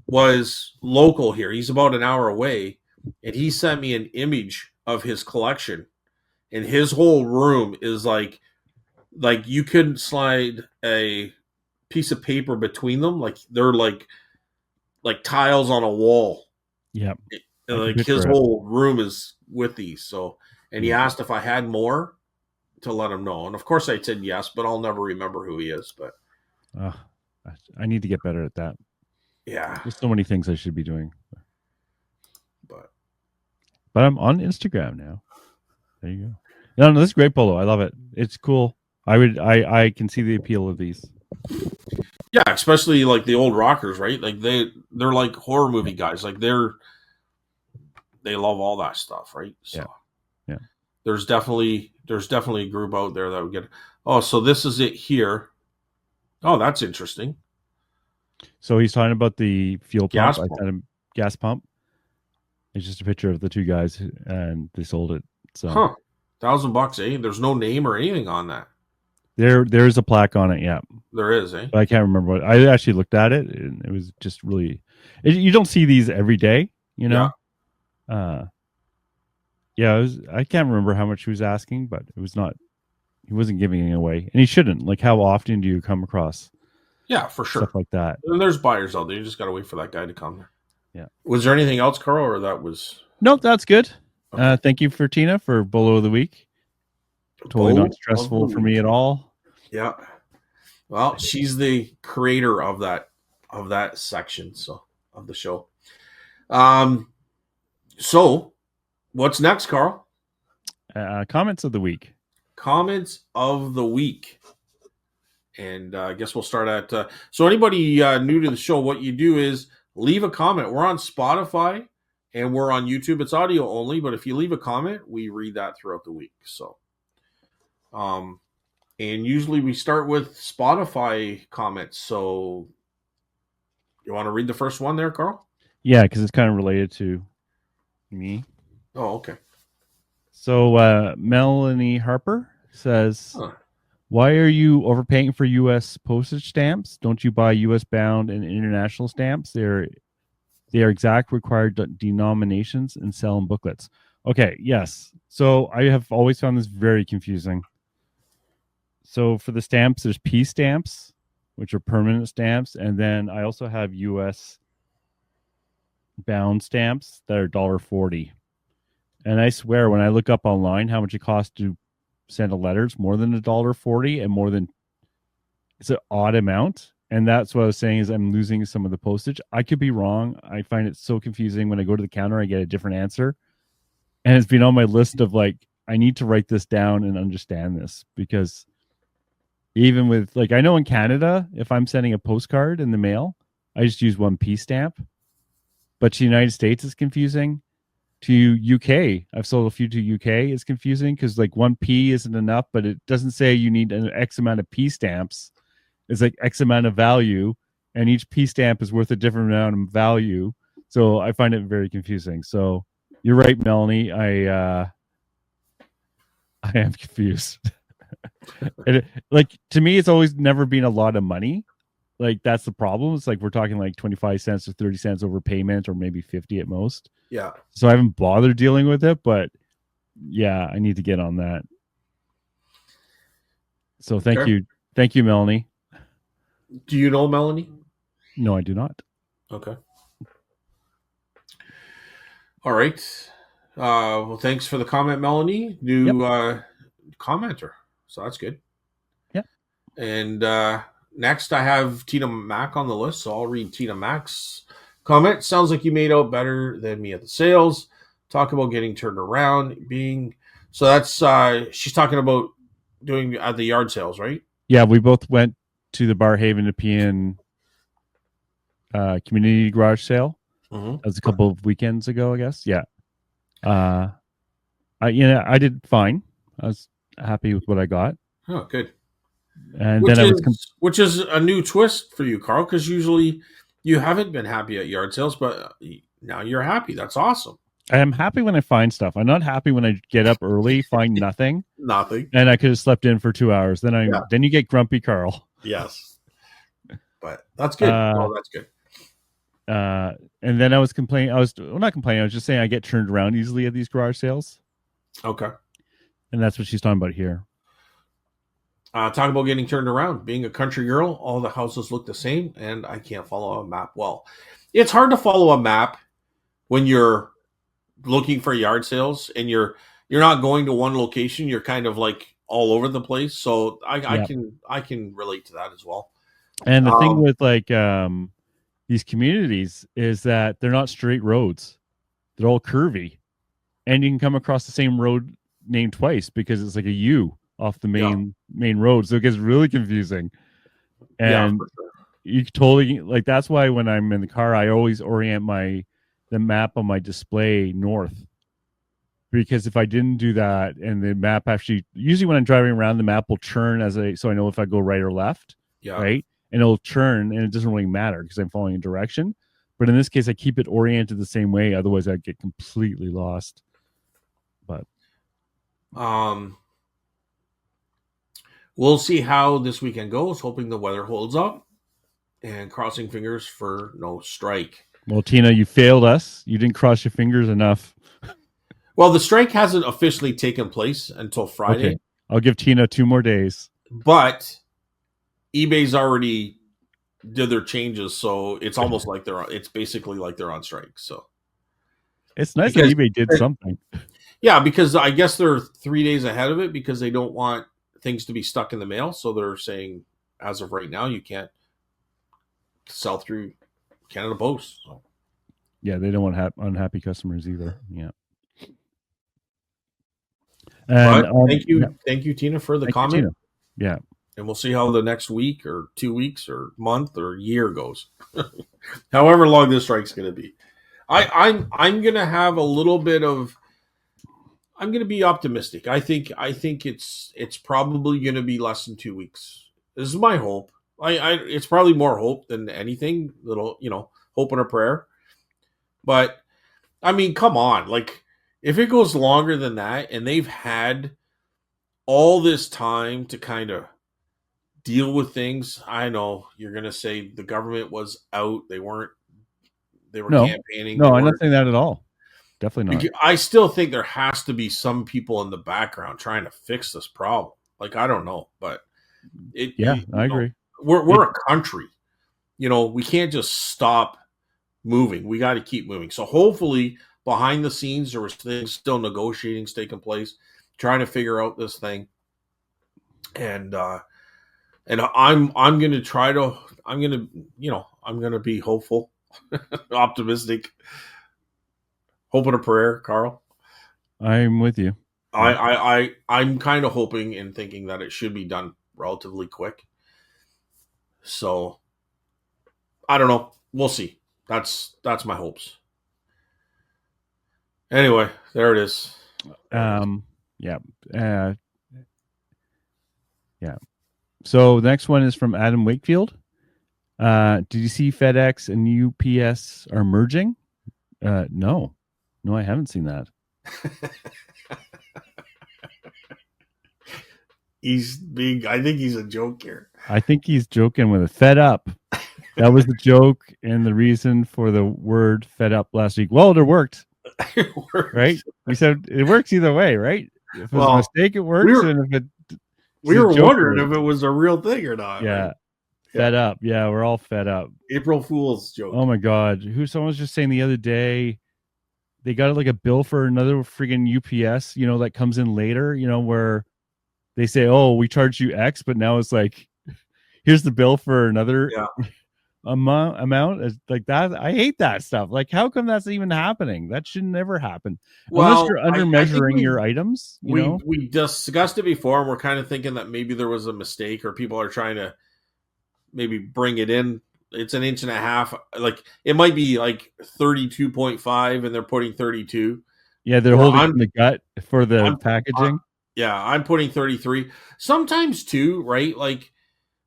was local here. He's about an hour away, and he sent me an image of his collection, and his whole room is like you couldn't slide a piece of paper between them. Like they're like tiles on a wall. Yep. And like his whole room is with these. So, and he asked if I had more to let him know. And of course I said yes, but I'll never remember who he is. But I need to get better at that. Yeah. There's so many things I should be doing. But I'm on Instagram now. There you go. No, this is great polo. I love it. It's cool. I can see the appeal of these. Yeah, especially like the old rockers, right? Like they're like horror movie guys. Like they love all that stuff, right? So Yeah. there's definitely a group out there that would get. Oh, so this is it here. Oh, that's interesting. So he's talking about the fuel Gas pump. I pump. sent him gas pump. It's just a picture of the two guys, and they sold it. So Huh. $1,000, eh? There's no name or anything on that. there's a plaque on it. Yeah, There is, eh? but I can't remember what. I actually looked at it, and it was just really. You don't see these every day, you know. Yeah, I can't remember how much he was asking, but it was not. He wasn't giving it away, and he shouldn't. Like, how often do you come across Yeah, for sure. stuff like that? And there's buyers out there. You just got to wait for that guy to come there. Yeah. Was there anything else, Carl, or that was? Nope, that's good. Okay. Thank you for Tina for Bolo of the Week. Totally Bolo not stressful for me at all. Yeah. Well, she's the creator of that section, so of the show. So what's next, Carl? Comments of the week. Comments of the week. And I guess we'll start at so anybody new to the show, what you do is leave a comment. We're on Spotify and we're on YouTube. It's audio only, but if you leave a comment, we read that throughout the week. So and usually we start with Spotify comments. So you want to read the first one there, Carl? Yeah, because it's kind of related to me. Oh, okay. So Melanie Harper says, why are you overpaying for U.S. postage stamps? Don't you buy U.S. bound and international stamps? They are exact required denominations and sell in booklets. Okay, yes. So I have always found this very confusing. So for the stamps, there's P stamps, which are permanent stamps, and then I also have U.S. bound stamps that are $1.40. And I swear, when I look up online how much it costs to send a letter, it's more than $1.40 and more than it's an odd amount. And that's what I was saying is I'm losing some of the postage. I could be wrong. I find it so confusing when I go to the counter, I get a different answer. And it's been on my list of like, I need to write this down and understand this, because even with like, I know in Canada, if I'm sending a postcard in the mail, I just use one P stamp. But to the United States, it's confusing. To UK, I've sold a few to UK. It's confusing because like one P isn't enough, but it doesn't say you need an X amount of P stamps. It's like X amount of value, and each P stamp is worth a different amount of value. So I find it very confusing. So you're right, Melanie. I am confused. Like to me, it's always never been a lot of money. Like that's the problem. It's like we're talking like 25 cents or 30 cents over payment, or maybe 50 at most. Yeah. So I haven't bothered dealing with it, but yeah, I need to get on that. So thank you, Melanie. Do you know Melanie? No, I do not. Okay. All right. Well, thanks for the comment, Melanie. New commenter, so that's good. Yeah. And next, I have Tina Mack on the list, so I'll read Tina Mack's comment. Sounds like you made out better than me at the sales. Talk about getting turned around. So that's she's talking about doing at the yard sales, right? Yeah, we both went to the Barrhaven Nepean community garage sale. Mm-hmm. That was a couple of weekends ago, I guess. Yeah. I did fine. I was happy with what I got. Oh, good. And which is a new twist for you, Carl, because usually you haven't been happy at yard sales, but now you're happy. That's awesome. I am happy when I find stuff. I'm not happy when I get up early, find nothing. Nothing. And I could have slept in for 2 hours. Then you get grumpy, Carl. Yes. But that's good. That's good. And then I was complaining. I was not complaining. I was just saying I get turned around easily at these garage sales. Okay. And that's what she's talking about here. Talk about getting turned around. Being a country girl, all the houses look the same, and I can't follow a map well. It's hard to follow a map when you're looking for yard sales and you're not going to one location. You're kind of like all over the place. So I can relate to that as well. And the thing with like these communities is that they're not straight roads; they're all curvy, and you can come across the same road named twice because it's like a U off the main road, so it gets really confusing. And for sure. you totally like that's why when I'm in the car, I always orient the map on my display north. Because if I didn't do that, and the map actually, usually when I'm driving around, the map will churn so I know if I go right or left, right? And it'll churn, and it doesn't really matter because I'm following a direction. But in this case, I keep it oriented the same way. Otherwise, I'd get completely lost. But we'll see how this weekend goes. Hoping the weather holds up, and crossing fingers for no strike. Well, Tina, you failed us. You didn't cross your fingers enough. Well, the strike hasn't officially taken place until Friday. Okay. I'll give Tina 2 more days. But eBay's already did their changes, so it's almost like it's basically like they're on strike. So it's nice that eBay did something. Yeah, because I guess they're 3 days ahead of it because they don't want things to be stuck in the mail. So they're saying, as of right now, you can't sell through Canada Post. So. Yeah, they don't want unhappy customers either. Yeah. And, thank you, Tina, for the comment. Yeah, and we'll see how the next week or 2 weeks or month or year goes. However long this strike's going to be, I'm going to have a little bit of. I'm going to be optimistic. I think it's probably going to be less than 2 weeks. This is my hope. It's probably more hope than anything. Little hope and a prayer. But I mean, come on, like. If it goes longer than that, and they've had all this time to kind of deal with things, I know you're going to say the government was out. They were campaigning. No, I'm not saying that at all. Definitely not. I still think there has to be some people in the background trying to fix this problem. Like, I don't know, but I agree. We're a country. We can't just stop moving. We got to keep moving. So hopefully, behind the scenes, there was things still negotiating taking place, trying to figure out this thing. And I'm going to be hopeful, optimistic, hoping a prayer, Carl. I'm with you. I'm kind of hoping and thinking that it should be done relatively quick. So I don't know. We'll see. That's my hopes. Anyway, there it is. Yeah. So the next one is from Adam Wakefield. Did you see FedEx and UPS are merging? No, I haven't seen that. I think he's a joke here. I think he's joking with a fed up. That was the joke and the reason for the word fed up last week. Well, it worked. Right? We said it works either way, right? If it was a mistake, it works. We were wondering if it was a real thing or not. Yeah. Right? Fed up. Yeah, we're all fed up. April Fool's joke. Oh my God. Someone was just saying the other day they got like a bill for another freaking UPS, that comes in later, where they say, oh, we charged you X, but now it's like, here's the bill for another amount. Like that. I hate that stuff. Like, how come that's even happening? That should never happen. Unless you're under measuring your items. We discussed it before, and we're kind of thinking that maybe there was a mistake, or people are trying to maybe bring it in. It's an inch and a half. Like, it might be like 32.5, and they're putting 32. Yeah, they're holding the gut for the packaging. I'm putting 33. Sometimes too, right? Like,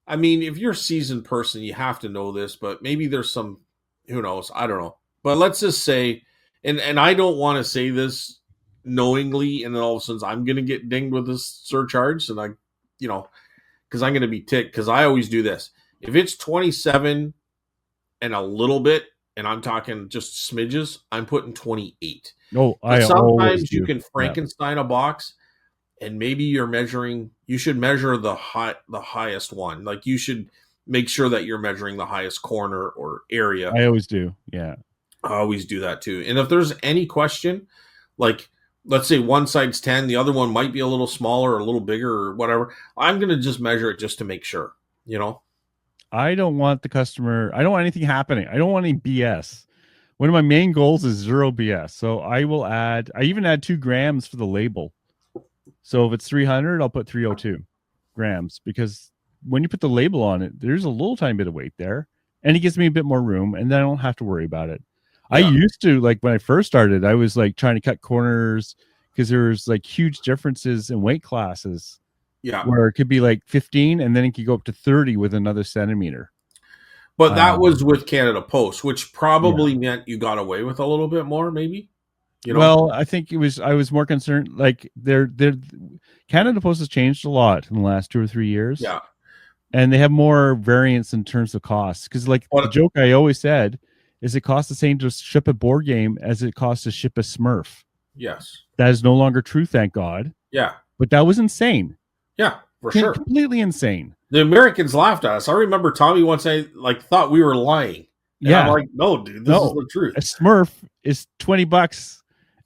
I mean, if you're a seasoned person, you have to know this, but maybe there's some, who knows? I don't know. But let's just say, and I don't want to say this knowingly, and then all of a sudden I'm going to get dinged with this surcharge, and because I'm going to be ticked, because I always do this. If it's 27 and a little bit, and I'm talking just smidges, I'm putting 28. Oh, sometimes you can Frankenstein a box, and maybe you should measure the highest one. Like, you should make sure that you're measuring the highest corner or area. I always do. Yeah. I always do that too. And if there's any question, like, let's say one side's 10, the other one might be a little smaller or a little bigger or whatever, I'm going to just measure it just to make sure, I don't want I don't want anything happening. I don't want any BS. One of my main goals is zero BS. So I even add 2 grams for the label. So if it's 300, I'll put 302 grams, because when you put the label on it, there's a little tiny bit of weight there, and it gives me a bit more room, and then I don't have to worry about it. I Yeah. used to, like when I first started, I was like trying to cut corners because there's like huge differences in weight classes Yeah. where it could be like 15 and then it could go up to 30 with another centimeter. But that was with Canada Post, which probably meant you got away with a little bit more, maybe. You know? Well, I think I was more concerned, like they're Canada Post has changed a lot in the last 2 or 3 years. Yeah. And they have more variance in terms of costs. Because like the joke I always said is it costs the same to ship a board game as it costs to ship a Smurf. Yes. That is no longer true, thank God. Yeah. But that was insane. Yeah, for sure. Completely insane. The Americans laughed at us. I remember Tommy once thought we were lying. And yeah. I'm like, no, dude, this is the truth. A Smurf is $20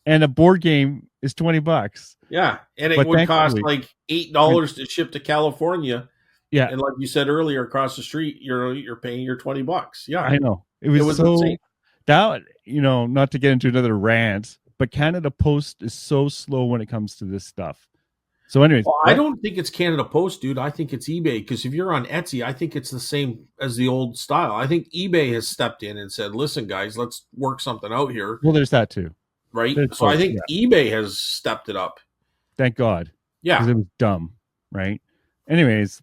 and a board game is $20. Yeah. And it would cost like $8 to ship to California. Yeah. And like you said earlier, across the street, you're paying your $20. Yeah. I know. It was so insane. That, not to get into another rant, but Canada Post is so slow when it comes to this stuff. So anyways, I don't think it's Canada Post, dude. I think it's eBay, because if you're on Etsy, I think it's the same as the old style. I think eBay has stepped in and said, listen, guys, let's work something out here. Well, there's that too. Right? So I think eBay has stepped it up. Thank God. Yeah. Because it was dumb, right? Anyways,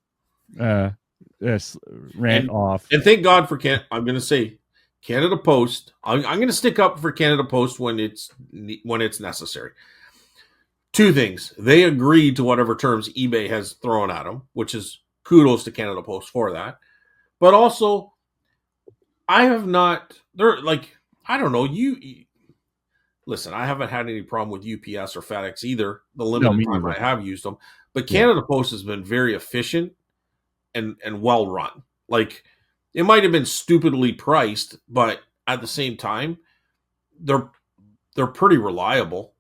this rant off. And thank God for I'm going to say Canada Post. I'm going to stick up for Canada Post when it's necessary. Two things. They agreed to whatever terms eBay has thrown at them, which is kudos to Canada Post for that. But also, I have not, I don't know, listen, I haven't had any problem with UPS or FedEx either, the limited time I have used them. But Canada Post has been very efficient and well run. Like, it might have been stupidly priced, but at the same time, they're pretty reliable.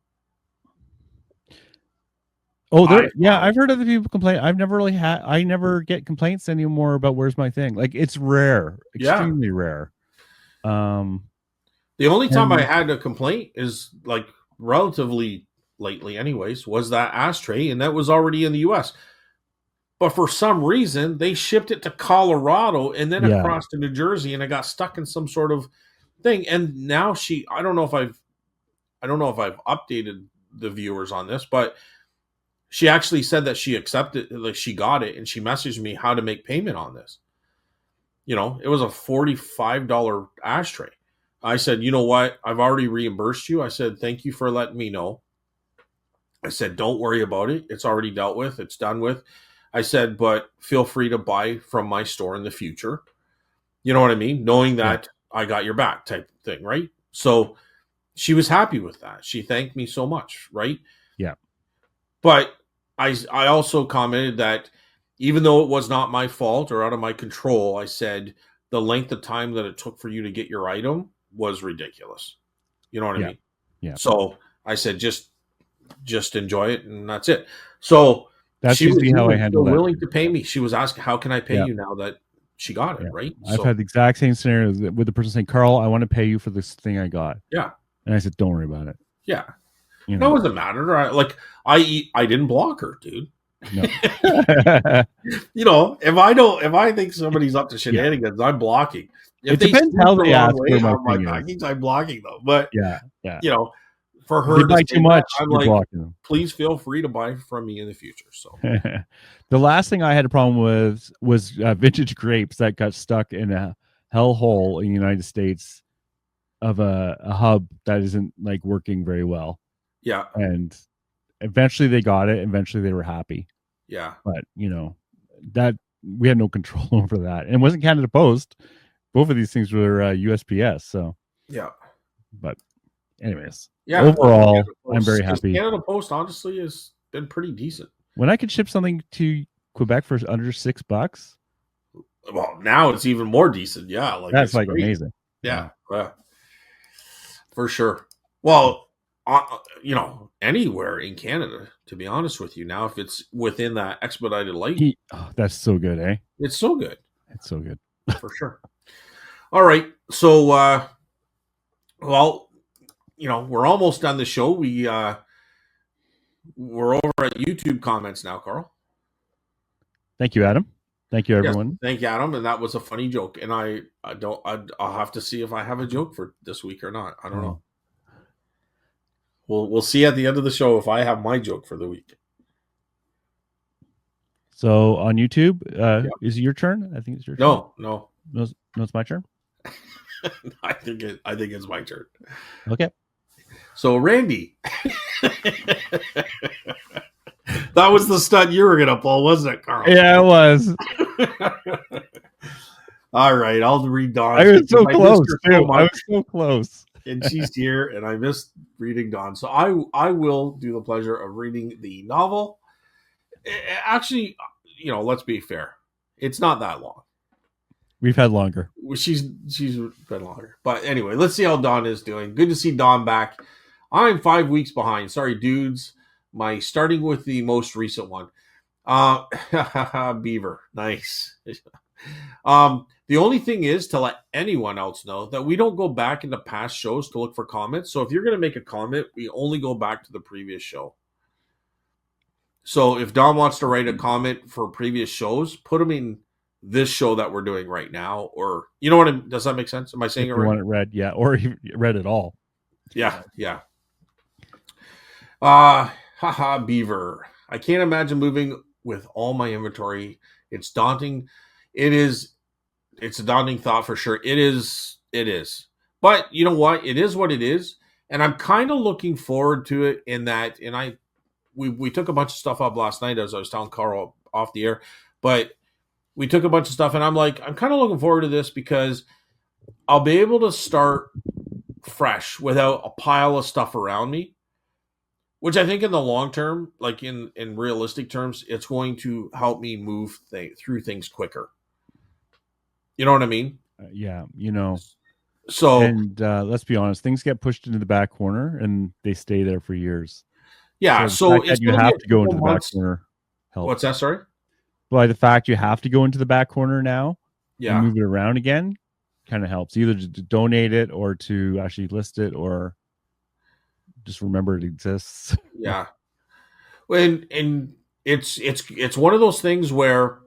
Oh, I've heard other people complain. I never get complaints anymore about where's my thing. Like, it's rare, extremely rare. The only time I had a complaint is like relatively lately anyways, was that ashtray, and that was already in the US. But for some reason, they shipped it to Colorado and then across to New Jersey, and it got stuck in some sort of thing. And now I don't know if I've updated the viewers on this, but she actually said that she accepted, like she got it, and she messaged me how to make payment on this. It was a $45 ashtray. I said, you know what? I've already reimbursed you. I said, thank you for letting me know. I said, don't worry about it. It's already dealt with. It's done with. I said, but feel free to buy from my store in the future. You know what I mean? Knowing that I got your back type thing, right? So she was happy with that. She thanked me so much, right? Yeah. But I also commented that even though it was not my fault or out of my control, I said the length of time that it took for you to get your item was ridiculous. You know what I mean? Yeah. So I said, just enjoy it, and that's it. So that's usually how I handle that. Willing to pay me. She was asking, how can I pay you now that she got it, right? I've had the exact same scenario with the person saying, Carl, I want to pay you for this thing I got. Yeah. And I said, don't worry about it. Yeah. That doesn't matter. I didn't block her, dude. No. If I think somebody's up to shenanigans, I'm blocking. If it depends how they ask for my package, I'm blocking them. But yeah. For her to buy too much, I'm like, blocking them. Please feel free to buy from me in the future. So the last thing I had a problem with was vintage grapes that got stuck in a hellhole in the United States of a hub that isn't like working very well. Yeah. And eventually they got it. Eventually they were happy. Yeah. But, that we had no control over that. And it wasn't Canada Post. Both of these things were USPS. So, yeah. But, anyways. Yeah. Overall, I'm very happy. Canada Post, honestly, has been pretty decent. When I could ship something to Quebec for under $6. Well, now it's even more decent. Yeah. That's like great. Amazing. Yeah. For sure. Well, anywhere in Canada, to be honest with you. Now, if it's within that expedited light. That's so good, eh? It's so good. It's so good. For sure. All right. So, we're almost done the show. We're over at YouTube comments now, Carl. Thank you, Adam. Thank you, Yes, everyone. thank you, Adam. And that was a funny joke. And I don't, I'll have to see if I have a joke for this week or not. I don't know. We'll see at the end of the show if I have my joke for the week. So on YouTube, is it your turn? I think it's your turn. No, it's my turn. I think it's my turn. Okay. So Randy, that was the stunt you were gonna pull, wasn't it, Carl? Yeah, it was. All right, I'll read Dawn. I was so close too. I was so close. And she's here, and I missed reading Dawn. So I will do the pleasure of reading the novel. Actually, let's be fair. It's not that long. We've had longer. She's been longer. But anyway, let's see how Dawn is doing. Good to see Dawn back. I'm 5 weeks behind. Sorry, dudes. Starting with the most recent one. Beaver. Nice. The only thing is to let anyone else know that we don't go back into past shows to look for comments. So if you're going to make a comment, we only go back to the previous show. So if Don wants to write a comment for previous shows, put them in this show that we're doing right now, or does that make sense? Am I saying it right? You want it read, yeah, or you read it all. Yeah. Beaver. I can't imagine moving with all my inventory. It's daunting. It's a daunting thought for sure. It is. But you know what? It is what it is. And I'm kind of looking forward to it in that, and we took a bunch of stuff up last night, as I was telling Carl off the air, but we took a bunch of stuff, and I'm kind of looking forward to this because I'll be able to start fresh without a pile of stuff around me, which I think in the long term, like in realistic terms, it's going to help me move through things quicker. You know what I mean? Yeah, So, and let's be honest, things get pushed into the back corner and they stay there for years. Yeah, so you have to go into the back corner. Helps. What's that? Sorry? By the fact you have to go into the back corner now, and move it around again, kind of helps. Either to donate it or to actually list it, or just remember it exists. Yeah, and it's one of those things where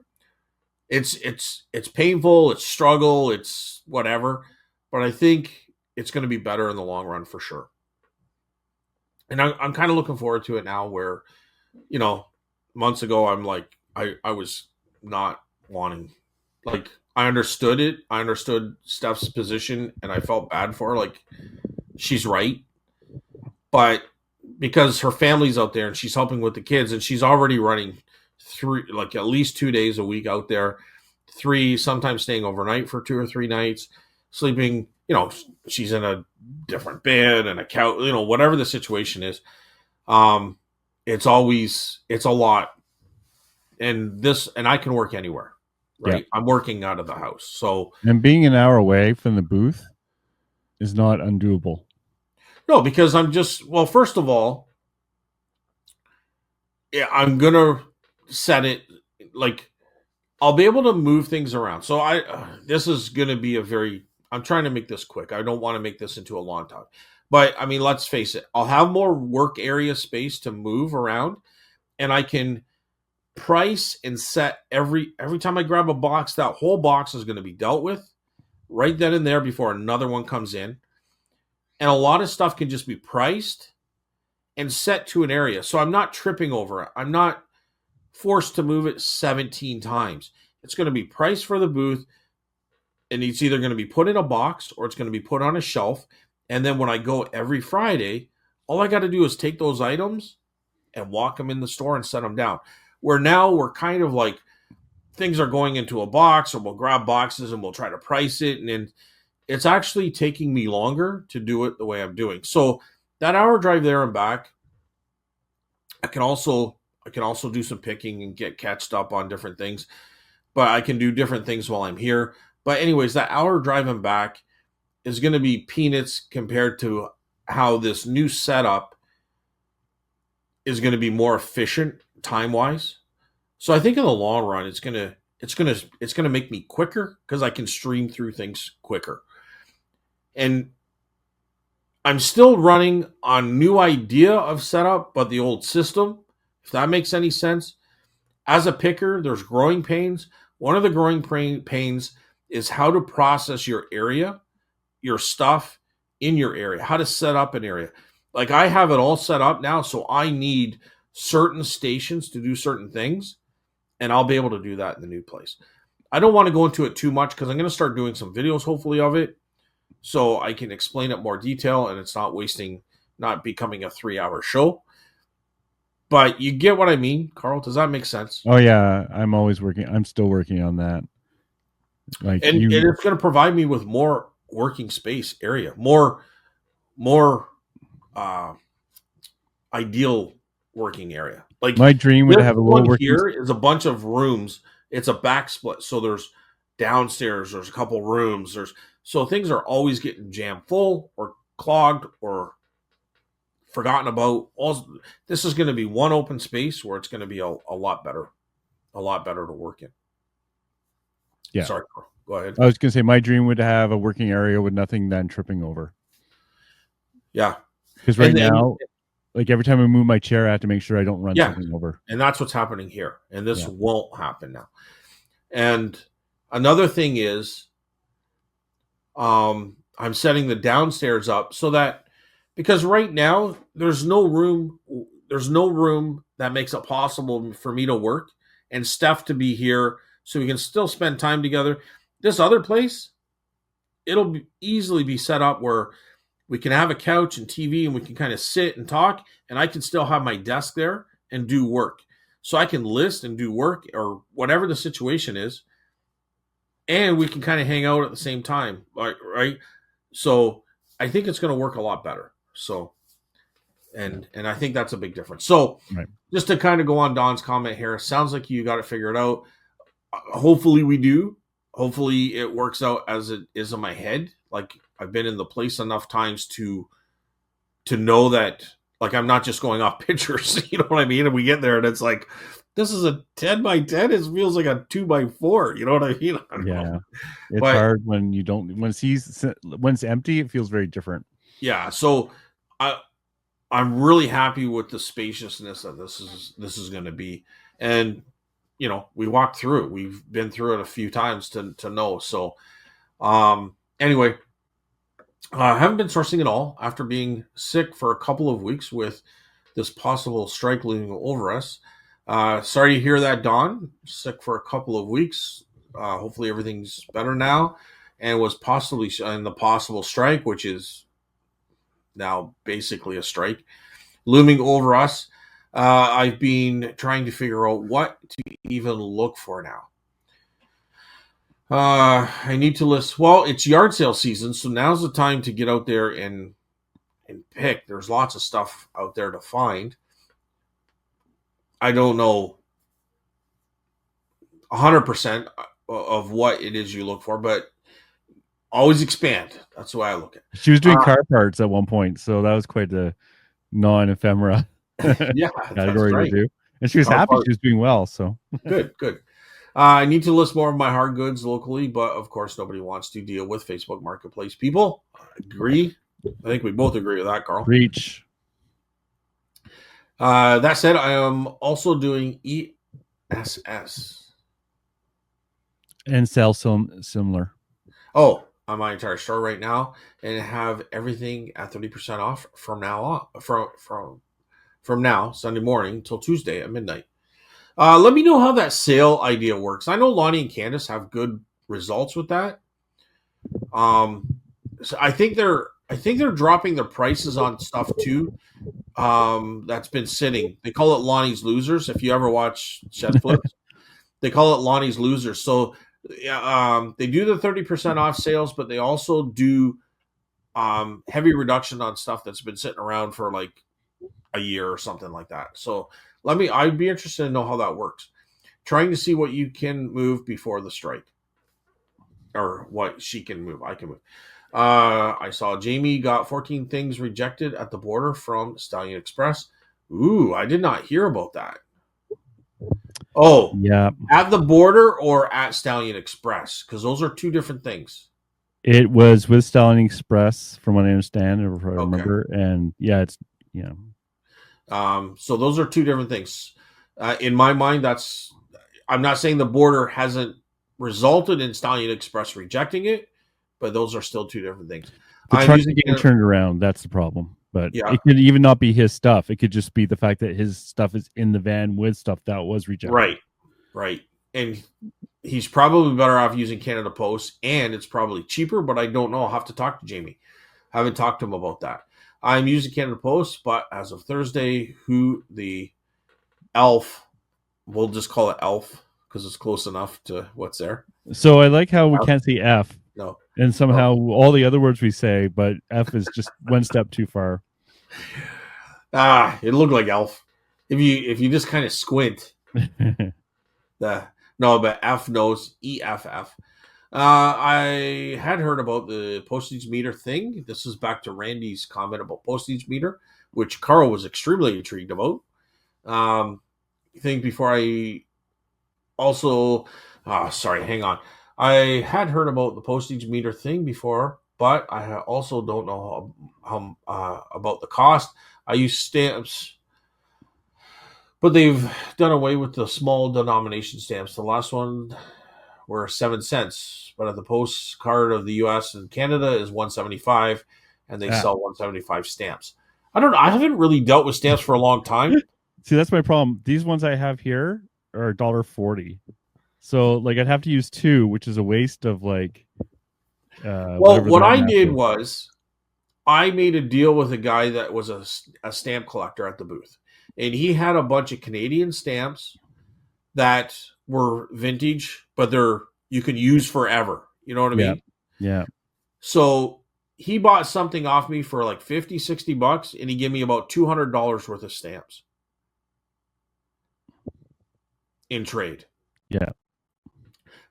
it's painful, it's struggle, it's whatever, but I think it's going to be better in the long run for sure. And I'm kind of looking forward to it now where, months ago, I'm like, I was not wanting, like, I understood it. I understood Steph's position and I felt bad for her. Like, she's right. But because her family's out there and she's helping with the kids and she's already running at least 2 days a week out there, 3, sometimes staying overnight for 2 or 3 nights, sleeping, she's in a different bed and a couch, whatever the situation is. It's a lot. And I can work anywhere, right? Yeah. I'm working out of the house. So, and being an hour away from the booth is not undoable. No, because first of all, I'm going to set it like I'll be able to move things around. So this is going to be I'm trying to make this quick. I don't want to make this into a long time. But I mean, let's face it. I'll have more work area space to move around, and I can price and set every time I grab a box, that whole box is going to be dealt with right then and there before another one comes in. And a lot of stuff can just be priced and set to an area. So I'm not tripping over it. I'm not forced to move it 17 times. It's going to be priced for the booth, and it's either going to be put in a box or it's going to be put on a shelf. And then when I go every Friday, all I got to do is take those items and walk them in the store and set them down. Where now we're kind of like things are going into a box, or we'll grab boxes and we'll try to price it. And then it's actually taking me longer to do it the way I'm doing. So that hour drive there and back, I can also do some picking and get catched up on different things, but I can do different things while I'm here. But anyways, that hour drive and back is going to be peanuts compared to how this new setup is going to be more efficient time-wise. So I think in the long run, it's going to make me quicker because I can stream through things quicker. And I'm still running on new idea of setup, but the old system, if that makes any sense. As a picker, there's growing pains. One of the growing pains is how to process your area, your stuff in your area, how to set up an area. Like I have it all set up now, so I need certain stations to do certain things, and I'll be able to do that in the new place. I don't want to go into it too much because I'm going to start doing some videos, hopefully, of it, so I can explain it more detail and it's not becoming a 3-hour show. But you get what I mean, Carl. Does that make sense? Oh yeah, I'm still working on that. Like, and it's going to provide me with more working space area, more ideal working area. Like my dream would have a little working here is a bunch of rooms. It's a back split, so there's downstairs. There's a couple rooms. So things are always getting jammed full or clogged or forgotten about. This is going to be one open space where it's going to be a lot better to work in. Yeah. Sorry, go ahead. I was going to say my dream would have a working area with nothing then tripping over. Yeah. Because now, like every time I move my chair, I have to make sure I don't run something over. And that's what's happening here. And this won't happen now. And another thing is, I'm setting the downstairs up so that, because right now there's no room that makes it possible for me to work and Steph to be here so we can still spend time together. This other place, it'll easily be set up where we can have a couch and TV and we can kind of sit and talk, and I can still have my desk there and do work. So I can list and do work or whatever the situation is, and we can kind of hang out at the same time, right? So I think it's going to work a lot better. So, and I think that's a big difference. So just to kind of go on Don's comment here, sounds like you got to figure it out. Hopefully we do. Hopefully it works out as it is in my head. Like I've been in the place enough times to know that, like, I'm not just going off pictures, you know what I mean? And we get there and it's like, this is a 10 by 10. It feels like a 2 by 4. You know what I mean? It's hard when you don't, when it's empty, it feels very different. Yeah. So I'm really happy with the spaciousness that this is going to be. And, you know, we walked through it. We've been through it a few times to know. So, anyway, I haven't been sourcing at all after being sick for a couple of weeks with this possible strike looming over us. Sorry to hear that, Don. Sick for a couple of weeks. Hopefully everything's better now, and was possibly in the possible strike, which is now basically a strike, looming over us. I've been trying to figure out what to even look for now. I need to list. Well, it's yard sale season, so now's the time to get out there and pick. There's lots of stuff out there to find. I don't know 100% of what it is you look for, but always expand. That's the way I look at it. She was doing car parts at one point, so that was quite a non-ephemera category to do. And she was happy she was doing well. So good. I need to list more of my hard goods locally, but of course nobody wants to deal with Facebook Marketplace people. Agree. I think we both agree with that, Carl. Reach. That said, I am also doing ESS. And sell some similar. Oh, on my entire store right now, and have everything at 30% off from now on. From now, Sunday morning till Tuesday at midnight. Let me know how that sale idea works. I know Lonnie and Candace have good results with that. So I think they're dropping their prices on stuff too. That's been sitting. They call it Lonnie's Losers. If you ever watch Shed Flips, they call it Lonnie's Losers. So they do the 30% off sales, but they also do heavy reduction on stuff that's been sitting around for like a year or something like that. So I'd be interested to know how that works. Trying to see what you can move before the strike, or what she can move. I can move. I saw Jamie got 14 things rejected at the border from Stallion Express. Ooh, I did not hear about that. Oh, yeah. At the border or at Stallion Express? Because those are two different things. It was with Stallion Express, from what I understand, or if I Okay. remember. And yeah, it's So those are two different things. In my mind, I'm not saying the border hasn't resulted in Stallion Express rejecting it, but those are still two different things. the I'm trucks are using getting turned around. That's the problem. But yeah, it could even not be his stuff. It could just be the fact that his stuff is in the van with stuff that was rejected. right, and he's probably better off using Canada Post, and it's probably cheaper. But I don't know. I'll have to talk to Jamie. I haven't talked to him about that. I'm using Canada Post, but as of Thursday, who the Elf, we'll just call it Elf because it's close enough to what's there. So I like how we can't see F, No, and somehow all the other words we say, but F is just one step too far. it looked like Elf. If you just kind of squint, but F knows EFF. I had heard about the postage meter thing. This is back to Randy's comment about postage meter, which Carl was extremely intrigued about. I think before I also, sorry, hang on. I had heard about the postage meter thing before, but I also don't know how about the cost. I use stamps, but they've done away with the small denomination stamps. The last one were 7 cents, but at the postcard of the U.S. and Canada is 175, and they sell 175 stamps. I don't know. I haven't really dealt with stamps for a long time. See, that's my problem. These ones I have here are $1.40. So like I'd have to use two, which is a waste of like. Well, what I did was I made a deal with a guy that was a stamp collector at the booth, and he had a bunch of Canadian stamps that were vintage, but you can use forever. You know what I mean? Yeah. So he bought something off me for like $50-$60, and he gave me about $200 worth of stamps in trade. Yeah.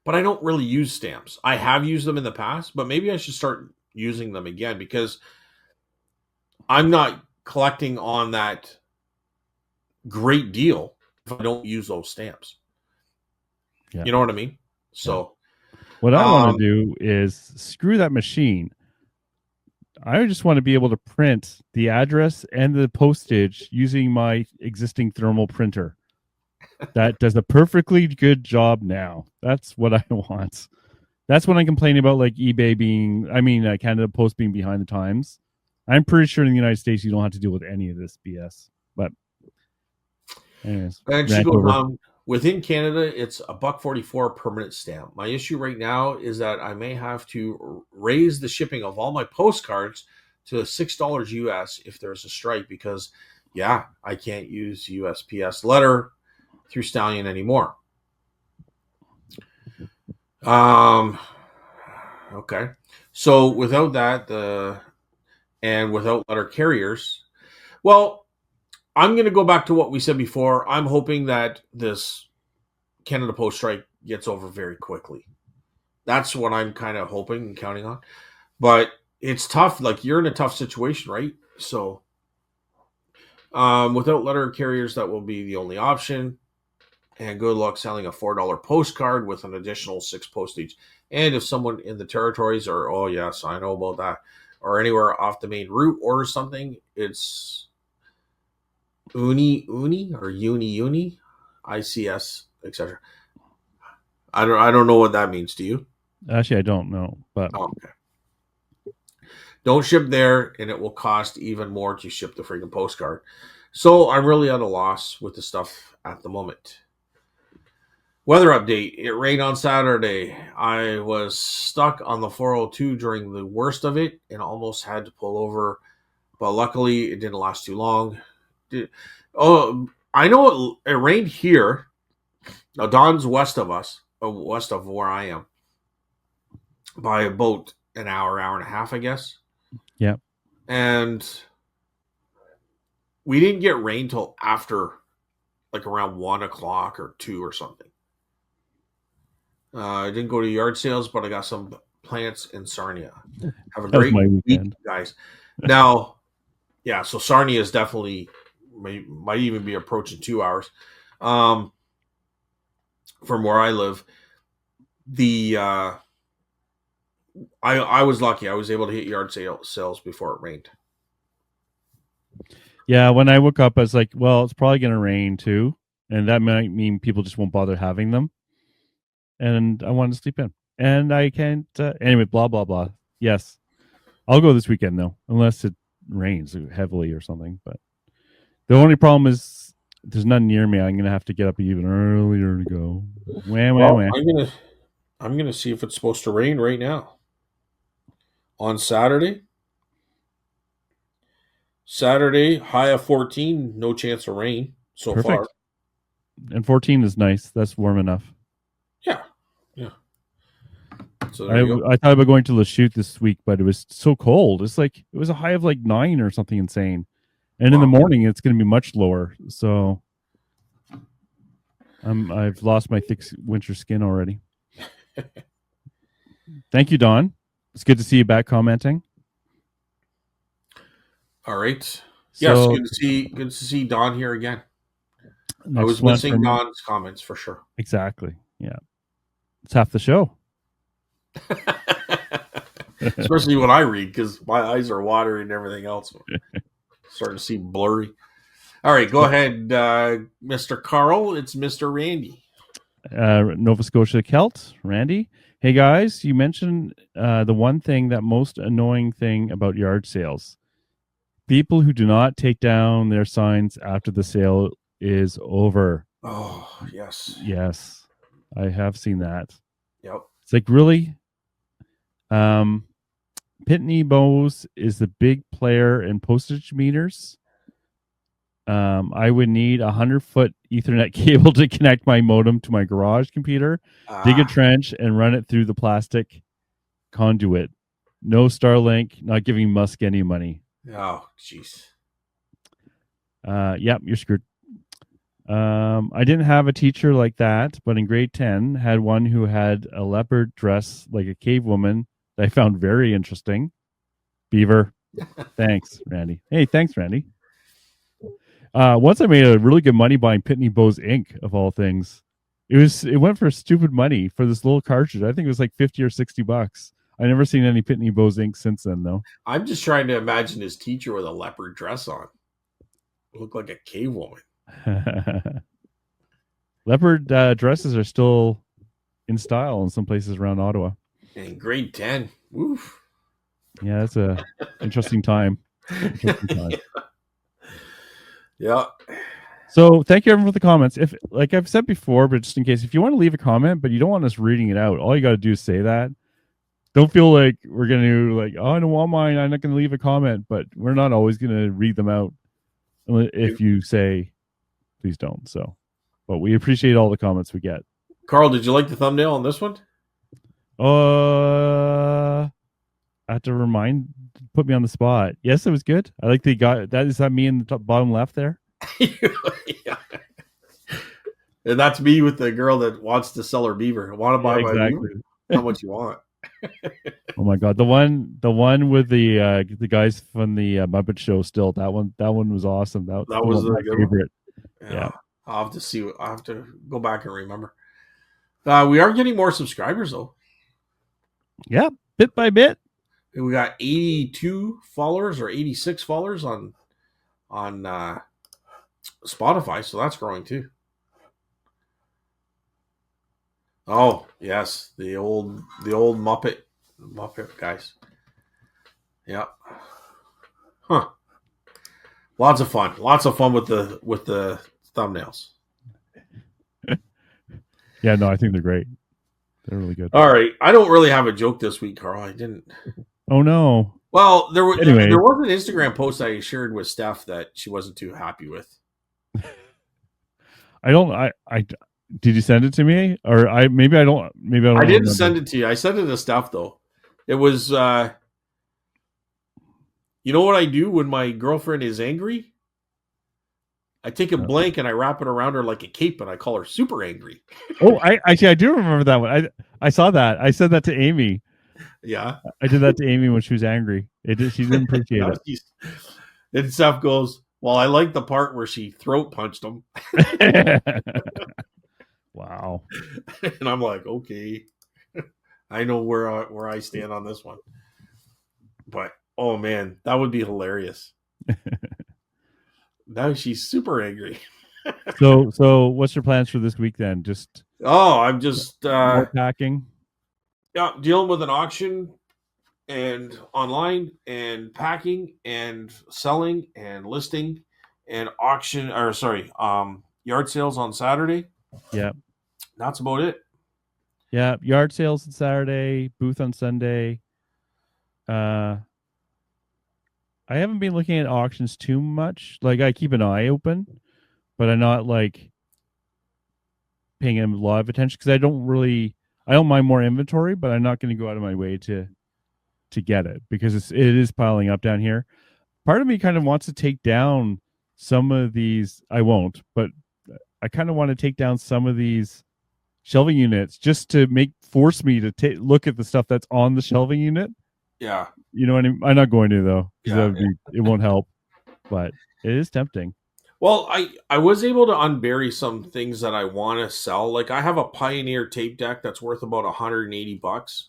But I don't really use stamps. I have used them in the past, but maybe I should start using them again because I'm not collecting on that great deal if I don't use those stamps. Yeah. You know what I mean? So what I want to do is screw that machine. I just want to be able to print the address and the postage using my existing thermal printer. That does a perfectly good job now. That's what I want. That's when I complain about like eBay Canada Post being behind the times. I'm pretty sure in the United States you don't have to deal with any of this BS. But anyways, and she goes, within Canada, it's $1.44 permanent stamp. My issue right now is that I may have to raise the shipping of all my postcards to $6 US if there's a strike because, I can't use USPS letter through Stallion anymore. Okay. So without that, and without letter carriers, well, I'm going to go back to what we said before. I'm hoping that this Canada Post strike gets over very quickly. That's what I'm kind of hoping and counting on. But it's tough. Like, you're in a tough situation, right? So without letter carriers, that will be the only option. And good luck selling a $4 postcard with an additional 6 postage. And if someone in the territories or, oh, yes, I know about that, or anywhere off the main route orders something, it's uni or uni, ICS, etc. I don't know what that means. Do you? Actually, I don't know. But okay. Don't ship there, and it will cost even more to ship the freaking postcard. So I'm really at a loss with the stuff at the moment. Weather update. It rained on Saturday. I was stuck on the 402 during the worst of it and almost had to pull over. But luckily, it didn't last too long. I know it rained here. Now, Don's west of us, west of where I am, by about an hour and a half, I guess. Yeah. And we didn't get rain till after, like around 1 o'clock or 2 or something. I didn't go to yard sales, but I got some plants in Sarnia. Have a great week, guys. Now, so Sarnia is definitely might even be approaching 2 hours from where I live. I was lucky. I was able to hit yard sales before it rained. Yeah, when I woke up, I was like, well, it's probably going to rain too. And that might mean people just won't bother having them. And I wanted to sleep in. And I can't. Anyway, blah, blah, blah. Yes. I'll go this weekend, though, unless it rains heavily or something. But the only problem is there's none near me. I'm going to have to get up even earlier to go. I'm gonna see if it's supposed to rain right now. On Saturday, high of 14, no chance of rain so Perfect. far. And 14 is nice. That's warm enough. Yeah. So I thought about going to Lachute this week, but it was so cold. It's like it was a high of like 9 or something insane. And in the morning, it's going to be much lower. So I've lost my thick winter skin already. Thank you, Don. It's good to see you back commenting. All right. Yes, good to see Don here again. I was missing Don's comments for sure. Exactly. Yeah. It's half the show. Especially when I read, because my eyes are watering and everything else. Starting to see blurry. All right, go ahead, Mr. Carl. It's Mr. Randy. Nova Scotia Celt, Randy. Hey guys, you mentioned the one thing, that most annoying thing about yard sales. People who do not take down their signs after the sale is over. Oh, yes. Yes. I have seen that. Yep. It's like, really? Pitney Bowes is the big player in postage meters. I would need a 100-foot Ethernet cable to connect my modem to my garage computer, dig a trench, and run it through the plastic conduit. No Starlink, not giving Musk any money. Oh, jeez. Yep, you're screwed. I didn't have a teacher like that, but in grade 10, had one who had a leopard dress like a cave woman that I found very interesting. Beaver. Thanks, Randy. Hey, thanks, Randy. Once I made a really good money buying Pitney Bowes ink, of all things. It went for stupid money for this little cartridge. I think it was like $50 or $60. I never seen any Pitney Bowes ink since then, though. I'm just trying to imagine his teacher with a leopard dress on. Looked like a cave woman. Leopard dresses are still in style in some places around Ottawa. In grade 10. Oof. Yeah, that's a interesting time. Yeah. So thank you everyone for the comments. If, like I've said before, but just in case, if you want to leave a comment, but you don't want us reading it out, all you got to do is say that. Don't feel like we're going to like, oh, I don't want mine. I'm not going to leave a comment, but we're not always going to read them out if you say, please don't. So, but we appreciate all the comments we get. Carl, did you like the thumbnail on this one? I have to put me on the spot. Yes, it was good. I like the guy. Is that me in the bottom left there? Yeah. And that's me with the girl that wants to sell her beaver. Want to buy my beaver? How much you want? Oh my god, the one with the guys from the Muppet Show. Still, that one was awesome. That was my favorite. Yeah. I'll have to see. I'll have to go back and remember. We are getting more subscribers though. Yeah, bit by bit. We got 82 followers or 86 followers on Spotify, so that's growing too. Oh yes, the old Muppet guys. Yeah. Huh. Lots of fun with the thumbnails. Yeah, no, I think they're great. They're really good. All right, I don't really have a joke this week, Carl. I didn't. Oh no. Well, there was an Instagram post I shared with Steph that she wasn't too happy with. I did you send it to me, or I don't. I didn't send it to you. I sent it to Steph though. It was, you know what I do when my girlfriend is angry? I take a blanket and I wrap it around her like a cape, and I call her super angry. Oh, I do remember that one. I saw that. I said that to Amy. Yeah, I did that to Amy when she was angry. She didn't appreciate it. And Steph goes, "Well, I like the part where she throat punched him." Wow. And I'm like, okay. I know where I stand on this one. But oh man, that would be hilarious. Now she's super angry. So what's your plans for this week then? Just Oh, I'm just more packing. yeah, dealing with an auction and online and packing and selling and listing and auction or sorry, yard sales on Saturday. Yeah. That's about it. Yeah. Yard sales on Saturday, booth on Sunday. Uh I haven't been looking at auctions too much. Like I keep an eye open, but I'm not like paying a lot of attention because I don't mind more inventory, but I'm not going to go out of my way to get it because it is piling up down here. Part of me kind of wants to take down some of these. I won't, but I kind of want to take down some of these shelving units just to force me to look at the stuff that's on the shelving unit. Yeah. You know what I mean? I'm not going to though, because Yeah. it won't help. But it is tempting. Well, I was able to unbury some things that I want to sell. Like I have a Pioneer tape deck that's worth about $180.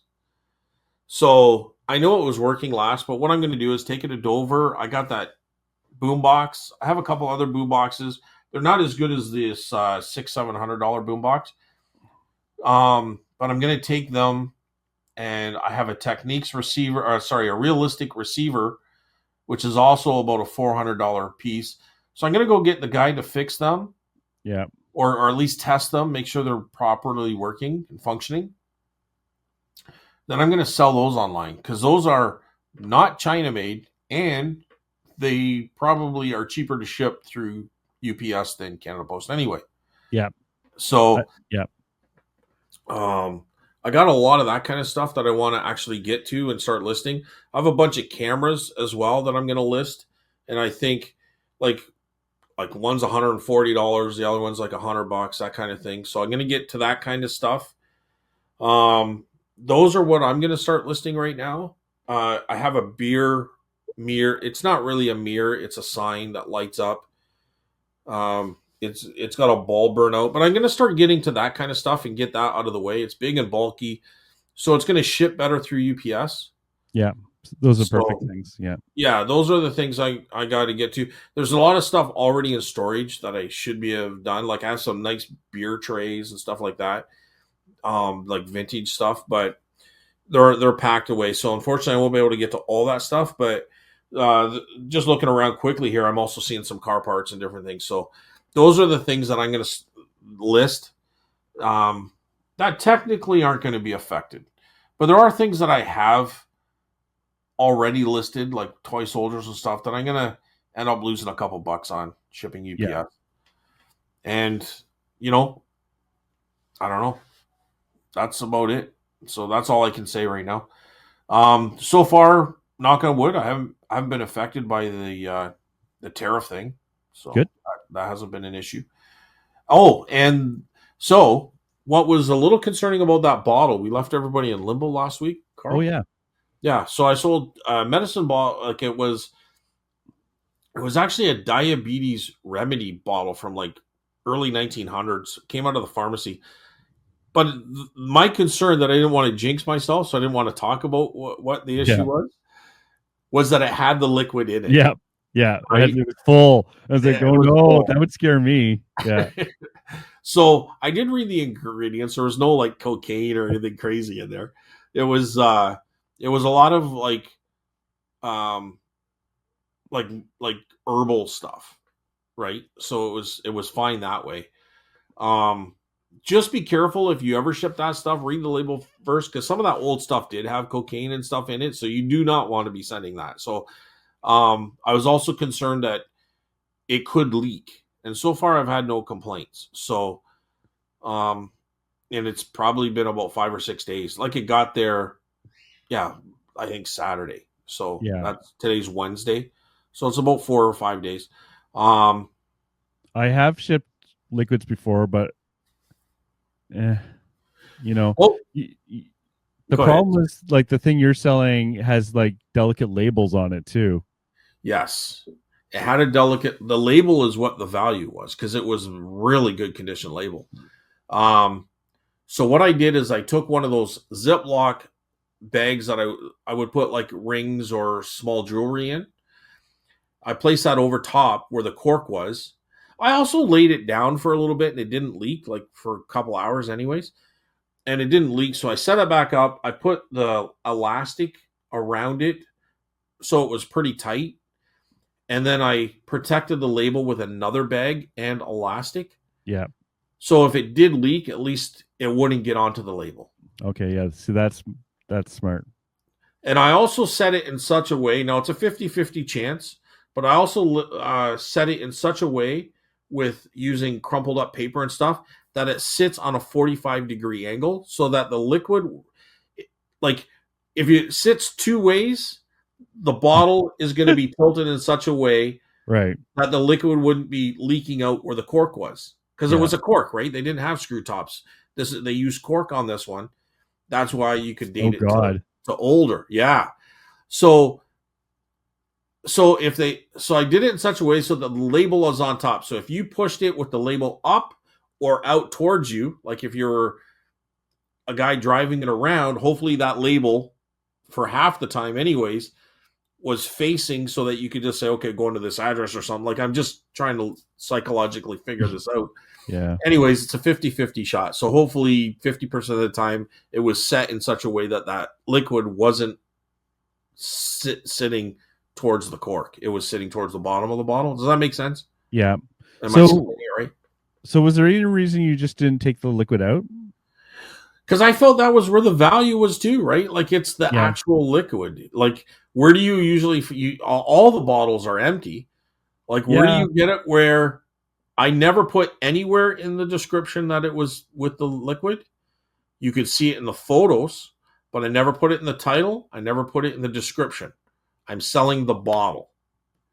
So I know it was working last, but what I'm going to do is take it to Dover. I got that boom box. I have a couple other boom boxes. They're not as good as this $600-700 boom box. But I'm going to take them, and I have a Techniques receiver, a realistic receiver, which is also about a $400 piece. So I'm going to go get the guy to fix them. Yeah. Or at least test them, make sure they're properly working and functioning. Then I'm going to sell those online because those are not China made and they probably are cheaper to ship through UPS than Canada Post anyway. Yeah. So, yeah. I got a lot of that kind of stuff that I want to actually get to and start listing. I have a bunch of cameras as well that I'm going to list. And I think like one's $140, the other one's like $100, that kind of thing. So I'm going to get to that kind of stuff. Those are what I'm going to start listing right now. I have a beer mirror. It's not really a mirror. It's a sign that lights up. It's got a ball burnout, but I'm going to start getting to that kind of stuff and get that out of the way. It's big and bulky, so it's going to ship better through UPS. Yeah, those are perfect things. Yeah, those are the things I got to get to. There's a lot of stuff already in storage that I should have done. Like I have some nice beer trays and stuff like that, like vintage stuff, but they're packed away. So unfortunately, I won't be able to get to all that stuff. But just looking around quickly here, I'm also seeing some car parts and different things. So those are the things that I'm going to list that technically aren't going to be affected. But there are things that I have already listed, like toy soldiers and stuff, that I'm going to end up losing a couple bucks on shipping UPS. Yeah. And, I don't know. That's about it. So that's all I can say right now. So far, knock on wood, I haven't been affected by the tariff thing. So good. That hasn't been an issue. Oh, and so what was a little concerning about that bottle? We left everybody in limbo last week, Carl. Oh yeah. Yeah. So I sold a medicine bottle. Like it was actually a diabetes remedy bottle from like early 1900s. Came out of the pharmacy. But my concern that I didn't want to jinx myself, so I didn't want to talk about what the issue was that it had the liquid in it. Yeah. Yeah. Right? It was full. I was like, oh no, full. That would scare me. Yeah. So I did read the ingredients. There was no like cocaine or anything crazy in there. It was a lot of like herbal stuff, right? So it was fine that way. Just be careful if you ever ship that stuff. Read the label first, because some of that old stuff did have cocaine and stuff in it, so you do not want to be sending that. So, I was also concerned that it could leak, and so far I've had no complaints. So, and it's probably been about 5 or 6 days. Like it got there, I think Saturday. So today's Wednesday, so it's about 4 or 5 days. I have shipped liquids before, but the problem is like the thing you're selling has like delicate labels on it too. Yes, it had the label is what the value was, because it was really good condition label. So what I did is I took one of those Ziploc bags that I would put like rings or small jewelry in. I placed that over top where the cork was. I also laid it down for a little bit and it didn't leak, like for a couple hours anyways. And it didn't leak. So I set it back up. I put the elastic around it so it was pretty tight. And then I protected the label with another bag and elastic. Yeah. So if it did leak, at least it wouldn't get onto the label. Okay. Yeah. See, that's smart. And I also set it in such a way, now it's a 50-50 chance, but I also set it in such a way with using crumpled up paper and stuff that it sits on a 45-degree angle so that the liquid, like if it sits two ways, the bottle is going to be tilted in such a way Right. that the liquid wouldn't be leaking out where the cork was. Because it Yeah. was a cork, right? They didn't have screw tops. They used cork on this one. That's why you could date Oh it God. to older. Yeah. So I did it in such a way so that the label was on top. So if you pushed it with the label up or out towards you, like if you're a guy driving it around, hopefully that label for half the time anyways was facing so that you could just say, okay, go into this address or something. Like I'm just trying to psychologically figure this out. Yeah. Anyways, it's a 50-50 shot. So hopefully 50% of the time it was set in such a way that that liquid wasn't sitting towards the cork. It was sitting towards the bottom of the bottle. Does that make sense? Yeah. Am So- I saying it right? So was there any reason you just didn't take the liquid out? Because I felt that was where the value was too, right? Like it's the Yeah. actual liquid. Like where do you usually all the bottles are empty? Like where Yeah. do you get it? Where I never put anywhere in the description that it was with the liquid. You could see it in the photos, but I never put it in the title. I never put it in the description. I'm selling the bottle.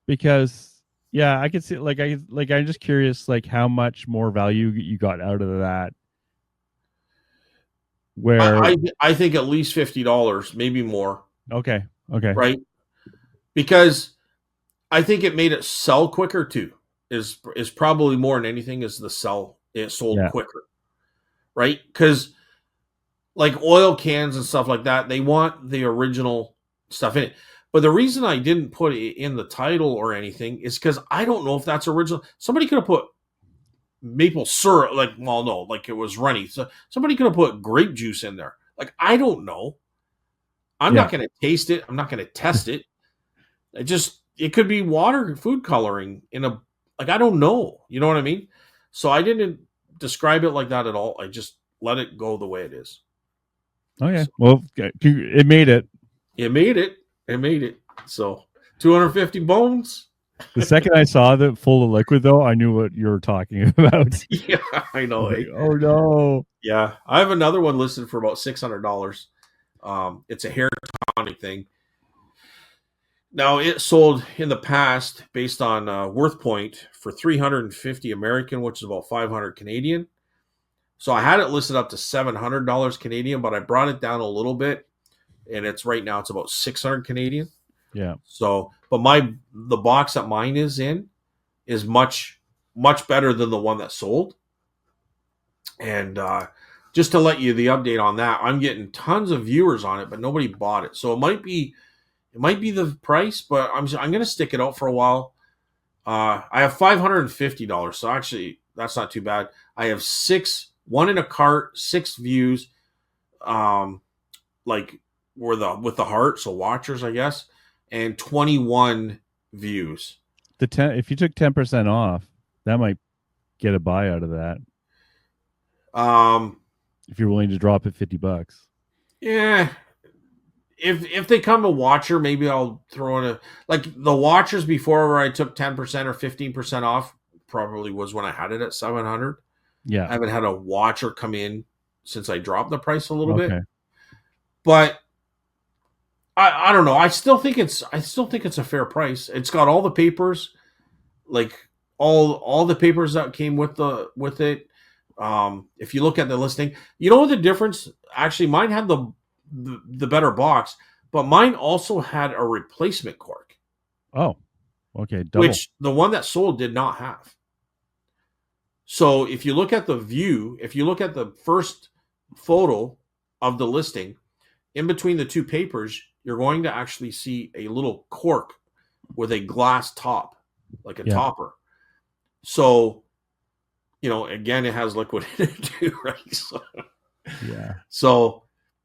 Because yeah, I could see I'm just curious like how much more value you got out of that. Where I think at least $50, maybe more, okay. right? Because I think it made it sell quicker too. Is probably more than anything is the sell. It sold Yeah. quicker, right? Because like oil cans and stuff like that, they want the original stuff in it. But the reason I didn't put it in the title or anything is because I don't know if that's original. Somebody could have put maple syrup, like, well, no, like it was runny. So somebody could have put grape juice in there. Like, I don't know. I'm Yeah. not going to taste it. I'm not going to test it. It could be water, food coloring in a, like, I don't know. You know what I mean? So I didn't describe it like that at all. I just let it go the way it is. Okay. Well, it made it. It made it. It made it. So 250 bones. The second I saw the full of liquid, though, I knew what you were talking about. Yeah, I know. Like, oh no! Yeah, I have another one listed for about $600. It's a hair tonic thing. Now it sold in the past based on WorthPoint for 350 American, which is about 500 Canadian. So I had it listed up to $700 Canadian, but I brought it down a little bit, and it's right now it's about 600 Canadian. Yeah. So, but the box that mine is in is much better than the one that sold. And just to let you the update on that, I'm getting tons of viewers on it, but nobody bought it. So it might be the price, but I'm going to stick it out for a while. I have $550, so actually that's not too bad. I have one in a cart, 6 views, like with the heart, so watchers, I guess, and 21 views. If you took 10% off, that might get a buy out of that. If you're willing to drop it $50. Yeah. If they come a watcher, maybe I'll throw in like the watchers before where I took 10% or 15% off probably was when I had it at 700. Yeah. I haven't had a watcher come in since I dropped the price a little Okay. bit. But I don't know. I still think it's a fair price. It's got all the papers, like all the papers that came with it. If you look at the listing, you know what the difference? Actually, mine had the better box, but mine also had a replacement cork. Oh, okay. Double. Which the one that sold did not have. So if you look at the view, if you look at the first photo of the listing, in between the two papers, you're going to actually see a little cork with a glass top, like a Yeah. topper. So, again, it has liquid in it too, right? Yeah. So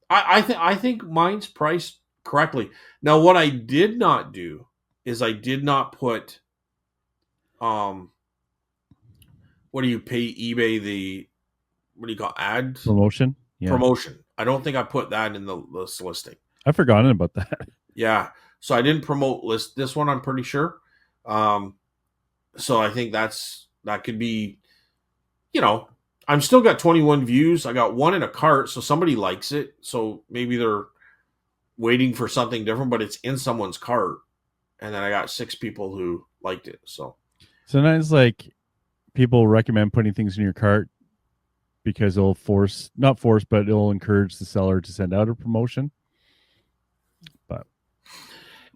I think mine's priced correctly. Now, what I did not do is I did not put what do you pay eBay what do you call ad Promotion. Yeah. promotion? I don't think I put that in the list listing. I've forgotten about that. Yeah, so I didn't promote list this one. I'm pretty sure. So I think that could be, I'm still got 21 views. I got one in a cart, so somebody likes it. So maybe they're waiting for something different, but it's in someone's cart. And then I got 6 people who liked it. So Sometimes like people recommend putting things in your cart because it'll but it'll encourage the seller to send out a promotion.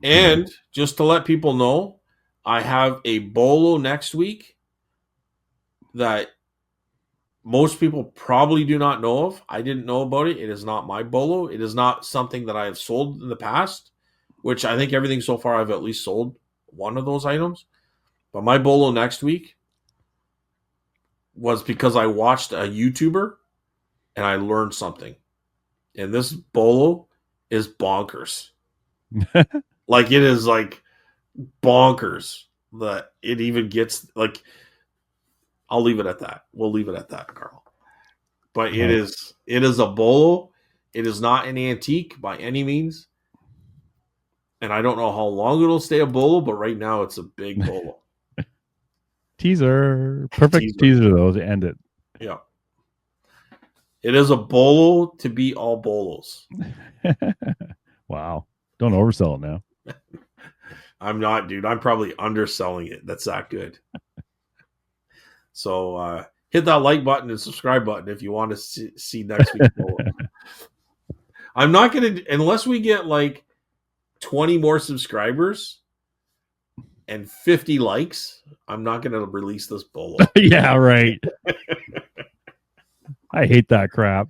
And just to let people know, I have a bolo next week that most people probably do not know of. I didn't know about it. It is not my bolo. It is not something that I have sold in the past, which I think everything so far I've at least sold one of those items. But my bolo next week was because I watched a YouTuber and I learned something. And this bolo is bonkers. Like, it is like bonkers that it even gets like, I'll leave it at that. We'll leave it at that, Carl. But it is a bolo. It is not an antique by any means. And I don't know how long it'll stay a bolo, but right now it's a big bolo. Teaser. Perfect teaser though to end it. Yeah. It is a bolo to beat all bolos. Wow. Don't oversell it now. I'm not, dude. I'm probably underselling it. That's that good. So hit that like button and subscribe button if you want to see next week's bolo. I'm not going to, unless we get like 20 more subscribers and 50 likes, I'm not going to release this bolo. Yeah, right. I hate that crap.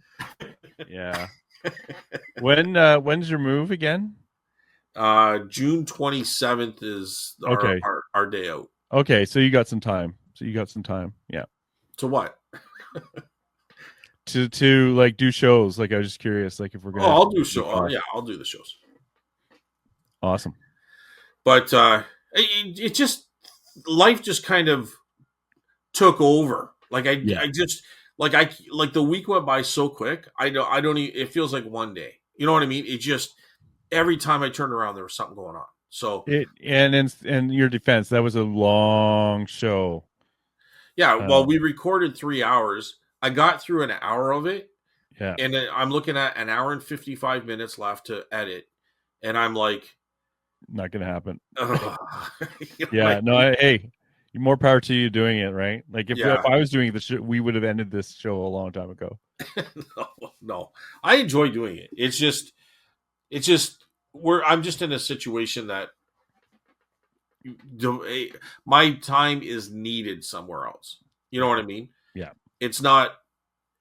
Yeah. When's your move again? June 27th is our day out. Okay, so you got some time. Yeah. To what? to like do shows. Like I was just curious, like if we're gonna. I'll do show. Yeah, I'll do the shows. Awesome. But it just, life just kind of took over. Like I just like the week went by so quick. I don't even, it feels like one day. You know what I mean? It just, every time I turned around, there was something going on. So and in your defense, that was a long show. Yeah, well, we recorded 3 hours. I got through an hour of it. Yeah. And then I'm looking at an hour and 55 minutes left to edit. And I'm like, not going to happen. Hey, more power to you doing it, right? Like if I was doing the show, we would have ended this show a long time ago. No. I enjoy doing it. It's just I'm just in a situation that my time is needed somewhere else. You know what I mean? Yeah. It's not,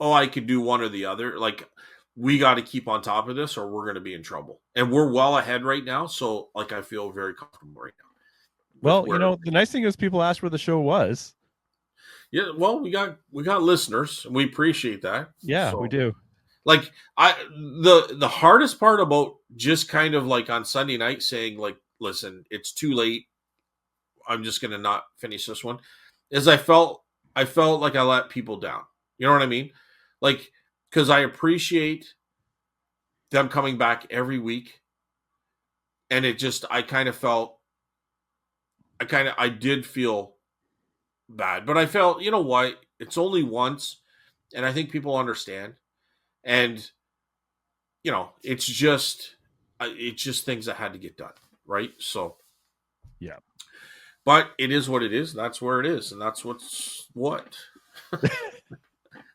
I could do one or the other. Like, we got to keep on top of this or we're going to be in trouble. And we're well ahead right now. So, like, I feel very comfortable right now. Well, the nice thing is people asked where the show was. Yeah. Well, we got listeners and we appreciate that. Yeah, we do. Like, the hardest part about just kind of like on Sunday night saying like, listen, it's too late, I'm just going to not finish this one, is I felt like I let people down. You know what I mean? Like, because I appreciate them coming back every week. And it just, I did feel bad. But I felt, you know what? It's only once. And I think people understand. And, it's just things that had to get done. Right? So. Yeah. But it is what it is. That's where it is. And that's what's what.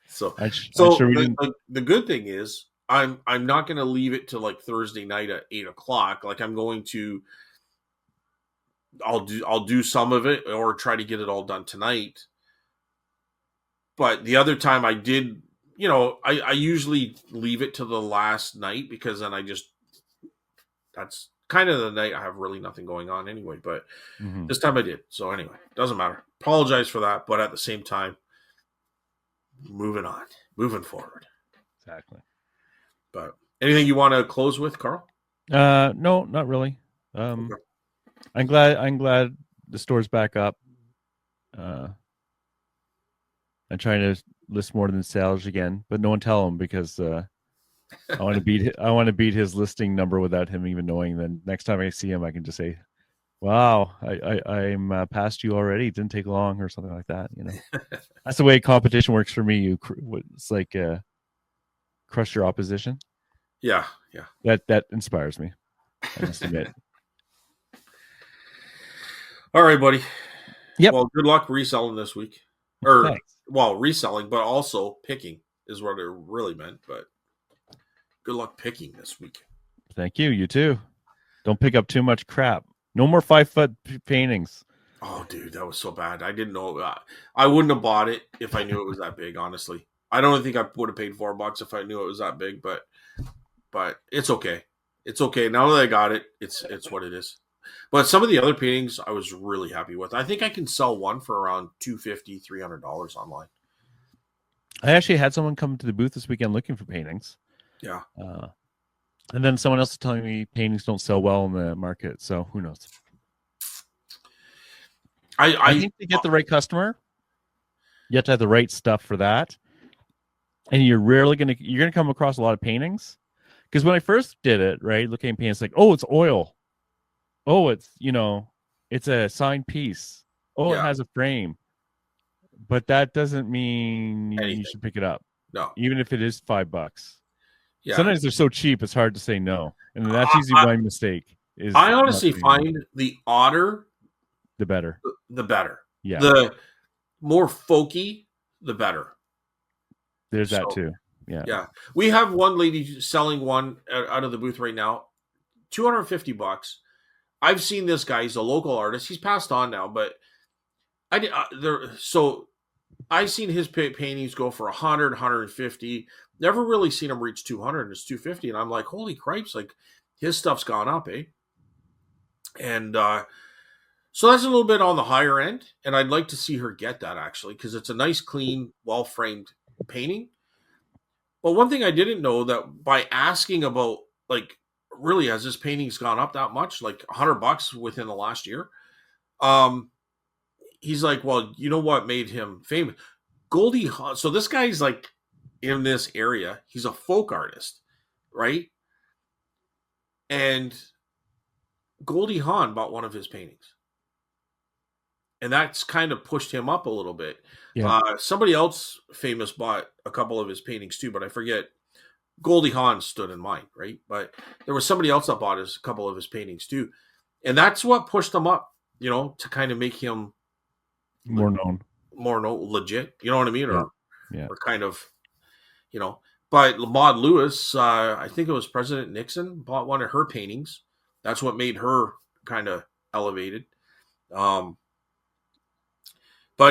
So the good thing is I'm not going to leave it to like Thursday night at 8:00. Like I'm going to, I'll do some of it or try to get it all done tonight. But the other time I did I usually leave it to the last night because then that's kind of the night I have really nothing going on anyway. But Mhm. this time I did. So anyway, doesn't matter. Apologize for that. But at the same time, moving on, moving forward. Exactly. But anything you want to close with, Carl? No, not really. Okay. I'm glad the store's back up. I'm trying to list more than sales again, but no one tell him because I want to beat his listing number without him even knowing. Then next time I see him, I can just say, "Wow, I'm past you already. It didn't take long," or something like that. That's the way competition works for me. It's like crush your opposition. Yeah. That inspires me. I must admit. All right, buddy. Yep. Well, good luck reselling this week. Or, Thanks. well, reselling, but also picking is what it really meant. But good luck picking this week. Thank you. You too. Don't pick up too much crap. No more 5-foot paintings. Oh, dude, that was so bad. I didn't know. I wouldn't have bought it if I knew it was that big. Honestly, I don't think I would have paid $4 if I knew it was that big. But it's okay. It's okay. Now that I got it, it's what it is. But some of the other paintings I was really happy with. I think I can sell one for around $250, $300 online. I actually had someone come to the booth this weekend looking for paintings. Yeah. And then someone else is telling me paintings don't sell well in the market. So who knows? I think to get the right customer, you have to have the right stuff for that. And you're gonna come across a lot of paintings. Because when I first did it, right, looking at paintings, like, oh, it's oil. Oh, it's it's a signed piece. Oh, Yeah. it has a frame. But that doesn't mean Anything. you should pick it up. No. Even if it is $5. Yeah. Sometimes they're so cheap it's hard to say no. And that's usually my mistake. I honestly find the odder the better. The better. Yeah. The more folky, the better. There's that too. Yeah. Yeah. We have one lady selling one out of the booth right now. $250. I've seen this guy. He's a local artist. He's passed on now, but I've seen his paintings go for 100, 150. Never really seen him reach 200, and it's 250. And I'm like, holy cripes, like his stuff's gone up, eh? And so that's a little bit on the higher end, and I'd like to see her get that actually, because it's a nice, clean, well-framed painting. But one thing I didn't know, that by asking about, like, really, has this painting's gone up that much, like $100 within the last year? He's like, well, you know what made him famous? Goldie Hawn. So this guy's like in this area. He's a folk artist, right? And Goldie Hawn bought one of his paintings. And that's kind of pushed him up a little bit. Yeah. Somebody else famous bought a couple of his paintings too, but I forget. Goldie Hawn stood in mind, right? But there was somebody else that bought a couple of his paintings too. And that's what pushed him up, to kind of make him more known, legit. You know what I mean? Yeah. Or kind of, But Maud Lewis, I think it was President Nixon, bought one of her paintings. That's what made her kind of elevated. But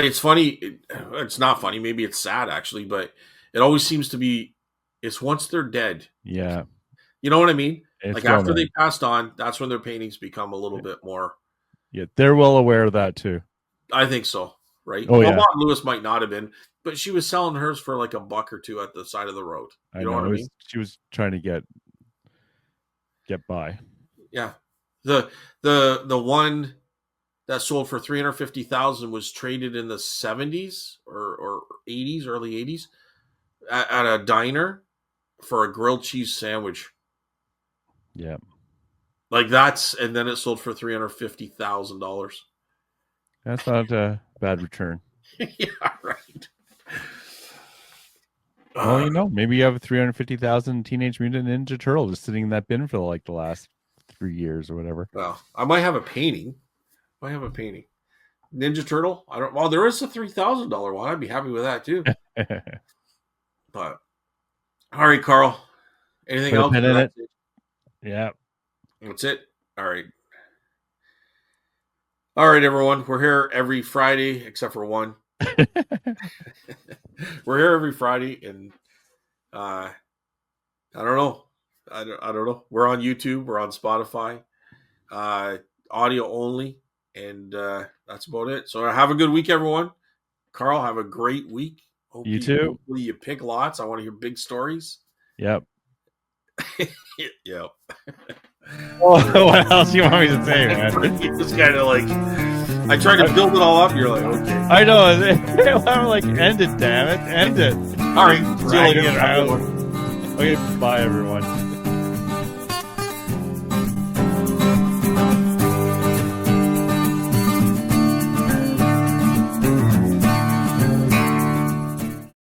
it's funny. It's not funny. Maybe it's sad, actually. But it always seems to be, it's once they're dead. Yeah. You know what I mean? It's like after they passed on, that's when their paintings become a little bit more. Yeah, they're well aware of that too. I think so, right? Oh, yeah. Maud Lewis might not have been, but she was selling hers for like $1 or $2 at the side of the road. You know what I mean? She was trying to get by. Yeah. The one that sold for $350,000 was traded in the 70s or 80s, early 80s at a diner for a grilled cheese sandwich. Yeah. Like and then it sold for $350,000. That's not a bad return. Yeah, right. Well, maybe you have a 350,000 Teenage Mutant Ninja Turtle just sitting in that bin for like the last 3 years or whatever. Well, I might have a painting. Ninja Turtle. I don't. Well, there is a $3,000 one. I'd be happy with that too. But all right, Carl. Anything else? Yeah. That's it. All right. All right, everyone. We're here every Friday, except for one. We're here every Friday, and I don't know. I don't know. We're on YouTube. We're on Spotify. Audio only. And that's about it. So have a good week, everyone. Carl, have a great week. Hope You too. Hopefully you pick lots. I want to hear big stories. Yep. Yep. What else do you want me to say, man? It's kind of like I tried to build it all up. You're like, okay. I know. I'm like, end it, damn it, end it. All right. See you later. Okay, bye, everyone.